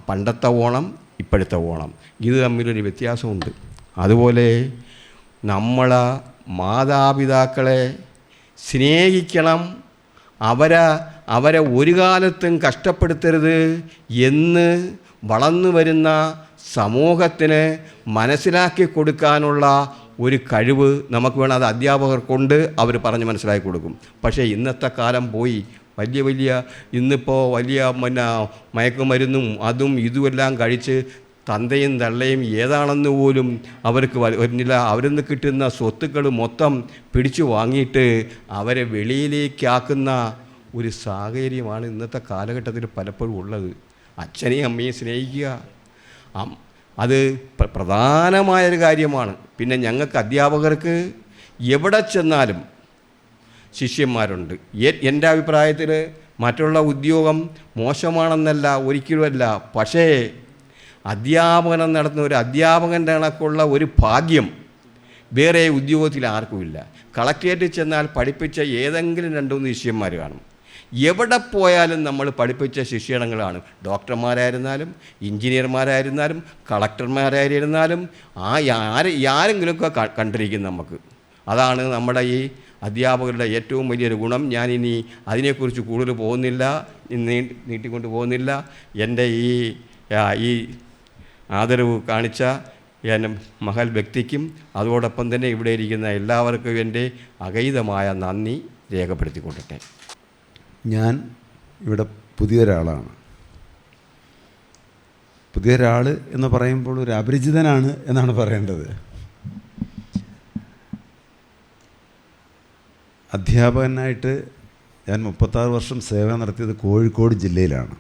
പണ്ടത്തെ ഓണം ഇപ്പോഴത്തെ ഓണം. ഇത് തമ്മിലൊരു വ്യത്യാസമുണ്ട്. അതുപോലെ നമ്മളെ മാതാപിതാക്കളെ സ്നേഹിക്കണം, അവരെ ഒരു കാലത്തും കഷ്ടപ്പെടുത്തരുത് എന്ന് വളർന്നു വരുന്ന സമൂഹത്തിന് മനസ്സിലാക്കി കൊടുക്കാനുള്ള ഒരു കഴിവ് നമുക്ക് വേണം. അത് അധ്യാപകർക്കുണ്ട്, അവർ പറഞ്ഞ് മനസ്സിലാക്കി കൊടുക്കും. പക്ഷേ ഇന്നത്തെ കാലം പോയി. ഇന്നിപ്പോൾ വലിയ മയക്കുമരുന്നും അതും ഇതുമെല്ലാം കഴിച്ച് തന്തയും തള്ളയും ഏതാണെന്ന് പോലും അവർക്ക് വരുന്നില്ല. അവരിൽ നിന്ന് കിട്ടുന്ന സ്വത്തുക്കൾ മൊത്തം പിടിച്ചു വാങ്ങിയിട്ട് അവരെ വെളിയിലേക്കാക്കുന്ന ഒരു സാഹചര്യമാണ് ഇന്നത്തെ കാലഘട്ടത്തിൽ പലപ്പോഴും ഉള്ളത്. അച്ഛനെയും അമ്മയും സ്നേഹിക്കുക, അത് പ്രധാനമായൊരു കാര്യമാണ്. പിന്നെ ഞങ്ങൾക്ക് അധ്യാപകർക്ക് എവിടെ ചെന്നാലും ശിഷ്യന്മാരുണ്ട്. എൻ്റെ അഭിപ്രായത്തിൽ മറ്റുള്ള ഉദ്യോഗം മോശമാണെന്നല്ല, ഒരിക്കലുമല്ല. പക്ഷേ അധ്യാപനം നടത്തുന്ന ഒരു അധ്യാപകൻ്റെ കണക്കുള്ള ഒരു ഭാഗ്യം വേറെ ഉദ്യോഗത്തിൽ ആർക്കുമില്ല. കളക്ട്രേറ്റിൽ ചെന്നാൽ പഠിപ്പിച്ച ഏതെങ്കിലും 2-3 ശിഷ്യന്മാർ കാണും. എവിടെ പോയാലും നമ്മൾ പഠിപ്പിച്ച ശിഷ്യഗണങ്ങളാണ്. ഡോക്ടർമാരായിരുന്നാലും എഞ്ചിനീയർമാരായിരുന്നാലും കളക്ടർമാരായിരുന്നാലും ആരെങ്കിലുമൊക്കെ കണ്ടിരിക്കും നമുക്ക്. അതാണ് നമ്മുടെ ഈ അധ്യാപകരുടെ ഏറ്റവും വലിയൊരു ഗുണം. ഞാനിനി അതിനെക്കുറിച്ച് കൂടുതൽ പോകുന്നില്ല, നീട്ടിക്കൊണ്ട് പോകുന്നില്ല. എൻ്റെ ഈ ആദരവ് കാണിച്ച എൻ്റെ മഹൽ വ്യക്തിക്കും അതോടൊപ്പം തന്നെ ഇവിടെ ഇരിക്കുന്ന എല്ലാവർക്കും എൻ്റെ അഗൈതമായ നന്ദി രേഖപ്പെടുത്തിക്കൊള്ളട്ടെ. ഞാൻ ഇവിടെ പുതിയൊരാളാണ്. പുതിയൊരാൾ എന്ന് പറയുമ്പോൾ ഒരു അപരിചിതനാണ് എന്നാണ് പറയേണ്ടത്. അധ്യാപകനായിട്ട് ഞാൻ 36 വർഷം സേവനം നടത്തിയത് കോഴിക്കോട് ജില്ലയിലാണ്.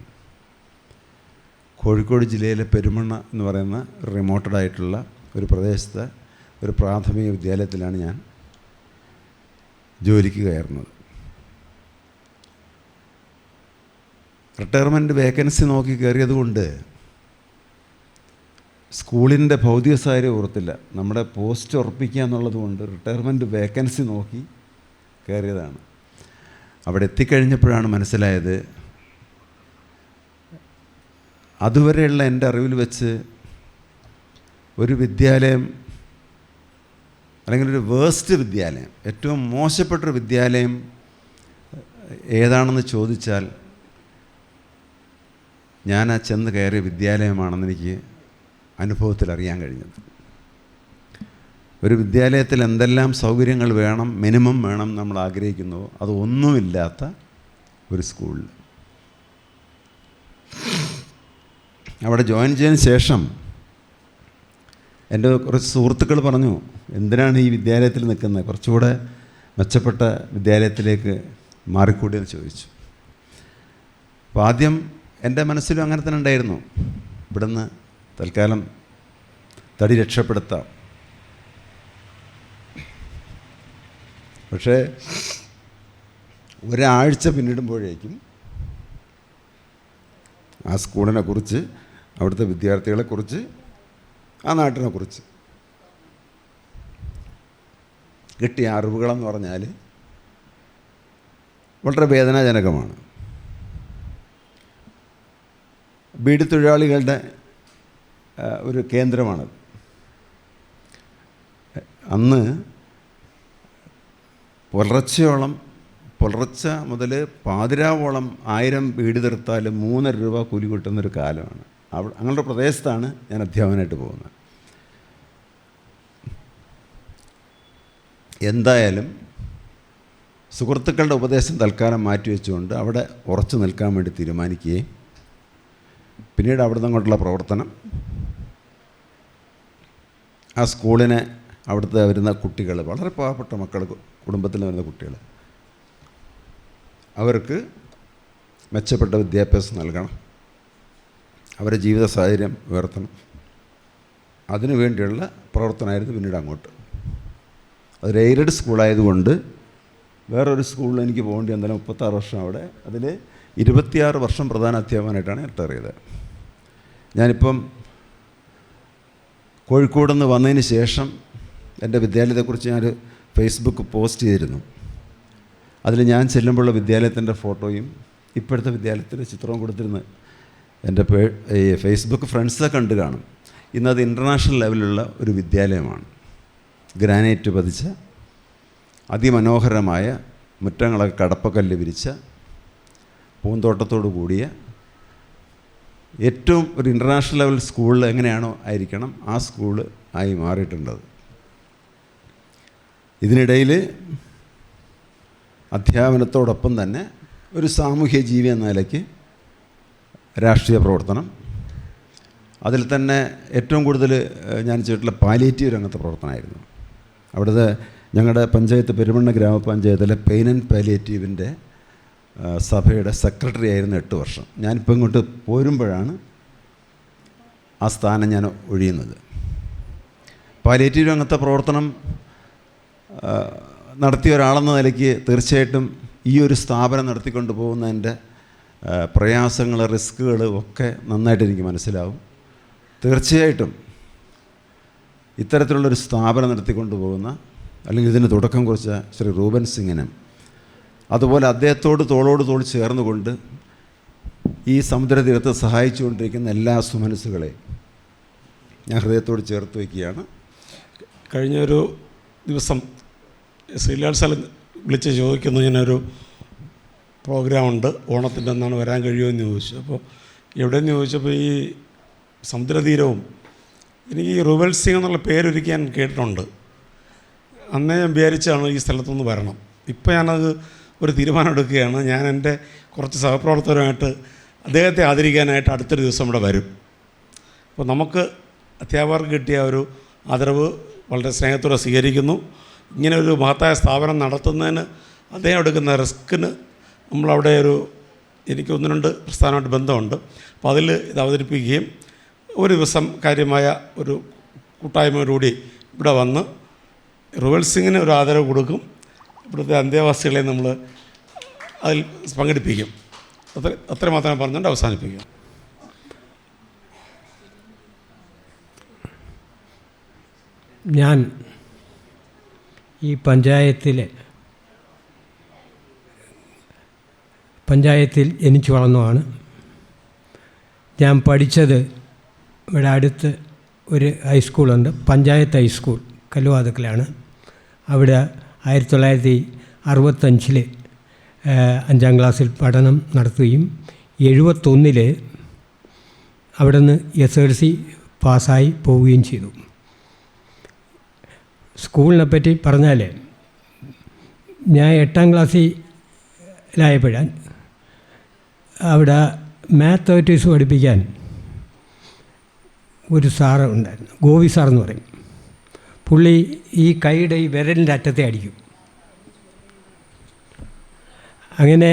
കോഴിക്കോട് ജില്ലയിലെ പെരുമണ്ണ എന്ന് പറയുന്ന റിമോട്ടഡായിട്ടുള്ള ഒരു പ്രദേശത്തെ ഒരു പ്രാഥമിക വിദ്യാലയത്തിലാണ് ഞാൻ ജോലിക്ക് കയറുന്നത്. റിട്ടയർമെൻറ്റ് വേക്കൻസി നോക്കി കയറിയത് കൊണ്ട് സ്കൂളിൻ്റെ ഭൗതിക സാഹചര്യം ഓർത്തില്ല. നമ്മുടെ പോസ്റ്റ് ഉറപ്പിക്കുക എന്നുള്ളത് കൊണ്ട് റിട്ടയർമെൻറ്റ് വേക്കൻസി നോക്കി കയറിയതാണ്. അവിടെ എത്തിക്കഴിഞ്ഞപ്പോഴാണ് മനസ്സിലായത്, അതുവരെയുള്ള എൻ്റെ അറിവിൽ വെച്ച് ഒരു വിദ്യാലയം അല്ലെങ്കിൽ ഒരു വേസ്റ്റ് വിദ്യാലയം, ഏറ്റവും മോശപ്പെട്ടൊരു വിദ്യാലയം ഏതാണെന്ന് ചോദിച്ചാൽ ഞാൻ ആ ചെന്ന് കയറിയ വിദ്യാലയമാണെന്ന് എനിക്ക് അനുഭവത്തിൽ അറിയാൻ കഴിഞ്ഞത്. ഒരു വിദ്യാലയത്തിൽ എന്തെല്ലാം സൗകര്യങ്ങൾ വേണം, മിനിമം വേണം നമ്മൾ ആഗ്രഹിക്കുന്നുവോ അതൊന്നുമില്ലാത്ത ഒരു സ്കൂളിൽ അവിടെ ജോയിൻ ചെയ്തതിന് ശേഷം എൻ്റെ കുറച്ച് സുഹൃത്തുക്കൾ പറഞ്ഞു, എന്തിനാണ് ഈ വിദ്യാലയത്തിൽ നിൽക്കുന്നത്, കുറച്ചുകൂടെ മെച്ചപ്പെട്ട വിദ്യാലയത്തിലേക്ക് മാറിക്കൂടിയെന്ന് ചോദിച്ചു. അപ്പോൾ ആദ്യം എൻ്റെ മനസ്സിലും അങ്ങനെ തന്നെ ഉണ്ടായിരുന്നു, ഇവിടുന്ന് തൽക്കാലം തടി രക്ഷപ്പെടുത്താം. പക്ഷേ ഒരാഴ്ച പിന്നിടുമ്പോഴേക്കും ആ സ്കൂളിനെക്കുറിച്ച്, അവിടുത്തെ വിദ്യാർത്ഥികളെക്കുറിച്ച്, ആ നാട്ടിനെക്കുറിച്ച് കിട്ടിയ അറിവുകളെന്ന് പറഞ്ഞാൽ വളരെ വേദനാജനകമാണ്. ബീഡി തൊഴിലാളികളുടെ ഒരു കേന്ദ്രമാണത്. അന്ന് പുലർച്ച മുതൽ പാതിരാവോളം 1000 ബീഡി തീർത്താലും 3.5 രൂപ കൂലി കിട്ടുന്നൊരു കാലമാണ്. അങ്ങനെയുള്ള പ്രദേശത്താണ് ഞാൻ അധ്യാപകനായിട്ട് പോകുന്നത്. എന്തായാലും സുഹൃത്തുക്കളുടെ ഉപദേശം തൽക്കാലം മാറ്റിവെച്ചുകൊണ്ട് അവിടെ ഉറച്ചു നിൽക്കാൻ വേണ്ടി തീരുമാനിക്കുകയും പിന്നീട് അവിടെ നിന്നങ്ങോട്ടുള്ള പ്രവർത്തനം, ആ സ്കൂളിനെ അവിടുത്തെ വരുന്ന കുട്ടികൾ, വളരെ പാവപ്പെട്ട മക്കൾ, കുടുംബത്തിൽ വരുന്ന കുട്ടികൾ, അവർക്ക് മെച്ചപ്പെട്ട വിദ്യാഭ്യാസം നൽകണം, അവരുടെ ജീവിത സാഹചര്യം ഉയർത്തണം, അതിനു വേണ്ടിയുള്ള പ്രവർത്തനമായിരുന്നു പിന്നീട് അങ്ങോട്ട്. അതൊരു എയ്ഡഡ് സ്കൂളായതുകൊണ്ട് വേറൊരു സ്കൂളിൽ എനിക്ക് പോകേണ്ടി വന്നാലും 36 വർഷം അവിടെ, അതിൽ 26 വർഷം പ്രധാന അധ്യാപകനായിട്ടാണ് റിട്ടയർ ചെയ്തത്. ഞാനിപ്പം കോഴിക്കോട് നിന്ന് വന്നതിന് ശേഷം എൻ്റെ വിദ്യാലയത്തെക്കുറിച്ച് ഞാനൊരു ഫേസ്ബുക്ക് പോസ്റ്റ് ചെയ്തിരുന്നു. അതിൽ ഞാൻ ചെല്ലുമ്പോഴുള്ള വിദ്യാലയത്തിൻ്റെ ഫോട്ടോയും ഇപ്പോഴത്തെ വിദ്യാലയത്തിൻ്റെ ചിത്രവും കൊടുത്തിരുന്നു. എൻ്റെ ഈ ഫേസ്ബുക്ക് ഫ്രണ്ട്സൊക്കെ കണ്ട് കാണും. ഇന്നത് ഇൻ്റർനാഷണൽ ലെവലിലുള്ള ഒരു വിദ്യാലയമാണ്. ഗ്രാനൈറ്റ് പതിച്ച അതിമനോഹരമായ മുറ്റങ്ങളൊക്കെ കടപ്പക്കല്ല് വിരിച്ച പൂന്തോട്ടത്തോടു കൂടിയ ഏറ്റവും ഒരു ഇൻ്റർനാഷണൽ ലെവൽ സ്കൂളിൽ എങ്ങനെയാണോ ആയിരിക്കണം ആ സ്കൂള് ആയി മാറിയിട്ടുണ്ടത്. ഇതിനിടയിൽ അധ്യാപനത്തോടൊപ്പം തന്നെ ഒരു സാമൂഹ്യ ജീവി എന്ന നിലയ്ക്ക് രാഷ്ട്രീയ പ്രവർത്തനം, അതിൽ തന്നെ ഏറ്റവും കൂടുതൽ ഞാൻ ചെയ്തിട്ടുള്ള പാലിയേറ്റീവ് രംഗത്തെ പ്രവർത്തനമായിരുന്നു. അവിടുത്തെ ഞങ്ങളുടെ പഞ്ചായത്ത് പെരുമണ്ണ ഗ്രാമപഞ്ചായത്തിലെ പെയിൻ ആൻഡ് പാലിയേറ്റീവിൻ്റെ സഭയുടെ സെക്രട്ടറി ആയിരുന്നു 8 വർഷം. ഞാനിപ്പോൾ ഇങ്ങോട്ട് പോരുമ്പോഴാണ് ആ സ്ഥാനം ഞാൻ ഒഴിയുന്നത്. പാലിയേറ്റീവ് രംഗത്തെ പ്രവർത്തനം നടത്തിയ ഒരാളെന്ന നിലയ്ക്ക് തീർച്ചയായിട്ടും ഈ ഒരു സ്ഥാപനം നടത്തിക്കൊണ്ട് പോകുന്നതിൻ്റെ പ്രയാസങ്ങൾ, റിസ്കുകൾ ഒക്കെ നന്നായിട്ട് എനിക്ക് മനസ്സിലാവും. തീർച്ചയായിട്ടും ഇത്തരത്തിലുള്ളൊരു സ്ഥാപനം നടത്തിക്കൊണ്ട് പോകുന്ന അല്ലെങ്കിൽ ഇതിന് തുടക്കം കുറിച്ച ശ്രീ റൂബൻ സിംഗിനും അതുപോലെ അദ്ദേഹത്തോട് തോളോട് തോൾ ചേർന്നുകൊണ്ട് ഈ സമുദ്രതീരത്ത് സഹായിച്ചുകൊണ്ടിരിക്കുന്ന എല്ലാ സുമനസ്സുകളെയും ഞാൻ ഹൃദയത്തോട് ചേർത്ത് വയ്ക്കുകയാണ്. കഴിഞ്ഞൊരു ദിവസം ശ്രീലാൽ സാർ വിളിച്ച് ചോദിക്കുന്നു, ഇങ്ങനൊരു പ്രോഗ്രാമുണ്ട് ഓണത്തിൻ്റെ അന്നാണ് വരാൻ കഴിയുമെന്ന് ചോദിച്ചു. അപ്പോൾ എവിടെയെന്ന് ചോദിച്ചപ്പോൾ ഈ സമുദ്രതീരവും എനിക്ക് ഈ റൂബൽ സിംഗ് എന്നുള്ള പേരൊരിക്കൽ ഞാൻ കേട്ടിട്ടുണ്ട്. അന്നേ ഞാൻ വിചാരിച്ചാണ് ഈ സ്ഥലത്തുനിന്ന് വരണം. ഇപ്പോൾ ഞാനത് ഒരു തീരുമാനം എടുക്കുകയാണ്. ഞാൻ എൻ്റെ കുറച്ച് സഹപ്രവർത്തകരുമായിട്ട് അദ്ദേഹത്തെ ആദരിക്കാനായിട്ട് അടുത്തൊരു ദിവസം ഇവിടെ വരും. അപ്പോൾ നമുക്ക് അധ്യാപകർക്ക് കിട്ടിയ ഒരു ആദരവ് വളരെ സ്നേഹത്തോടെ സ്വീകരിക്കുന്നു. ഇങ്ങനെ ഒരു മഹത്തായ സ്ഥാപനം നടത്തുന്നതിന് അദ്ദേഹം എടുക്കുന്ന റിസ്കിന് നമ്മളവിടെ എനിക്ക് 1-2 പ്രസ്ഥാനമായിട്ട് ബന്ധമുണ്ട്. അപ്പോൾ അതിൽ ഇത് അവതരിപ്പിക്കുകയും ഒരു ദിവസം കാര്യമായ ഒരു കൂട്ടായ്മയോടുകൂടി ഇവിടെ വന്ന് റൂബൽ സിംഗിന് ഒരു ആദരവ് കൊടുക്കും. ഇവിടുത്തെ അന്തേവാസികളെ നമ്മൾ അതിൽ പങ്കെടുപ്പിക്കും. അത്രമാത്രം പറഞ്ഞുകൊണ്ട് അവസാനിപ്പിക്കും. ഞാൻ ഈ പഞ്ചായത്തിൽ ജനിച്ചു വളർന്നതാണ്. ഞാൻ പഠിച്ചത് ഇവിടെ അടുത്ത് ഒരു ഹൈസ്കൂളുണ്ട്, പഞ്ചായത്ത് ഹൈസ്കൂൾ കല്ലുവാതുക്കലാണ്. അവിടെ 1965 5ാം ക്ലാസ്സിൽ പഠനം നടത്തുകയും 71 അവിടെ നിന്ന് SLC പാസ്സായി പോവുകയും ചെയ്തു. സ്കൂളിനെ പറ്റി പറഞ്ഞാൽ ഞാൻ 8ാം ക്ലാസ്സിലായപ്പോഴാണ് അവിടെ മാത്തമാറ്റിക്സ് പഠിപ്പിക്കാൻ ഒരു സാറ് ഉണ്ടായിരുന്നു, ഗോപി സാറെന്ന് പറയും. പുള്ളി ഈ കൈയുടെ ഈ വിരലിൻ്റെ അറ്റത്തെ അടിക്കും. അങ്ങനെ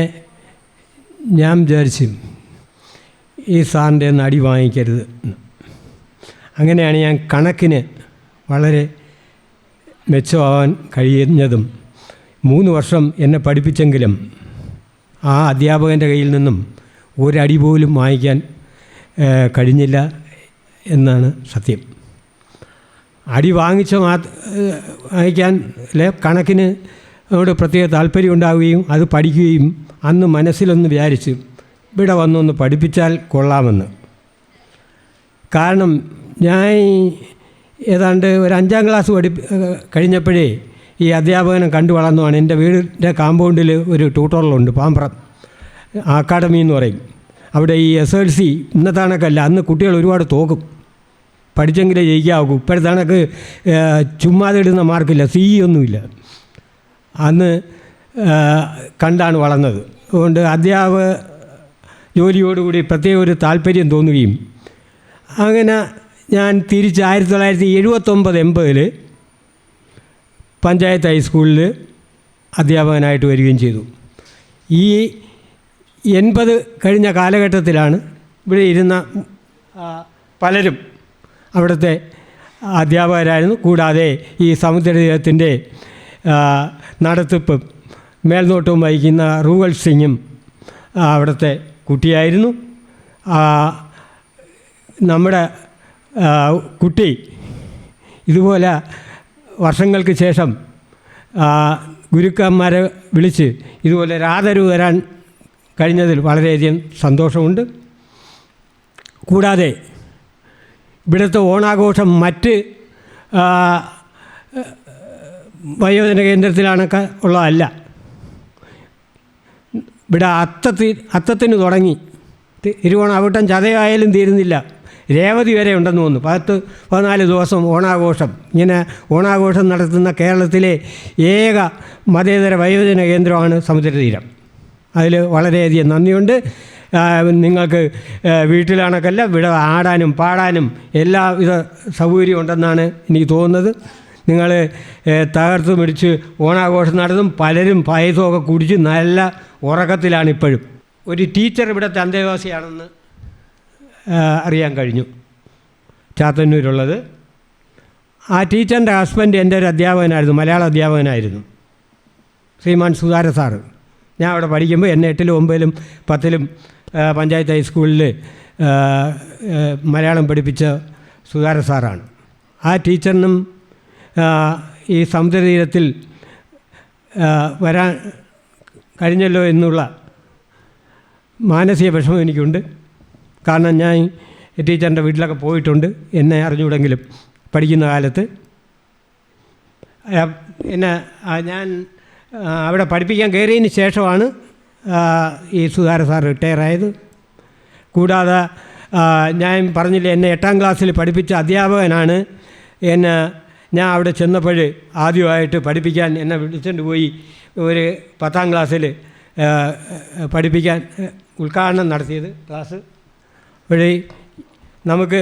ഞാൻ വിചാരിച്ചു ഈ സാറിൻ്റെ ഒന്ന് അടി വാങ്ങിക്കരുത്. അങ്ങനെയാണ് ഞാൻ കണക്കിന് വളരെ മെച്ചമാവാൻ കഴിയുന്നതും. 3 വർഷം എന്നെ പഠിപ്പിച്ചെങ്കിലും ആ അധ്യാപകൻ്റെ കയ്യിൽ നിന്നും ഒരടി പോലും വാങ്ങിക്കാൻ കഴിഞ്ഞില്ല എന്നാണ് സത്യം. അടി വാങ്ങിക്കാൻ കണക്കിന് അവിടെ പ്രത്യേക താല്പര്യം ഉണ്ടാവുകയും അത് പഠിക്കുകയും അന്ന് മനസ്സിലൊന്ന് വിചാരിച്ച് ഇവിടെ വന്നൊന്ന് പഠിപ്പിച്ചാൽ കൊള്ളാമെന്ന്. കാരണം ഞാൻ ഏതാണ്ട് ഒരു 5ാം ക്ലാസ് കഴിഞ്ഞപ്പോഴേ ഈ അധ്യാപകനെ കണ്ടു വളർന്നതാണ്. എൻ്റെ വീടിൻ്റെ കാമ്പൗണ്ടിൽ ഒരു ട്യൂട്ടോറിയലുണ്ട്, പാമ്പ്രം അക്കാഡമി എന്ന് പറയും. അവിടെ ഈ SLC ഇന്നത്തെ കണക്കല്ല, അന്ന് കുട്ടികൾ ഒരുപാട് തോക്കും, പഠിച്ചെങ്കിലേ ജയിക്കാവൂ. ഇപ്പോഴത്തെ കണക്ക് ചുമ്മാതെ ഇടുന്ന മാർക്കില്ല, CE ഒന്നുമില്ല. അന്ന് കണ്ടാണ് വളർന്നത്. അതുകൊണ്ട് അധ്യാപക ജോലിയോടുകൂടി പ്രത്യേക ഒരു താല്പര്യം തോന്നുകയും അങ്ങനെ ഞാൻ തിരിച്ച് 1979-80 പഞ്ചായത്ത് ഹൈസ്കൂളിൽ അധ്യാപകനായിട്ട് വരികയും ചെയ്തു. ഈ 80 കഴിഞ്ഞ കാലഘട്ടത്തിലാണ് ഇവിടെ ഇരുന്ന പലരും അവിടുത്തെ അധ്യാപകരായിരുന്നു. കൂടാതെ ഈ സമുദ്രതീരത്തിൻ്റെ നടത്തിപ്പും മേൽനോട്ടവും വഹിക്കുന്ന റൂബൽ സിംഗും അവിടുത്തെ കുട്ടിയായിരുന്നു. നമ്മുടെ കുട്ടി ഇതുപോലെ വർഷങ്ങൾക്ക് ശേഷം ഗുരുക്കന്മാരെ വിളിച്ച് ഇതുപോലെ ഒരു ആദരവ് തരാൻ കഴിഞ്ഞതിൽ വളരെയധികം സന്തോഷമുണ്ട്. കൂടാതെ ഇവിടുത്തെ ഓണാഘോഷം മറ്റ് വയോജന കേന്ദ്രത്തിലാണൊക്കെ ഉള്ളതല്ല. ഇവിടെ അത്തത്തിന് തുടങ്ങി തിരുവോണാവട്ടം ചതയായാലും തീരുന്നില്ല, രേവതി വരെ ഉണ്ടെന്ന് തോന്നുന്നു. 14 ദിവസം ഓണാഘോഷം. ഇങ്ങനെ ഓണാഘോഷം നടത്തുന്ന കേരളത്തിലെ ഏക മതേതര വയോജന കേന്ദ്രമാണ് സമുദ്രതീരം. അതിൽ വളരെയധികം നന്ദിയുണ്ട്. നിങ്ങൾക്ക് വീട്ടിലാണൊക്കെയല്ല, ഇവിടെ ആടാനും പാടാനും എല്ലാവിധ സൗകര്യം ഉണ്ടെന്നാണ് എനിക്ക് തോന്നുന്നത്. നിങ്ങൾ തകർത്ത് പിടിച്ച് ഓണാഘോഷം നടത്തും. പലരും പായസമൊക്കെ കുടിച്ച് നല്ല ഉറക്കത്തിലാണ് ഇപ്പോഴും. ഒരു ടീച്ചർ ഇവിടുത്തെ അന്തേവാസിയാണെന്ന് അറിയാൻ കഴിഞ്ഞു, ചാത്തന്നൂരുള്ളത്. ആ ടീച്ചറിൻ്റെ ഹസ്ബൻഡ് എൻ്റെ ഒരു അധ്യാപകനായിരുന്നു, മലയാള അധ്യാപകനായിരുന്നു, ശ്രീമാൻ സുധാര സാറ്. ഞാൻ അവിടെ പഠിക്കുമ്പോൾ എന്നെ 8ലും 9ലും 10ലും പഞ്ചായത്ത് ഹൈസ്കൂളിൽ മലയാളം പഠിപ്പിച്ച സുധാര സാറാണ്. ആ ടീച്ചറിനും ഈ സമുദ്രതീരത്തിൽ വരാൻ കഴിഞ്ഞല്ലോ എന്നുള്ള മാനസിക വിഷമം എനിക്കുണ്ട്. കാരണം ഞാൻ ടീച്ചറിൻ്റെ വീട്ടിലൊക്കെ പോയിട്ടുണ്ട്, എന്നെ അറിഞ്ഞുകൂടെങ്കിലും പഠിക്കുന്ന കാലത്ത്. ഞാൻ അവിടെ പഠിപ്പിക്കാൻ കയറിയതിന് ശേഷമാണ് ഈ സുധാര സാർ റിട്ടയറായത്. കൂടാതെ ഞാൻ പറഞ്ഞില്ലേ, എന്നെ 8ാം ക്ലാസ്സിൽ പഠിപ്പിച്ച അധ്യാപകനാണ്. ഞാൻ അവിടെ ചെന്നപ്പോൾ ആദ്യമായിട്ട് പഠിപ്പിക്കാൻ എന്നെ വിളിച്ചുകൊണ്ട് പോയി ഒരു 10ാം ക്ലാസ്സിൽ പഠിപ്പിക്കാൻ ഉദ്ഘാടനം നടത്തിയത് ക്ലാസ് വഴി. നമുക്ക്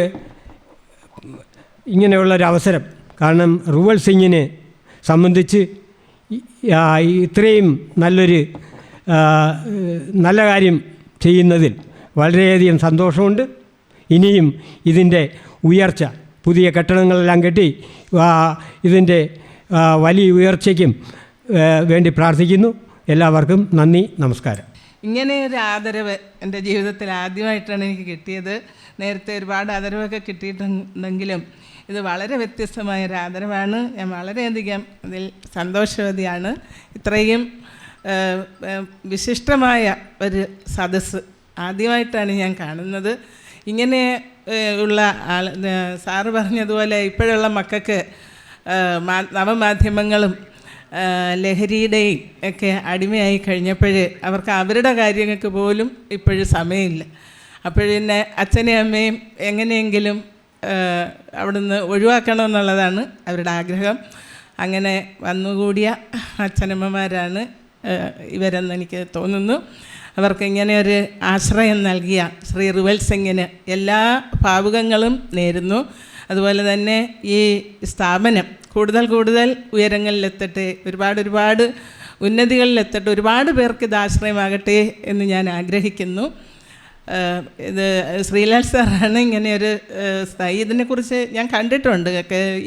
ഇങ്ങനെയുള്ളൊരവസരം, കാരണം റുവൽ സിംഗിനെ സംബന്ധിച്ച് ഇത്രയും നല്ല കാര്യം ചെയ്യുന്നതിൽ വളരെയധികം സന്തോഷമുണ്ട്. ഇനിയും ഇതിൻ്റെ ഉയർച്ച, പുതിയ കെട്ടിടങ്ങളെല്ലാം കെട്ടി ഇതിൻ്റെ വലിയ ഉയർച്ചയ്ക്കും വേണ്ടി പ്രാർത്ഥിക്കുന്നു. എല്ലാവർക്കും നന്ദി, നമസ്കാരം. ഇങ്ങനെ ഒരു ആദരവ് എൻ്റെ ജീവിതത്തിൽ ആദ്യമായിട്ടാണ് എനിക്ക് കിട്ടിയത്. നേരത്തെ ഒരുപാട് ആദരവൊക്കെ കിട്ടിയിട്ടുണ്ടെങ്കിലും ഇത് വളരെ വ്യത്യസ്തമായൊരു ആദരവാണ്. ഞാൻ വളരെയധികം അതിൽ സന്തോഷവതിയാണ്. ഇത്രയും വിശിഷ്ടമായ ഒരു സദസ്സ് ആദ്യമായിട്ടാണ് ഞാൻ കാണുന്നത്. ഇങ്ങനെ ഉള്ള സാറ് പറഞ്ഞതുപോലെ ഇപ്പോഴുള്ള മക്കൾക്ക് നവമാധ്യമങ്ങളും ലഹരിയുടെയും ഒക്കെ അടിമയായി കഴിഞ്ഞപ്പോൾ അവർക്ക് അവരുടെ കാര്യങ്ങൾക്ക് പോലും ഇപ്പോഴും സമയമില്ല. അപ്പോഴിന്നെ അച്ഛനെയും അമ്മയും എങ്ങനെയെങ്കിലും അവിടുന്ന് ഒഴിവാക്കണമെന്നുള്ളതാണ് അവരുടെ ആഗ്രഹം. അങ്ങനെ വന്നുകൂടിയ അച്ഛനമ്മമാരാണ് ഇവരെന്ന് എനിക്ക് തോന്നുന്നു. അവർക്ക് ഇങ്ങനെ ഒരു ആശ്രയം നൽകിയ ശ്രീ റുവൽ സിംഗിന് എല്ലാ ഭാവുകങ്ങളും നേരുന്നു. അതുപോലെ തന്നെ ഈ സ്ഥാപനം കൂടുതൽ ഉയരങ്ങളിലെത്തട്ടെ, ഒരുപാട് ഉന്നതികളിലെത്തട്ടെ, ഒരുപാട് പേർക്ക് ഇത് ആശ്രയമാകട്ടെ എന്ന് ഞാൻ ആഗ്രഹിക്കുന്നു. ഇത് ശ്രീലാൽ സാറാണ് ഇങ്ങനെയൊരു ഇതിനെക്കുറിച്ച് ഞാൻ കണ്ടിട്ടുണ്ട്.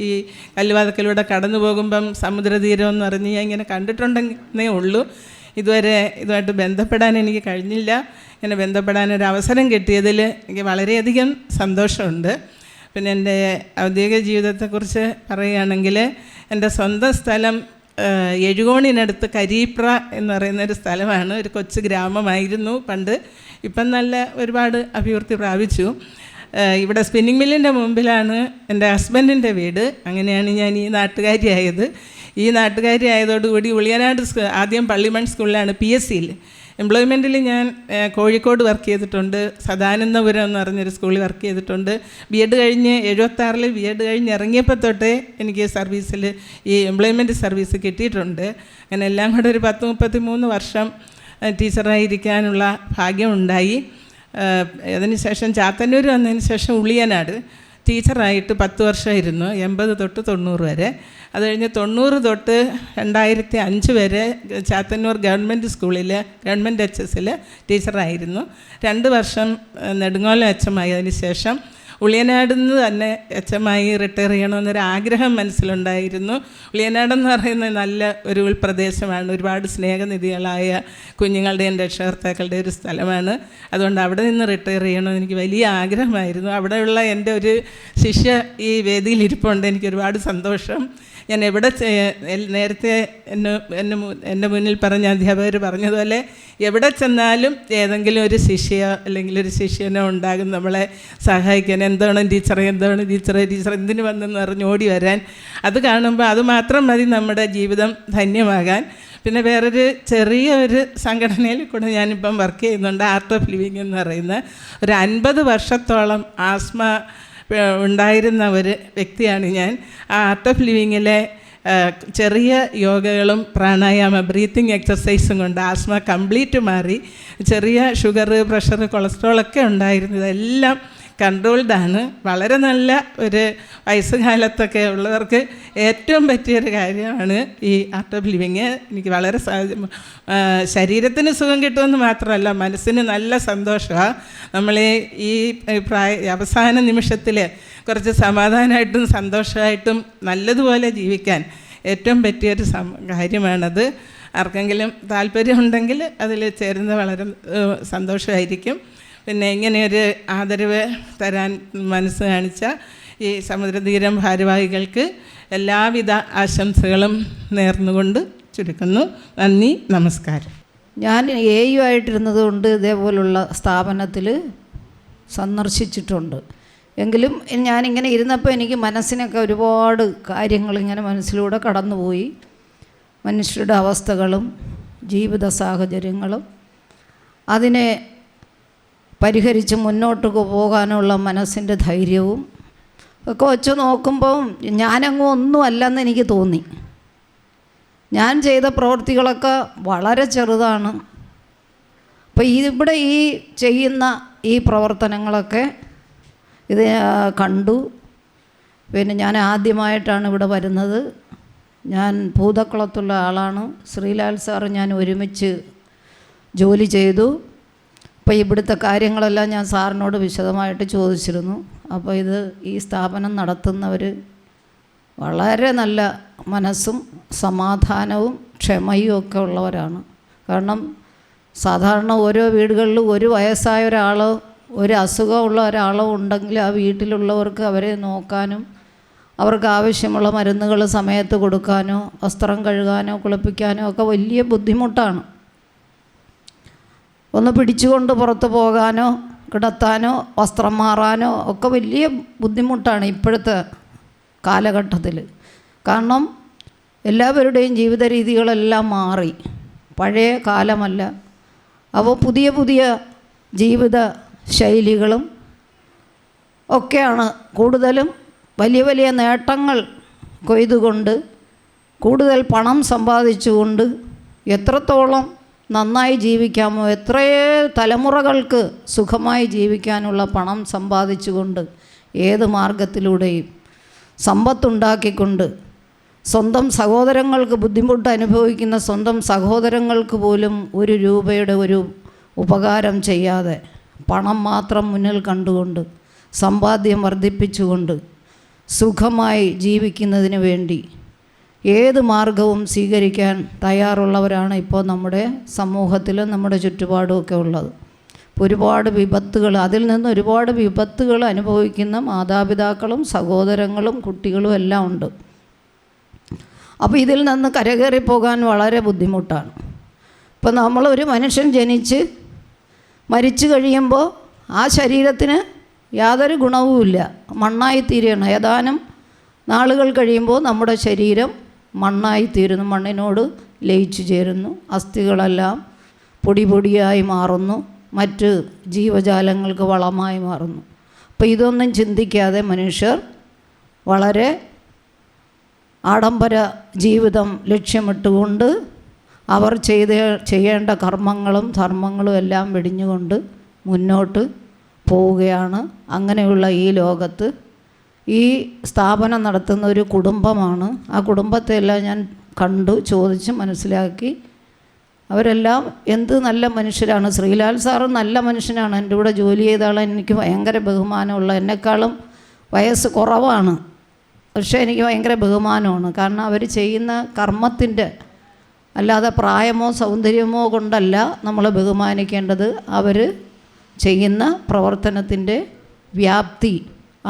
ഈ കല്ലുവാതക്കലൂടെ കടന്നു പോകുമ്പം സമുദ്രതീരം എന്ന് പറഞ്ഞ് ഞാൻ ഇങ്ങനെ കണ്ടിട്ടുണ്ടെന്നേ ഉള്ളൂ. ഇതുവരെ ഇതുമായിട്ട് ബന്ധപ്പെടാൻ എനിക്ക് കഴിഞ്ഞില്ല. ഇങ്ങനെ ബന്ധപ്പെടാനൊരു അവസരം കിട്ടിയതിൽ എനിക്ക് വളരെയധികം സന്തോഷമുണ്ട്. പിന്നെ എൻ്റെ ഔദ്യോഗിക ജീവിതത്തെക്കുറിച്ച് പറയുകയാണെങ്കിൽ എൻ്റെ സ്വന്തം സ്ഥലം എഴുകോണിനടുത്ത് കരീപ്ര എന്ന് പറയുന്നൊരു സ്ഥലമാണ്. ഒരു കൊച്ചു ഗ്രാമമായിരുന്നു പണ്ട്. ഇപ്പം നല്ല ഒരുപാട് അഭിവൃദ്ധി പ്രാപിച്ചു. ഇവിടെ സ്പിന്നിങ് മില്ലിൻ്റെ മുമ്പിലാണ് എൻ്റെ ഹസ്ബൻഡിൻ്റെ വീട്. അങ്ങനെയാണ് ഞാൻ ഈ നാട്ടുകാരിയായത്. ഈ നാട്ടുകാരിയായതോടുകൂടി ഉളിയനാട് ആദ്യം പള്ളിമൺ സ്കൂളിലാണ് PSCയിൽ എംപ്ലോയ്മെൻറ്റിൽ ഞാൻ കോഴിക്കോട് വർക്ക് ചെയ്തിട്ടുണ്ട്. സദാനന്ദപുരം എന്ന് പറഞ്ഞൊരു സ്കൂളിൽ വർക്ക് ചെയ്തിട്ടുണ്ട്. B.Ed കഴിഞ്ഞ് 76 B.Ed കഴിഞ്ഞ് ഇറങ്ങിയപ്പോൾ തൊട്ടേ എനിക്ക് സർവീസിൽ ഈ എംപ്ലോയ്മെൻറ്റ് സർവീസ് കിട്ടിയിട്ടുണ്ട്. അങ്ങനെ എല്ലാം കൂടെ ഒരു 33 വർഷം ടീച്ചറായിരിക്കാനുള്ള ഭാഗ്യമുണ്ടായി. അതിനുശേഷം ചാത്തന്നൂർ വന്നതിന് ശേഷം ഉളിയനാട് ടീച്ചറായിട്ട് 10 വർഷമായിരുന്നു, 80 തൊട്ട് 90 വരെ. അത് കഴിഞ്ഞ് 90 തൊട്ട് 2005 വരെ ചാത്തന്നൂർ ഗവൺമെൻറ് സ്കൂളിൽ ഗവൺമെൻറ് HS ടീച്ചറായിരുന്നു. 2 വർഷം നെടുങ്ങോല HM ആയതിനു ശേഷം ഉളിയനാട് നിന്ന് തന്നെ HM റിട്ടയർ ചെയ്യണമെന്നൊരു ആഗ്രഹം മനസ്സിലുണ്ടായിരുന്നു. ഉളിയനാടെന്ന് പറയുന്നത് നല്ല ഒരു ഉൾപ്രദേശമാണ്. ഒരുപാട് സ്നേഹനിധികളായ കുഞ്ഞുങ്ങളുടെയും രക്ഷകർത്താക്കളുടെ ഒരു സ്ഥലമാണ്. അതുകൊണ്ട് അവിടെ നിന്ന് റിട്ടയർ ചെയ്യണമെന്ന് എനിക്ക് വലിയ ആഗ്രഹമായിരുന്നു. അവിടെയുള്ള എൻ്റെ ഒരു ശിഷ്യ ഈ വേദിയിൽ ഇരിപ്പുണ്ട്. എനിക്ക് ഒരുപാട് സന്തോഷം. ഞാൻ എവിടെ നേരത്തെ എൻ്റെ മുന്നിൽ പറഞ്ഞ അധ്യാപകർ പറഞ്ഞതുപോലെ എവിടെ ചെന്നാലും ഏതെങ്കിലും ഒരു ശിഷ്യയോ അല്ലെങ്കിൽ ഒരു ശിഷ്യനോ ഉണ്ടാകും നമ്മളെ സഹായിക്കാൻ. എന്താണ് ടീച്ചറെ ടീച്ചർ എന്തിനു വന്നെന്ന് പറഞ്ഞ് ഓടി വരാൻ. അത് കാണുമ്പോൾ അത് മാത്രം മതി നമ്മുടെ ജീവിതം ധന്യമാകാൻ. പിന്നെ വേറൊരു ചെറിയൊരു സംഘടനയിൽ കൂടെ ഞാനിപ്പം വർക്ക് ചെയ്യുന്നുണ്ട്. ആർട്ട് ഓഫ് ലിവിങ് എന്ന് പറയുന്ന ഒരു 50 വർഷത്തോളം ആസ്മ ഉണ്ടായിരുന്ന ഒരു വ്യക്തിയാണ് ഞാൻ. ആ ആർട്ട് ഓഫ് ലിവിങ്ങിലെ ചെറിയ യോഗകളും പ്രാണായാമ ബ്രീത്തിങ് എക്സസൈസും കൊണ്ട് ആസ്മ കംപ്ലീറ്റ് മാറി. ചെറിയ ഷുഗർ, പ്രഷർ, കൊളസ്ട്രോളൊക്കെ ഉണ്ടായിരുന്നു. ഇതെല്ലാം കൺട്രോൾഡാണ്. വളരെ നല്ല ഒരു വയസ്സുകാലത്തൊക്കെ ഉള്ളവർക്ക് ഏറ്റവും പറ്റിയൊരു കാര്യമാണ് ഈ ആർട്ട് ഓഫ് ലിവിങ്. എനിക്ക് വളരെ ശരീരത്തിന് സുഖം കിട്ടുമെന്ന് മാത്രമല്ല, മനസ്സിന് നല്ല സന്തോഷമാണ്. നമ്മൾ ഈ അവസാന നിമിഷത്തിൽ കുറച്ച് സമാധാനമായിട്ടും സന്തോഷമായിട്ടും നല്ലതുപോലെ ജീവിക്കാൻ ഏറ്റവും പറ്റിയൊരു കാര്യമാണത്. ആർക്കെങ്കിലും താല്പര്യമുണ്ടെങ്കിൽ അതിൽ ചേരുന്നത് വളരെ സന്തോഷമായിരിക്കും. പിന്നെ ഇങ്ങനെയൊരു ആദരവ് തരാൻ മനസ്സ് കാണിച്ച ഈ സമുദ്രതീരം ഭാരവാഹികൾക്ക് എല്ലാവിധ ആശംസകളും നേർന്നുകൊണ്ട് ചുരുക്കുന്നു. നന്ദി, നമസ്കാരം. ഞാൻ AU ആയിട്ടിരുന്നത് കൊണ്ട് ഇതേപോലുള്ള സ്ഥാപനത്തിൽ സന്ദർശിച്ചിട്ടുണ്ട്. എങ്കിലും ഞാനിങ്ങനെ ഇരുന്നപ്പോൾ എനിക്ക് മനസ്സിനൊക്കെ ഒരുപാട് കാര്യങ്ങൾ ഇങ്ങനെ മനസ്സിലൂടെ കടന്നുപോയി. മനുഷ്യരുടെ അവസ്ഥകളും ജീവിത സാഹചര്യങ്ങളും അതിനെ പരിഹരിച്ച് മുന്നോട്ട് പോകാനുള്ള മനസ്സിൻ്റെ ധൈര്യവും ഒക്കെ വെച്ച് നോക്കുമ്പോൾ ഞാനങ്ങ് ഒന്നും അല്ലെന്ന് എനിക്ക് തോന്നി. ഞാൻ ചെയ്ത പ്രവൃത്തികളൊക്കെ വളരെ ചെറുതാണ്. അപ്പോൾ ഇവിടെ ഈ ചെയ്യുന്ന ഈ പ്രവർത്തനങ്ങളൊക്കെ ഇത് കണ്ടു. പിന്നെ ഞാൻ ആദ്യമായിട്ടാണ് ഇവിടെ വരുന്നത്. ഞാൻ ഭൂതക്കുളത്തുള്ള ആളാണ്. ശ്രീലാൽ സാറ് ഞാൻ ഒരുമിച്ച് ജോലി ചെയ്തു. അപ്പോൾ ഇവിടുത്തെ കാര്യങ്ങളെല്ലാം ഞാൻ സാറിനോട് വിശദമായിട്ട് ചോദിച്ചിരുന്നു. അപ്പോൾ ഈ സ്ഥാപനം നടത്തുന്നവർ വളരെ നല്ല മനസ്സും സമാധാനവും ക്ഷമയും ഒക്കെ ഉള്ളവരാണ്. കാരണം സാധാരണ ഓരോ വീടുകളിലും ഒരു വയസ്സായ ഒരാളോ ഒരു അസുഖമുള്ള ഒരാളോ ഉണ്ടെങ്കിൽ ആ വീട്ടിലുള്ളവർക്ക് അവരെ നോക്കാനും അവർക്ക് ആവശ്യമുള്ള മരുന്നുകൾ സമയത്ത് കൊടുക്കാനോ വസ്ത്രം കഴുകാനോ കുളിപ്പിക്കാനോ ഒക്കെ വലിയ ബുദ്ധിമുട്ടാണ്. ഒന്ന് പിടിച്ചുകൊണ്ട് പുറത്ത് പോകാനോ കിടത്താനോ വസ്ത്രം മാറാനോ ഒക്കെ വലിയ ബുദ്ധിമുട്ടാണ് ഇപ്പോഴത്തെ കാലഘട്ടത്തിൽ. കാരണം എല്ലാവരുടെയും ജീവിത രീതികളെല്ലാം മാറി, പഴയ കാലമല്ല. അപ്പോൾ പുതിയ പുതിയ ജീവിത ശൈലികളും ഒക്കെയാണ് കൂടുതലും. വലിയ വലിയ നേട്ടങ്ങൾ കൊയ്തുകൊണ്ട് കൂടുതൽ പണം സമ്പാദിച്ചുകൊണ്ട് എത്രത്തോളം നന്നായി ജീവിക്കാമോ, എത്രയോ തലമുറകൾക്ക് സുഖമായി ജീവിക്കാനുള്ള പണം സമ്പാദിച്ചുകൊണ്ട് ഏത് മാർഗത്തിലൂടെയും സമ്പത്തുണ്ടാക്കിക്കൊണ്ട് സ്വന്തം സഹോദരങ്ങൾക്ക് ബുദ്ധിമുട്ട് അനുഭവിക്കുന്ന സ്വന്തം സഹോദരങ്ങൾക്ക് പോലും 1 രൂപയുടെ ഒരു ഉപകാരം ചെയ്യാതെ പണം മാത്രം മുന്നിൽ കണ്ടുകൊണ്ട് സമ്പാദ്യം വർദ്ധിപ്പിച്ചുകൊണ്ട് സുഖമായി ജീവിക്കുന്നതിന് വേണ്ടി ഏത് മാർഗവും സ്വീകരിക്കാൻ തയ്യാറുള്ളവരാണ് ഇപ്പോൾ നമ്മുടെ സമൂഹത്തിലും നമ്മുടെ ചുറ്റുപാടുമൊക്കെ ഉള്ളത്. ഒരുപാട് വിപത്തുകൾ, അതിൽ നിന്ന് ഒരുപാട് വിപത്തുകൾ അനുഭവിക്കുന്ന മാതാപിതാക്കളും സഹോദരങ്ങളും കുട്ടികളും എല്ലാം ഉണ്ട്. അപ്പോൾ ഇതിൽ നിന്ന് കരകയറിപ്പോകാൻ വളരെ ബുദ്ധിമുട്ടാണ്. ഇപ്പോൾ നമ്മളൊരു മനുഷ്യൻ ജനിച്ച് മരിച്ചു കഴിയുമ്പോൾ ആ ശരീരത്തിന് യാതൊരു ഗുണവുമില്ല, മണ്ണായിത്തീരുകയാണ്. ഏതാനും നാളുകൾ കഴിയുമ്പോൾ നമ്മുടെ ശരീരം മണ്ണായിത്തീരുന്നു, മണ്ണിനോട് ലയിച്ചു ചേരുന്നു, അസ്ഥികളെല്ലാം പൊടി പൊടിയായി മാറുന്നു, മറ്റ് ജീവജാലങ്ങൾക്ക് വളമായി മാറുന്നു. അപ്പോൾ ഇതൊന്നും ചിന്തിക്കാതെ മനുഷ്യർ വളരെ ആഡംബര ജീവിതം ലക്ഷ്യമിട്ടുകൊണ്ട് അവർ ചെയ്യേണ്ട കർമ്മങ്ങളും ധർമ്മങ്ങളും എല്ലാം വെടിഞ്ഞുകൊണ്ട് മുന്നോട്ട് പോവുകയാണ്. അങ്ങനെയുള്ള ഈ ലോകത്ത് ഈ സ്ഥാപനം നടത്തുന്ന ഒരു കുടുംബമാണ്. ആ കുടുംബത്തെയെല്ലാം ഞാൻ കണ്ടു, ചോദിച്ച് മനസ്സിലാക്കി. അവരെല്ലാം എന്ത് നല്ല മനുഷ്യരാണ്. ശ്രീലാൽ സാറ് നല്ല മനുഷ്യനാണ്. എൻ്റെ കൂടെ ജോലി ചെയ്ത ആളെ എനിക്ക് ഭയങ്കര ബഹുമാനമുള്ള, എന്നെക്കാളും വയസ്സ് കുറവാണ്, പക്ഷേ എനിക്ക് ഭയങ്കര ബഹുമാനമാണ്. കാരണം അവർ ചെയ്യുന്ന കർമ്മത്തിൻ്റെ, അല്ലാതെ പ്രായമോ സൗന്ദര്യമോ കൊണ്ടല്ല നമ്മൾ ബഹുമാനിക്കേണ്ടത്. അവർ ചെയ്യുന്ന പ്രവർത്തനത്തിൻ്റെ വ്യാപ്തി,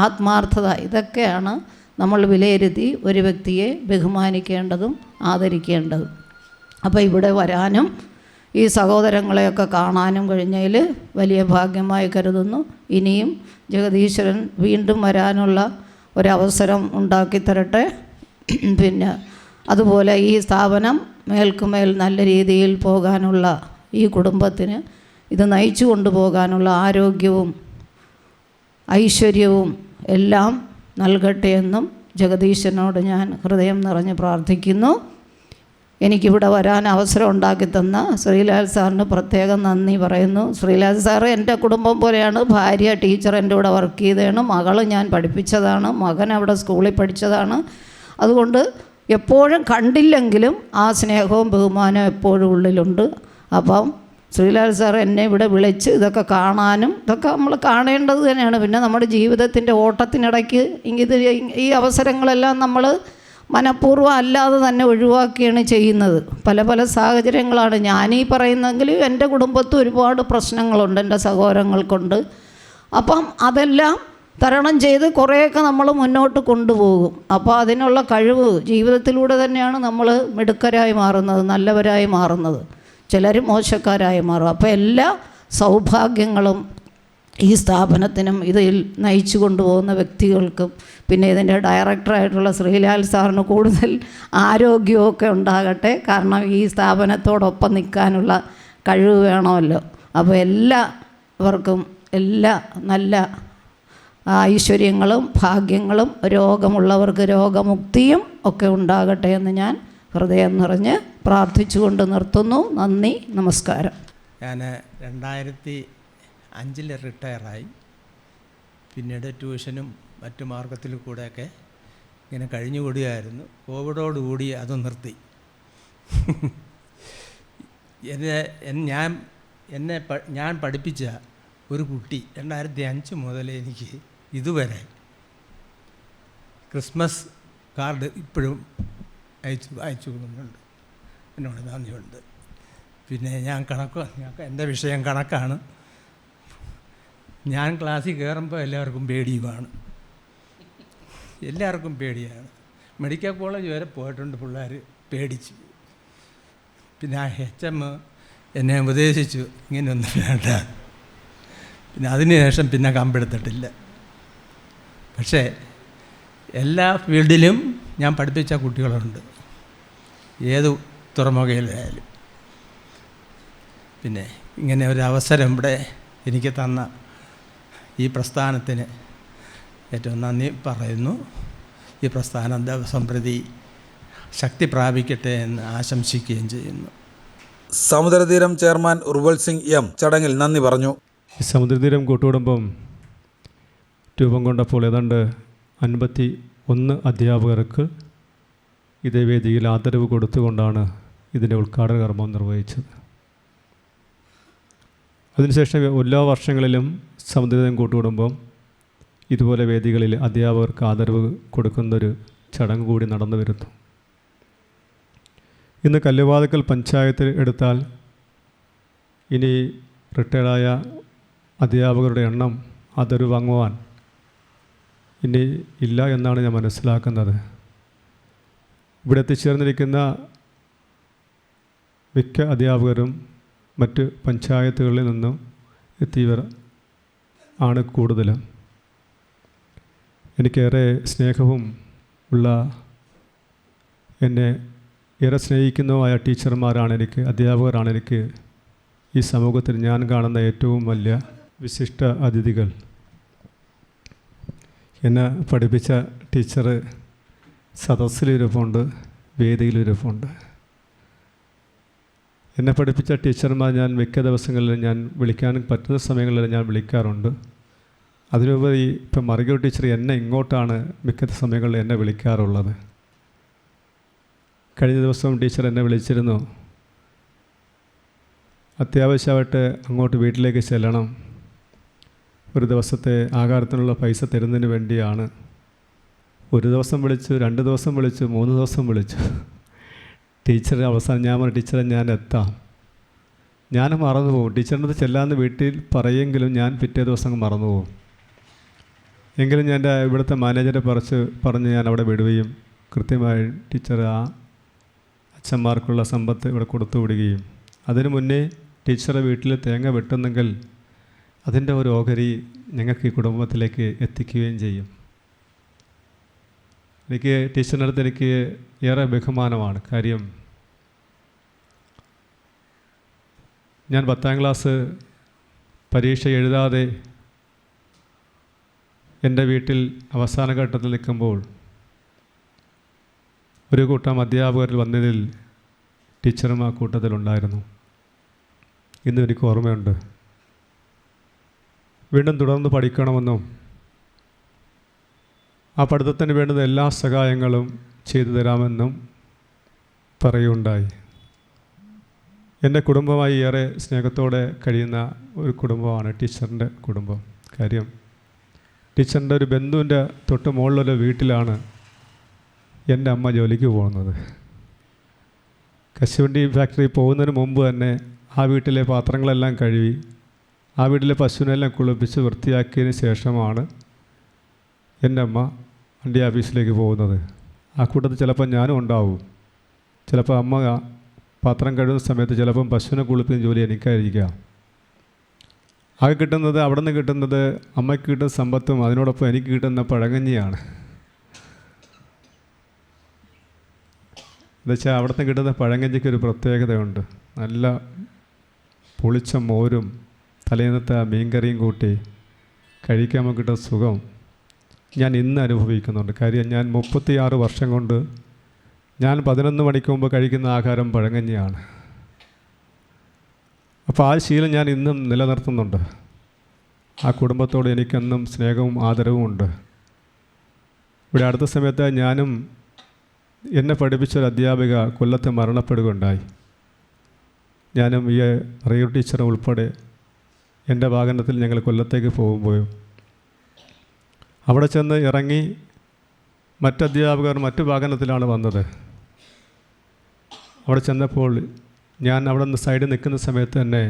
ആത്മാർത്ഥത, ഇതൊക്കെയാണ് നമ്മൾ വിലയിരുത്തി ഒരു വ്യക്തിയെ ബഹുമാനിക്കേണ്ടതും ആദരിക്കേണ്ടതും. അപ്പോൾ ഇവിടെ വരാനും ഈ സഹോദരങ്ങളെയൊക്കെ കാണാനും കഴിഞ്ഞതിൽ വലിയ ഭാഗ്യമായി കരുതുന്നു. ഇനിയും ജഗദീശ്വരൻ വീണ്ടും വരാനുള്ള ഒരവസരം ഉണ്ടാക്കി തരട്ടെ. പിന്നെ അതുപോലെ ഈ സ്ഥാപനം മേൽക്കുമേൽ നല്ല രീതിയിൽ പോകാനുള്ള, ഈ കുടുംബത്തിന് ഇത് നയിച്ചു കൊണ്ടുപോകാനുള്ള ആരോഗ്യവും ഐശ്വര്യവും എല്ലാം നൽകട്ടെ എന്നും ജഗദീശനോട് ഞാൻ ഹൃദയം നിറഞ്ഞ് പ്രാർത്ഥിക്കുന്നു. എനിക്കിവിടെ വരാൻ അവസരം ഉണ്ടാക്കി തന്ന ശ്രീലാൽ സാറിന് പ്രത്യേകം നന്ദി പറയുന്നു. ശ്രീലാൽ സാറ് എൻ്റെ കുടുംബം പോലെയാണ്. ഭാര്യ ടീച്ചർ എൻ്റെ കൂടെ വർക്ക് ചെയ്തതാണ്, മകൾ ഞാൻ പഠിപ്പിച്ചതാണ്, മകൻ അവിടെ സ്കൂളിൽ പഠിച്ചതാണ്. അതുകൊണ്ട് എപ്പോഴും കണ്ടില്ലെങ്കിലും ആ സ്നേഹവും ബഹുമാനവും എപ്പോഴും ഉള്ളിലുണ്ട്. അപ്പം ശ്രീലാൽ സാർ എന്നെ ഇവിടെ വിളിച്ച് ഇതൊക്കെ കാണാനും, ഇതൊക്കെ നമ്മൾ കാണേണ്ടത് തന്നെയാണ്. പിന്നെ നമ്മുടെ ജീവിതത്തിൻ്റെ ഓട്ടത്തിനിടയ്ക്ക് ഈ അവസരങ്ങളെല്ലാം നമ്മൾ മനഃപൂർവ്വം അല്ലാതെ തന്നെ ഒഴിവാക്കിയാണ് ചെയ്യുന്നത്. പല പല സാഹചര്യങ്ങളാണ് ഞാനീ പറയുന്നെങ്കിൽ എൻ്റെ കുടുംബത്തിൽ ഒരുപാട് പ്രശ്നങ്ങളുണ്ട്, എൻ്റെ സഹോദരങ്ങൾക്കുണ്ട്. അപ്പം അതെല്ലാം തരണം ചെയ്ത് കുറേയൊക്കെ നമ്മൾ മുന്നോട്ട് കൊണ്ടുപോകും. അപ്പോൾ അതിനുള്ള കഴിവ് ജീവിതത്തിലൂടെ തന്നെയാണ് നമ്മൾ മിടുക്കരായി മാറുന്നത്, നല്ലവരായി മാറുന്നത്. ചിലർ മോശക്കാരായി മാറും. അപ്പോൾ എല്ലാ സൗഭാഗ്യങ്ങളും ഈ സ്ഥാപനത്തിനും ഇതിൽ നയിച്ചു കൊണ്ടുപോകുന്ന വ്യക്തികൾക്കും പിന്നെ ഇതിൻ്റെ ഡയറക്ടറായിട്ടുള്ള ശ്രീലാൽ സാറിന് കൂടുതൽ ആരോഗ്യമൊക്കെ ഉണ്ടാകട്ടെ. കാരണം ഈ സ്ഥാപനത്തോടൊപ്പം നിൽക്കാനുള്ള കഴിവ് വേണമല്ലോ. അപ്പോൾ എല്ലാവർക്കും എല്ലാ നല്ല ഐശ്വര്യങ്ങളും ഭാഗ്യങ്ങളും രോഗമുള്ളവർക്ക് രോഗമുക്തിയും ഒക്കെ ഉണ്ടാകട്ടെ എന്ന് ഞാൻ ഹൃദയം നിറഞ്ഞ് പ്രാർത്ഥിച്ചുകൊണ്ട് നിർത്തുന്നു. നന്ദി, നമസ്കാരം. ഞാൻ 2005 റിട്ടയറായി. പിന്നീട് ട്യൂഷനും മറ്റു മാർഗത്തിൽ കൂടെയൊക്കെ ഇങ്ങനെ കഴിഞ്ഞുകൂടിയായിരുന്നു. കോവിഡോടുകൂടി അത് നിർത്തി. ഞാൻ പഠിപ്പിച്ച ഒരു കുട്ടി 2005 മുതൽ എനിക്ക് ഇതുവരെ ക്രിസ്മസ് കാർഡ് ഇപ്പോഴും അയച്ചു കൊടുക്കുന്നുണ്ട്. എന്നോട് നന്ദിയുണ്ട്. പിന്നെ എൻ്റെ വിഷയം കണക്കാണ്. ഞാൻ ക്ലാസ്സിൽ കയറുമ്പോൾ എല്ലാവർക്കും പേടിയുമാണ്, എല്ലാവർക്കും പേടിയാണ്. മെഡിക്കൽ കോളേജ് വരെ പോയിട്ടുണ്ട് പിള്ളേർ പേടിച്ച്. പിന്നെ ആ HM എന്നെ ഉപദേശിച്ചു ഇങ്ങനെയൊന്നും വേണ്ട. പിന്നെ അതിനുശേഷം പിന്നെ കമ്പെടുത്തിട്ടില്ല. പക്ഷേ എല്ലാ ഫീൽഡിലും ഞാൻ പഠിപ്പിച്ച കുട്ടികളുണ്ട്, ഏത് തുറമുഖയിലായാലും. പിന്നെ ഇങ്ങനെ ഒരു അവസരം ഇവിടെ എനിക്ക് തന്ന ഈ പ്രസ്ഥാനത്തിന് ഏറ്റവും നന്ദി പറയുന്നു. ഈ പ്രസ്ഥാനം ദിവസം പ്രതി ശക്തി പ്രാപിക്കട്ടെ എന്ന് ആശംസിക്കുകയും ചെയ്യുന്നു. സമുദ്രതീരം ചെയർമാൻ ഉർവൽ സിംഗ് എം ചടങ്ങിൽ നന്ദി പറഞ്ഞു. സമുദ്രതീരം കൂട്ടുകുടുംബം രൂപം കൊണ്ടപ്പോൾ ഏതാണ്ട് 51 അധ്യാപകർക്ക് ഇതേ വേദിയിൽ ആദരവ് കൊടുത്തുകൊണ്ടാണ് ഇതിൻ്റെ ഉദ്ഘാടന കർമ്മം നിർവഹിച്ചത്. അതിനുശേഷം എല്ലാ വർഷങ്ങളിലും സമുദ്രതീരം കൂട്ടുകുടുംബം ഇതുപോലെ വേദികളിൽ അധ്യാപകർക്ക് ആദരവ് കൊടുക്കുന്നൊരു ചടങ്ങ് കൂടി നടന്നു വരുന്നു. ഇന്ന് കല്ലുവാതുക്കൽ പഞ്ചായത്തിൽ എടുത്താൽ ഇനി റിട്ടയർഡായ അധ്യാപകരുടെ എണ്ണം ആദരവ് വാങ്ങുവാൻ ഇനി ഇല്ല എന്നാണ് ഞാൻ മനസ്സിലാക്കുന്നത്. ഇവിടെ എത്തിച്ചേർന്നിരിക്കുന്ന മിക്ക അധ്യാപകരും മറ്റ് പഞ്ചായത്തുകളിൽ നിന്നും എത്തിയവർ ആണ് കൂടുതലും. എനിക്കേറെ സ്നേഹവും ഉള്ള എന്നെ ഏറെ സ്നേഹിക്കുന്നതുമായ ടീച്ചർമാരാണ് എനിക്ക്, അധ്യാപകരാണ് എനിക്ക് ഈ സമൂഹത്തിൽ ഞാൻ കാണുന്ന ഏറ്റവും വലിയ വിശിഷ്ട അതിഥികൾ. എന്നെ പഠിപ്പിച്ച ടീച്ചർ സദസ്സിലിരിപ്പുണ്ട്, വേദിയിലിരിപ്പുണ്ട്. എന്നെ പഠിപ്പിച്ച ടീച്ചർമാർ ഞാൻ മിക്ക ദിവസങ്ങളിലും ഞാൻ വിളിക്കാൻ പറ്റുന്ന സമയങ്ങളിൽ ഞാൻ വിളിക്കാറുണ്ട്. അതിനുപരി ഇപ്പം മറികോ ടീച്ചർ എന്നെ ഇങ്ങോട്ടാണ് മിക്ക സമയങ്ങളിൽ എന്നെ വിളിക്കാറുള്ളത്. കഴിഞ്ഞ ദിവസം ടീച്ചർ എന്നെ വിളിച്ചിരുന്നു, അത്യാവശ്യമായിട്ട് അങ്ങോട്ട് വീട്ടിലേക്ക് ചെല്ലണം, ഒരു ദിവസത്തെ ആഹാരത്തിനുള്ള പൈസ തരുന്നതിന് വേണ്ടിയാണ്. ഒരു ദിവസം വിളിച്ചു, 2 ദിവസം വിളിച്ചു, 3 ദിവസം വിളിച്ചു. ടീച്ചർ അവസാനം ഞാൻ പറഞ്ഞു, ടീച്ചറെ ഞാൻ എത്താം. ഞാൻ മറന്നു പോകും. ടീച്ചറിൻ്റെ ചെല്ലാന്ന് വീട്ടിൽ പറയെങ്കിലും ഞാൻ പിറ്റേ ദിവസം മറന്നു പോകും. എങ്കിലും ഞാൻ എൻ്റെ ഇവിടുത്തെ മാനേജറെ പറഞ്ഞ് ഞാൻ അവിടെ വിടുകയും കൃത്യമായി ടീച്ചർ ആ അച്ഛന്മാർക്കുള്ള സമ്പത്ത് ഇവിടെ കൊടുത്തു വിടുകയും അതിനു മുന്നേ ടീച്ചറെ വീട്ടിൽ തേങ്ങ വെട്ടുന്നെങ്കിൽ അതിൻ്റെ ഒരു ഓഹരി ഞങ്ങൾക്ക് ഈ കുടുംബത്തിലേക്ക് എത്തിക്കുകയും ചെയ്യും. എനിക്ക് ടീച്ചറിൻ്റെ അടുത്ത് എനിക്ക് ഏറെ ബഹുമാനമാണ്. കാര്യം ഞാൻ 10ാം ക്ലാസ് പരീക്ഷ എഴുതാതെ എൻ്റെ വീട്ടിൽ അവസാന ഘട്ടത്തിൽ നിൽക്കുമ്പോൾ ഒരു കൂട്ടം അധ്യാപകരിൽ വന്നതിൽ ടീച്ചറും ആ കൂട്ടത്തിലുണ്ടായിരുന്നു. ഇന്നും എനിക്ക് ഓർമ്മയുണ്ട്. വീണ്ടും തുടർന്ന് പഠിക്കണമെന്നും ആ പഠിത്തത്തിന് വേണ്ടുന്ന എല്ലാ സഹായങ്ങളും ചെയ്തു തരാമെന്നും പറയുകയുണ്ടായി. എൻ്റെ കുടുംബമായി ഏറെ സ്നേഹത്തോടെ കഴിയുന്ന ഒരു കുടുംബമാണ് ടീച്ചറിൻ്റെ കുടുംബം. കാര്യം ടീച്ചറിൻ്റെ ഒരു ബന്ധുവിൻ്റെ തൊട്ട് മുകളിലൊരു വീട്ടിലാണ് എൻ്റെ അമ്മ ജോലിക്ക് പോകുന്നത്. കശുവണ്ടി ഫാക്ടറി പോകുന്നതിന് മുമ്പ് തന്നെ ആ വീട്ടിലെ പാത്രങ്ങളെല്ലാം കഴുകി ആ വീട്ടിലെ പശുവിനെല്ലാം കുളിപ്പിച്ച് വൃത്തിയാക്കിയതിന് ശേഷമാണ് എൻ്റെ അമ്മ വണ്ടി ഓഫീസിലേക്ക് പോകുന്നത്. ആ കൂട്ടത്തിൽ ചിലപ്പോൾ ഞാനും ഉണ്ടാവും. ചിലപ്പോൾ അമ്മ പാത്രം കഴുകുന്ന സമയത്ത് ചിലപ്പം പശുവിനെ കുളിപ്പിക്കുന്ന ജോലി എനിക്കായിരിക്കാം. ആകെ കിട്ടുന്നത് അവിടെ നിന്ന് കിട്ടുന്നത് അമ്മയ്ക്ക് കിട്ടുന്ന സമ്പത്തും അതിനോടൊപ്പം എനിക്ക് കിട്ടുന്ന പഴകഞ്ഞിയാണ്. എന്നുവെച്ചാൽ അവിടെ നിന്ന് കിട്ടുന്ന പഴങ്കഞ്ഞിക്ക് ഒരു പ്രത്യേകതയുണ്ട്. നല്ല പുളിച്ച മോരും തലേന്നത്തെ മീൻകറിയും കൂട്ടി കഴിക്കാൻ കിട്ടുന്ന സുഖം ഞാൻ ഇന്ന് അനുഭവിക്കുന്നുണ്ട്. കാര്യം ഞാൻ 36 വർഷം കൊണ്ട് ഞാൻ 11 മണിക്ക് മുമ്പ് കഴിക്കുന്ന ആഹാരം പഴങ്കഞ്ഞിയാണ്. അപ്പോൾ ആ ശീലം ഞാൻ ഇന്നും നിലനിർത്തുന്നുണ്ട്. ആ കുടുംബത്തോട് എനിക്കെന്നും സ്നേഹവും ആദരവും ഉണ്ട്. ഇവിടെ അടുത്ത സമയത്ത് ഞാനും എന്നെ പഠിപ്പിച്ചൊരു അധ്യാപിക കൊല്ലത്ത് മരണപ്പെടുകയുണ്ടായി. ഞാനും ഈ റിയർ ടീച്ചർ ഉൾപ്പെടെ എൻ്റെ വാഹനത്തിൽ ഞങ്ങൾ കൊല്ലത്തേക്ക് പോകുമ്പോൾ അവിടെ ചെന്ന് ഇറങ്ങി മറ്റധ്യാപകർ മറ്റു വാഹനത്തിലാണ് വന്നത്. അവിടെ ചെന്നപ്പോൾ ഞാൻ അവിടെ നിന്ന് സൈഡിൽ നിൽക്കുന്ന സമയത്ത് തന്നെ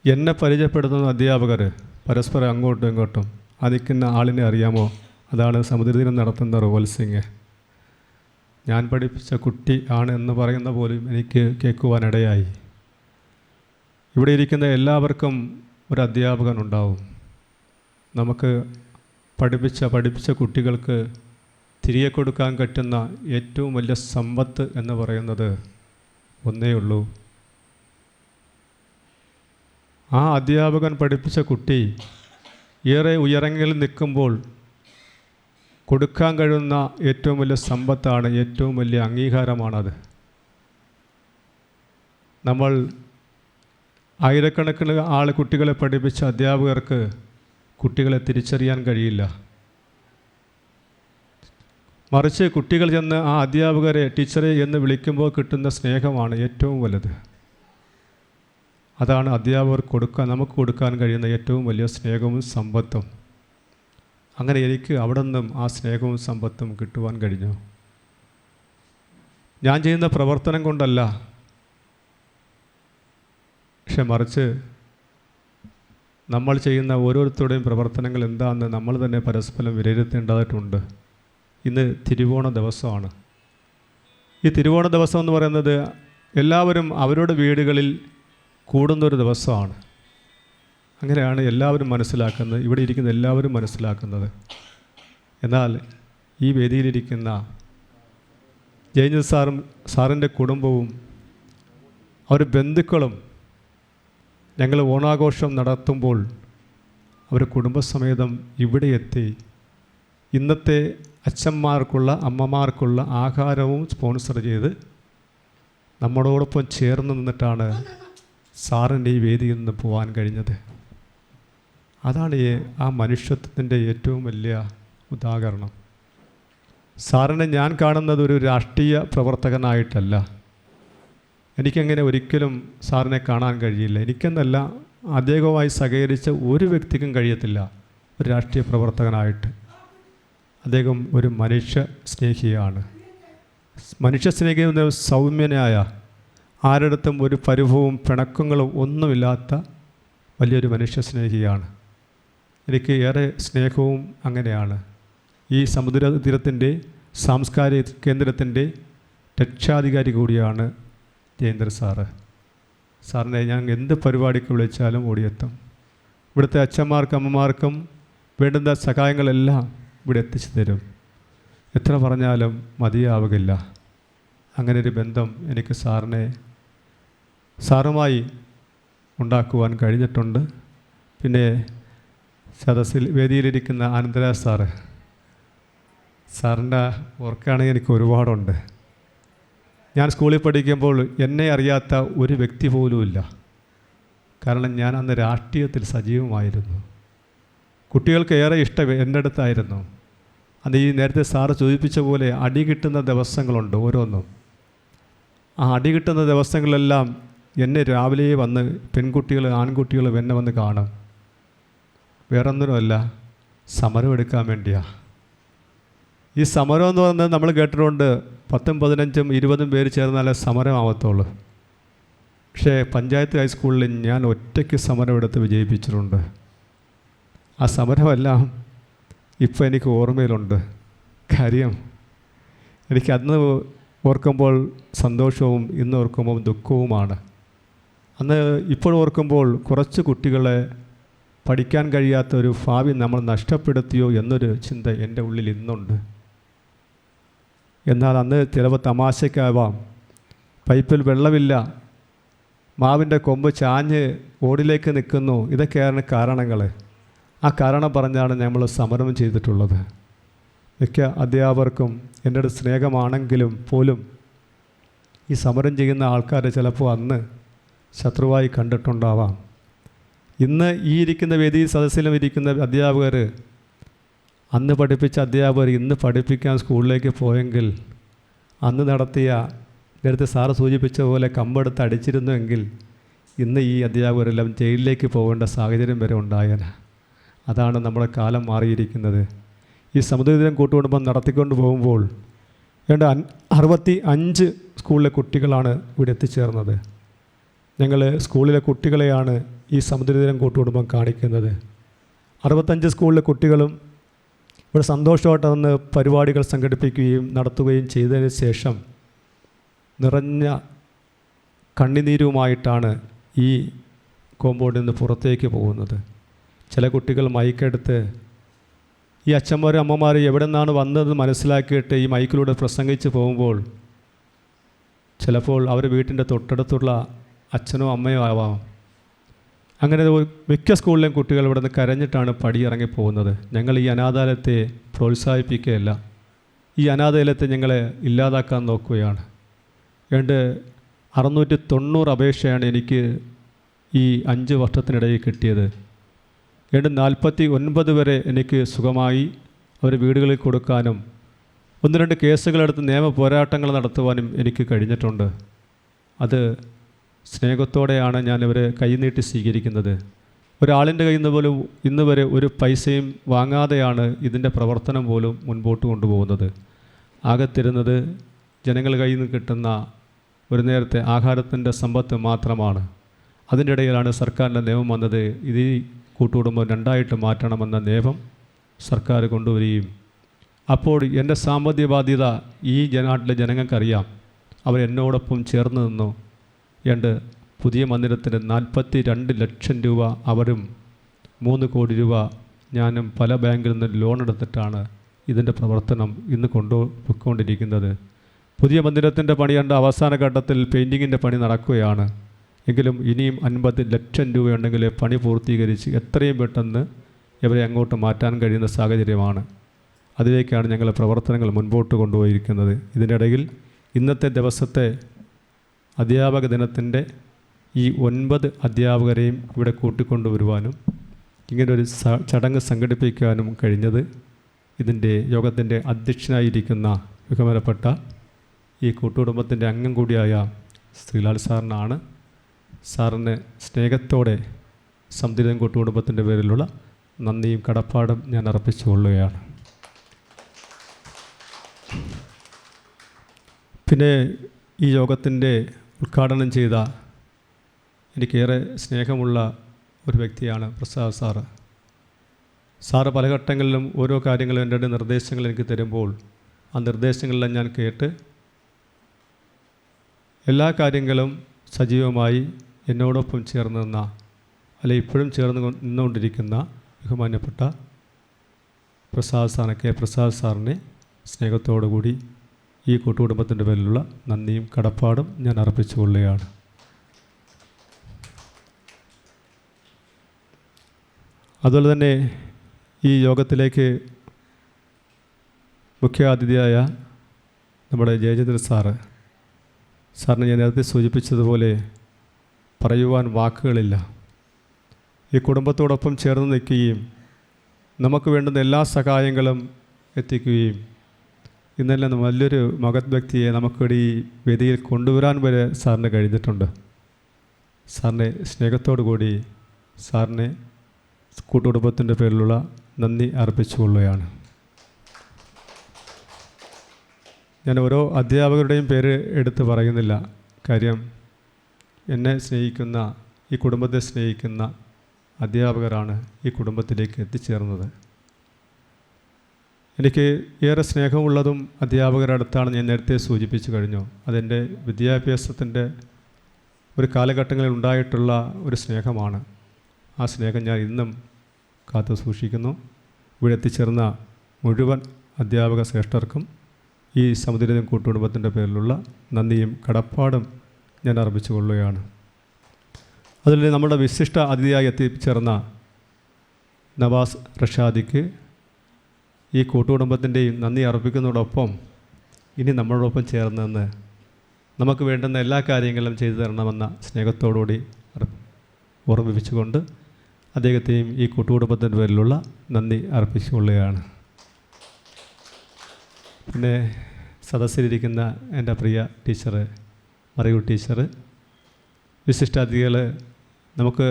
എന്നെ പരിചയപ്പെടുത്തുന്ന അധ്യാപകർ പരസ്പരം അങ്ങോട്ടും ഇങ്ങോട്ടും ആ നിൽക്കുന്ന ആളിനെ അറിയാമോ? അതാണ് സമുദ്രദിനം നടത്തുന്ന റോവൽ സിംഗ്. ഞാൻ പഠിപ്പിച്ച കുട്ടി ആണ് എന്ന് പറയുന്ന പോലും എനിക്ക് കേൾക്കുവാനിടയായി. ഇവിടെ ഇരിക്കുന്ന എല്ലാവർക്കും ഒരു അധ്യാപകനുണ്ടാവും. നമുക്ക് പഠിപ്പിച്ച കുട്ടികൾക്ക് തിരികെ കൊടുക്കാൻ പറ്റുന്ന ഏറ്റവും വലിയ സമ്പത്ത് എന്ന് പറയുന്നത് ഒന്നേ ഉള്ളൂ. ആ അധ്യാപകൻ പഠിപ്പിച്ച കുട്ടി ഏറെ ഉയരങ്ങളിൽ നിൽക്കുമ്പോൾ കൊടുക്കാൻ കഴിയുന്ന ഏറ്റവും വലിയ സമ്പത്താണ്, ഏറ്റവും വലിയ അംഗീകാരമാണത്. നമ്മൾ ആയിരക്കണക്കിന് കുട്ടികളെ പഠിപ്പിച്ച അധ്യാപകർക്ക് കുട്ടികളെ തിരിച്ചറിയാൻ കഴിയില്ല. മറിച്ച് കുട്ടികൾ ചെന്ന് ആ അധ്യാപകരെ ടീച്ചറെ എന്ന് വിളിക്കുമ്പോൾ കിട്ടുന്ന സ്നേഹമാണ് ഏറ്റവും വലുത്. അതാണ് അധ്യാപകർ നമുക്ക് കൊടുക്കാൻ കഴിയുന്ന ഏറ്റവും വലിയ സ്നേഹവും സമ്പത്തും. അങ്ങനെ എനിക്ക് അവിടെ നിന്നും ആ സ്നേഹവും സമ്പത്തും കിട്ടുവാൻ കഴിഞ്ഞു. ഞാൻ ചെയ്യുന്ന പ്രവർത്തനം കൊണ്ടല്ല, പക്ഷെ മറിച്ച് നമ്മൾ ചെയ്യുന്ന ഓരോരുത്തരുടെയും പ്രവർത്തനങ്ങൾ എന്താണെന്ന് നമ്മൾ തന്നെ പരസ്പരം വിലയിരുത്തേണ്ടതായിട്ടുണ്ട്. ഇന്ന് തിരുവോണ ദിവസമാണ്. ഈ തിരുവോണ ദിവസം എന്ന് പറയുന്നത് എല്ലാവരും അവരുടെ വീടുകളിൽ കൂടുന്നൊരു ദിവസമാണ്. അങ്ങനെയാണ് എല്ലാവരും മനസ്സിലാക്കുന്നത്, ഇവിടെ ഇരിക്കുന്ന എല്ലാവരും മനസ്സിലാക്കുന്നത്. എന്നാൽ ഈ വേദിയിലിരിക്കുന്ന ജയഞ്ജൻ സാറിൻ്റെ കുടുംബവും അവരുടെ ബന്ധുക്കളും ഞങ്ങൾ ഓണാഘോഷം നടത്തുമ്പോൾ അവർ കുടുംബസമേതം ഇവിടെ എത്തി ഇന്നത്തെ അച്ഛന്മാർക്കുള്ള അമ്മമാർക്കുള്ള ആഹാരവും സ്പോൺസർ ചെയ്ത് നമ്മളോടൊപ്പം ചേർന്ന് നിന്നിട്ടാണ് സാറിൻ്റെ ഈ വേദിയിൽ നിന്ന് പോകാൻ കഴിഞ്ഞത്. അതാണ് ആ മനുഷ്യത്വത്തിൻ്റെ ഏറ്റവും വലിയ ഉദാഹരണം. സാറിനെ ഞാൻ കാണുന്നത് ഒരു രാഷ്ട്രീയ പ്രവർത്തകനായിട്ടല്ല. എനിക്കങ്ങനെ ഒരിക്കലും സാറിനെ കാണാൻ കഴിയില്ല. എനിക്കെന്നല്ല, അദ്ദേഹവുമായി സഹകരിച്ച ഒരു വ്യക്തിക്കും കഴിയത്തില്ല ഒരു രാഷ്ട്രീയ പ്രവർത്തകനായിട്ട്. അദ്ദേഹം ഒരു മനുഷ്യ സ്നേഹിയാണ്. മനുഷ്യ സ്നേഹി എന്ന സൗമ്യനായ, ആരുടെടുത്തും ഒരു പരിഭവവും പിണക്കങ്ങളും ഒന്നുമില്ലാത്ത വലിയൊരു മനുഷ്യ സ്നേഹിയാണ്. എനിക്ക് ഏറെ സ്നേഹവും അങ്ങനെയാണ്. ഈ സമുദ്രതീരത്തിൻ്റെ സാംസ്കാരിക കേന്ദ്രത്തിൻ്റെ രക്ഷാധികാരി കൂടിയാണ് ജയേന്ദ്രൻ സാറ്. സാറിനെ ഞാൻ എന്ത് പരിപാടിക്ക് വിളിച്ചാലും ഓടിയെത്തും. ഇവിടുത്തെ അച്ഛന്മാർക്കും അമ്മമാർക്കും വേണ്ടുന്ന സഹായങ്ങളെല്ലാം ഇവിടെ എത്തിച്ചു തരും. എത്ര പറഞ്ഞാലും മതിയാവുകയില്ല. അങ്ങനെ ഒരു ബന്ധം എനിക്ക് സാറുമായി ഉണ്ടാക്കുവാൻ കഴിഞ്ഞിട്ടുണ്ട്. പിന്നെ സദസ്സിൽ വേദിയിലിരിക്കുന്ന ആനന്ദരാജ് സാറിൻ്റെ ഓർക്കുകയാണെങ്കിൽ എനിക്ക് ഒരുപാടുണ്ട്. ഞാൻ സ്കൂളിൽ പഠിക്കുമ്പോൾ എന്നെ അറിയാത്ത ഒരു വ്യക്തി പോലുമില്ല. കാരണം ഞാൻ അന്ന് രാഷ്ട്രീയത്തിൽ സജീവമായിരുന്നു. കുട്ടികൾക്ക് ഏറെ ഇഷ്ടം എൻ്റെ അടുത്തായിരുന്നു. അത് ഈ നേരത്തെ സാറ് സൂചിപ്പിച്ച പോലെ അടി കിട്ടുന്ന ദിവസങ്ങളുണ്ട് ഓരോന്നും. ആ അടി കിട്ടുന്ന ദിവസങ്ങളെല്ലാം എന്നെ രാവിലെ വന്ന് പെൺകുട്ടികൾ ആൺകുട്ടികൾ എന്നെ വന്ന് കാണും. വേറൊന്നിനുമല്ല, സമരം എടുക്കാൻ വേണ്ടിയാണ്. ഈ സമരം എന്ന് പറഞ്ഞാൽ നമ്മൾ കേട്ടിട്ടുണ്ട് 10, 15, 20 പേര് ചേർന്നാലേ സമരമാവത്തുള്ളൂ. പക്ഷേ പഞ്ചായത്ത് ഹൈസ്കൂളിൽ ഞാൻ ഒറ്റയ്ക്ക് സമരമെടുത്ത് വിജയിപ്പിച്ചിട്ടുണ്ട്. ആ സമരമെല്ലാം ഇപ്പോൾ എനിക്ക് ഓർമ്മയിലുണ്ട്. കാര്യം എനിക്ക് അന്ന് ഓർക്കുമ്പോൾ സന്തോഷവും ഇന്ന് ഓർക്കുമ്പോൾ ദുഃഖവുമാണ്. അന്ന് ഇപ്പോൾ ഓർക്കുമ്പോൾ കുറച്ച് കുട്ടികളെ പഠിക്കാൻ കഴിയാത്ത ഒരു ഭാവി നമ്മൾ നഷ്ടപ്പെടുത്തിയോ എന്നൊരു ചിന്ത എൻ്റെ ഉള്ളിൽ ഇന്നുണ്ട്. എന്നാൽ അന്ന് ചിലപ്പോൾ തമാശയ്ക്കാവാം, പൈപ്പിൽ വെള്ളമില്ല, മാവിൻ്റെ കൊമ്പ് ചാഞ്ഞ് ഓടിലേക്ക് നിൽക്കുന്നു, ഇതൊക്കെയാണ് കാരണങ്ങൾ. ആ കാരണം പറഞ്ഞാണ് നമ്മൾ സമരം ചെയ്തിട്ടുള്ളത്. മിക്ക അധ്യാപകർക്കും എൻ്റെ ഒരു സ്നേഹമാണെങ്കിലും പോലും ഈ സമരം ചെയ്യുന്ന ആൾക്കാരെ ചിലപ്പോൾ അന്ന് ശത്രുവായി കണ്ടിട്ടുണ്ടാവാം. ഇന്ന് ഈ ഇരിക്കുന്ന വേദി സദസ്സിലും ഇരിക്കുന്ന അധ്യാപകർ, അന്ന് പഠിപ്പിച്ച അധ്യാപകർ ഇന്ന് പഠിപ്പിക്കാൻ സ്കൂളിലേക്ക് പോയെങ്കിൽ, അന്ന് നടത്തിയ നേരത്തെ സാറ് സൂചിപ്പിച്ച പോലെ കമ്പെടുത്ത് അടിച്ചിരുന്നുവെങ്കിൽ ഇന്ന് ഈ അധ്യാപകരെല്ലാം ജയിലിലേക്ക് പോകേണ്ട സാഹചര്യം വരെ ഉണ്ടായേനെ. അതാണ് നമ്മുടെ കാലം മാറിയിരിക്കുന്നത്. ഈ സമുദ്രതീരം കൂട്ടുകുടുംബം നടത്തിക്കൊണ്ട് പോകുമ്പോൾ 65 സ്കൂളിലെ കുട്ടികളാണ് ഇവിടെ എത്തിച്ചേർന്നത്. ഞങ്ങൾ സ്കൂളിലെ കുട്ടികളെയാണ് ഈ സമുദ്രതീരം കൂട്ടുകുടുംബം കാണിക്കുന്നത്. 65 സ്കൂളിലെ കുട്ടികളും ഇവിടെ സന്തോഷമായിട്ട് അന്ന് പരിപാടികൾ സംഘടിപ്പിക്കുകയും നടത്തുകയും ചെയ്തതിന് ശേഷം നിറഞ്ഞ കണ്ണുനീരുമായിട്ടാണ് ഈ കോമ്പൗണ്ടിൽ നിന്ന് പുറത്തേക്ക് പോകുന്നത്. ചില കുട്ടികൾ മൈക്കെടുത്ത് ഈ അച്ഛന്മാരും അമ്മമാരും എവിടെ നിന്നാണ് വന്നതെന്ന് മനസ്സിലാക്കിയിട്ട് ഈ മൈക്കിലൂടെ പ്രസംഗിച്ച് പോകുമ്പോൾ ചിലപ്പോൾ അവർ വീട്ടിൻ്റെ തൊട്ടടുത്തുള്ള അച്ഛനോ അമ്മയോ ആവാം. അങ്ങനെ മിക്ക സ്കൂളിലെയും കുട്ടികൾ ഇവിടെ നിന്ന് കരഞ്ഞിട്ടാണ് പടിയിറങ്ങി പോകുന്നത്. ഞങ്ങൾ ഈ അനാഥാലയത്തെ പ്രോത്സാഹിപ്പിക്കുകയല്ല, ഈ അനാഥാലയത്തെ ഞങ്ങളെ ഇല്ലാതാക്കാൻ നോക്കുകയാണ്. 690 അപേക്ഷയാണ് എനിക്ക് ഈ 5 വർഷത്തിനിടയിൽ കിട്ടിയത്. 49 വരെ എനിക്ക് സുഖമായി അവർ വീടുകളിൽ കൊടുക്കാനും 1-2 കേസുകളെടുത്ത് നിയമ പോരാട്ടങ്ങൾ നടത്തുവാനും എനിക്ക് കഴിഞ്ഞിട്ടുണ്ട്. അത് സ്നേഹത്തോടെയാണ് ഞാനിവരെ കൈനീട്ടി സ്വീകരിക്കുന്നത്. ഒരാളിൻ്റെ കയ്യിൽ നിന്ന് പോലും ഇന്ന് വരെ ഒരു പൈസയും വാങ്ങാതെയാണ് ഇതിൻ്റെ പ്രവർത്തനം പോലും മുൻപോട്ട് കൊണ്ടുപോകുന്നത്. ആകെ തരുന്നത് ജനങ്ങളുടെ കയ്യിൽ നിന്ന് കിട്ടുന്ന ഒരു നേരത്തെ ആഹാരത്തിൻ്റെ സമ്പത്ത് മാത്രമാണ്. അതിൻ്റെ ഇടയിലാണ് സർക്കാരിൻ്റെ നിയമം വന്നത്. ഇത് ഈ കൂട്ടുകുടുംബം 2ആയിട്ട് മാറ്റണമെന്ന നിയമം സർക്കാർ കൊണ്ടുവരികയും അപ്പോൾ എൻ്റെ സാമ്പത്തിക ബാധ്യത ഈ നാട്ടിലെ ജനങ്ങൾക്കറിയാം. അവരെന്നോടൊപ്പം ചേർന്ന് നിന്നു. പുതിയ മന്ദിരത്തിന് 42 ലക്ഷം രൂപ അവരും 3 കോടി രൂപ ഞാനും പല ബാങ്കിൽ നിന്ന് ലോൺ എടുത്തിട്ടാണ് ഇതിൻ്റെ പ്രവർത്തനം ഇന്ന് കൊണ്ടുപോയിക്കൊണ്ടിരിക്കുന്നത്. പുതിയ മന്ദിരത്തിൻ്റെ പണിയുടെ അവസാന ഘട്ടത്തിൽ പെയിൻറ്റിങ്ങിൻ്റെ പണി നടക്കുകയാണ്. എങ്കിലും ഇനിയും 50 ലക്ഷം രൂപയുണ്ടെങ്കിൽ പണി പൂർത്തീകരിച്ച് എത്രയും പെട്ടെന്ന് ഇവരെ അങ്ങോട്ട് മാറ്റാൻ കഴിയുന്ന സാഹചര്യമാണ്. അതിലേക്കാണ് ഞങ്ങൾ പ്രവർത്തനങ്ങൾ മുൻപോട്ട് കൊണ്ടുപോയിരിക്കുന്നത്. ഇതിനിടയിൽ ഇന്നത്തെ ദിവസത്തെ അധ്യാപക ദിനത്തിൻ്റെ ഈ 9 അധ്യാപകരെയും ഇവിടെ കൂട്ടിക്കൊണ്ടുവരുവാനും ഇങ്ങനൊരു ചടങ്ങ് സംഘടിപ്പിക്കാനും കഴിഞ്ഞത് ഇതിൻ്റെ യോഗത്തിൻ്റെ അധ്യക്ഷനായിരിക്കുന്ന ബഹുമാനപ്പെട്ട ഈ കൂട്ടുകുടുംബത്തിൻ്റെ അംഗം കൂടിയായ ശ്രീലാൽ സാറിനാണ്. സാറിന് സ്നേഹത്തോടെ സമുദ്രം കൂട്ടുകുടുംബത്തിൻ്റെ പേരിലുള്ള നന്ദിയും കടപ്പാടും ഞാൻ അർപ്പിച്ചുകൊള്ളുകയാണ്. പിന്നെ ഈ യോഗത്തിൻ്റെ ഉദ്ഘാടനം ചെയ്ത എനിക്കേറെ സ്നേഹമുള്ള ഒരു വ്യക്തിയാണ് പ്രസാദ് സാറ്. സാറ് പല ഘട്ടങ്ങളിലും ഓരോ കാര്യങ്ങളും എൻ്റെ നിർദ്ദേശങ്ങൾ എനിക്ക് തരുമ്പോൾ ആ നിർദ്ദേശങ്ങളെല്ലാം ഞാൻ കേട്ട് എല്ലാ കാര്യങ്ങളും സജീവമായി എന്നോടൊപ്പം ചേർന്ന് നിന്ന, അല്ലെ ഇപ്പോഴും ചേർന്ന് നിന്നുകൊണ്ടിരിക്കുന്ന ബഹുമാന്യപ്പെട്ട പ്രസാദ് സാറിനെ സ്നേഹത്തോടു കൂടി ഈ കൂട്ടുകുടുംബത്തിൻ്റെ പേരിലുള്ള നന്ദിയും കടപ്പാടും ഞാൻ അർപ്പിച്ചുകൊള്ളുകയാണ്. അതുപോലെ തന്നെ ഈ യോഗത്തിലേക്ക് മുഖ്യാതിഥിയായ നമ്മുടെ ജയചന്ദ്രൻ സാറിന് ഞാൻ നേരത്തെ സൂചിപ്പിച്ചതുപോലെ പറയുവാൻ വാക്കുകളില്ല. ഈ കുടുംബത്തോടൊപ്പം ചേർന്ന് നിൽക്കുകയും നമുക്ക് വേണ്ടുന്ന എല്ലാ സഹായങ്ങളും എത്തിക്കുകയും ഇന്നെല്ലാം വലിയൊരു മഹത് വ്യക്തിയെ നമുക്കിവിടെ ഈ വേദിയിൽ കൊണ്ടുവരാൻ വരെ സാറിന് കഴിഞ്ഞിട്ടുണ്ട്. സാറിനെ സ്നേഹത്തോടു കൂടി സാറിനെ കൂട്ടുകുടുംബത്തിൻ്റെ പേരിലുള്ള നന്ദി അർപ്പിച്ചുകൊള്ളുകയാണ്. ഞാൻ ഓരോ അധ്യാപകരുടെയും പേര് എടുത്ത് പറയുന്നില്ല. കാര്യം എന്നെ സ്നേഹിക്കുന്ന, ഈ കുടുംബത്തെ സ്നേഹിക്കുന്ന അധ്യാപകരാണ് ഈ കുടുംബത്തിലേക്ക് എത്തിച്ചേർന്നത്. എനിക്ക് ഏറെ സ്നേഹമുള്ളതും അധ്യാപകരുടെ അടുത്താണ് ഞാൻ നേരത്തെ സൂചിപ്പിച്ചു കഴിഞ്ഞു. അതെൻ്റെ വിദ്യാഭ്യാസത്തിൻ്റെ ഒരു കാലഘട്ടങ്ങളിൽ ഉണ്ടായിട്ടുള്ള ഒരു സ്നേഹമാണ്. ആ സ്നേഹം ഞാൻ ഇന്നും കാത്തു സൂക്ഷിക്കുന്നു. ഇവിടെ എത്തിച്ചേർന്ന മുഴുവൻ അധ്യാപക ശ്രേഷ്ഠർക്കും ഈ സമുദ്രം കൂട്ടുകുടുംബത്തിൻ്റെ പേരിലുള്ള നന്ദിയും കടപ്പാടും ഞാൻ അർപ്പിച്ചുകൊള്ളുകയാണ്. അതിൽ നമ്മുടെ വിശിഷ്ട അതിഥിയായി എത്തിച്ചേർന്ന നവാസ് റഷാദിക്ക് ഈ കൂട്ടുകുടുംബത്തിൻ്റെയും നന്ദി അർപ്പിക്കുന്നതോടൊപ്പം ഇനി നമ്മളോടൊപ്പം ചേർന്ന് നമുക്ക് വേണ്ടുന്ന എല്ലാ കാര്യങ്ങളും ചെയ്തു തരണമെന്ന സ്നേഹത്തോടുകൂടി ഓർമ്മിപ്പിച്ചുകൊണ്ട് അദ്ദേഹത്തെയും ഈ കൂട്ടുകുടുംബത്തിൻ്റെ പേരിലുള്ള നന്ദി അർപ്പിച്ചുകൊള്ളുകയാണ്. പിന്നെ സദസ്സിലിരിക്കുന്ന എൻ്റെ പ്രിയ ടീച്ചർ മറിയു ടീച്ചർ, വിശിഷ്ടാതിഥികൾ, നമുക്ക്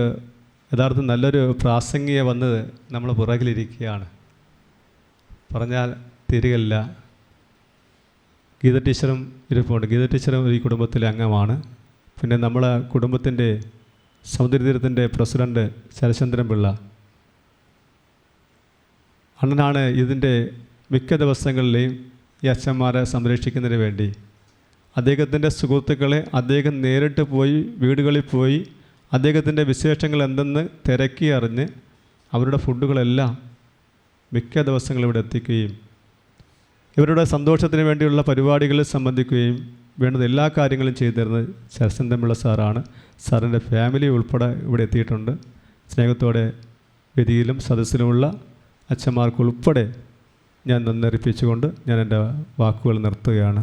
യഥാർത്ഥം നല്ലൊരു പ്രാസംഗിക വന്ന് നമ്മൾ പുറകിലിരിക്കുകയാണ്, പറഞ്ഞാൽ തീരുകയില്ല. ഗീത ടീച്ചറും ഇരിപ്പുണ്ട്. ഗീത ടീച്ചറും ഈ കുടുംബത്തിലെ അംഗമാണ്. പിന്നെ നമ്മളെ കുടുംബത്തിൻ്റെ സമുദ്രതീരത്തിൻ്റെ പ്രസിഡൻറ്റ് ശരചന്ദ്രൻ പിള്ള അണ്ണനാണ്. ഇതിൻ്റെ മിക്ക ദിവസങ്ങളിലെയും ഈ അച്ഛന്മാരെ സംരക്ഷിക്കുന്നതിന് വേണ്ടി അദ്ദേഹത്തിൻ്റെ സുഹൃത്തുക്കളെ അദ്ദേഹം നേരിട്ട് പോയി വീടുകളിൽ പോയി അദ്ദേഹത്തിൻ്റെ വിശേഷങ്ങൾ എന്തെന്ന് തിരക്കി അറിഞ്ഞ് അവരുടെ ഫുഡുകളെല്ലാം മിക്ക ദിവസങ്ങളും ഇവിടെ എത്തിക്കുകയും ഇവരുടെ സന്തോഷത്തിന് വേണ്ടിയുള്ള പരിപാടികളിൽ സംബന്ധിക്കുകയും വേണ്ടുന്ന എല്ലാ കാര്യങ്ങളും ചെയ്തു തരുന്നത് ശരചന്ദ്രൻ സാറാണ്. സാറിൻ്റെ ഫാമിലി ഉൾപ്പെടെ ഇവിടെ എത്തിയിട്ടുണ്ട്. സ്നേഹത്തോടെ വേദിയിലും സദസ്സിലുമുള്ള അച്ഛന്മാർക്കുൾപ്പെടെ ഞാൻ നന്ദി അർപ്പിച്ചുകൊണ്ട് ഞാൻ എൻ്റെ വാക്കുകൾ നിർത്തുകയാണ്.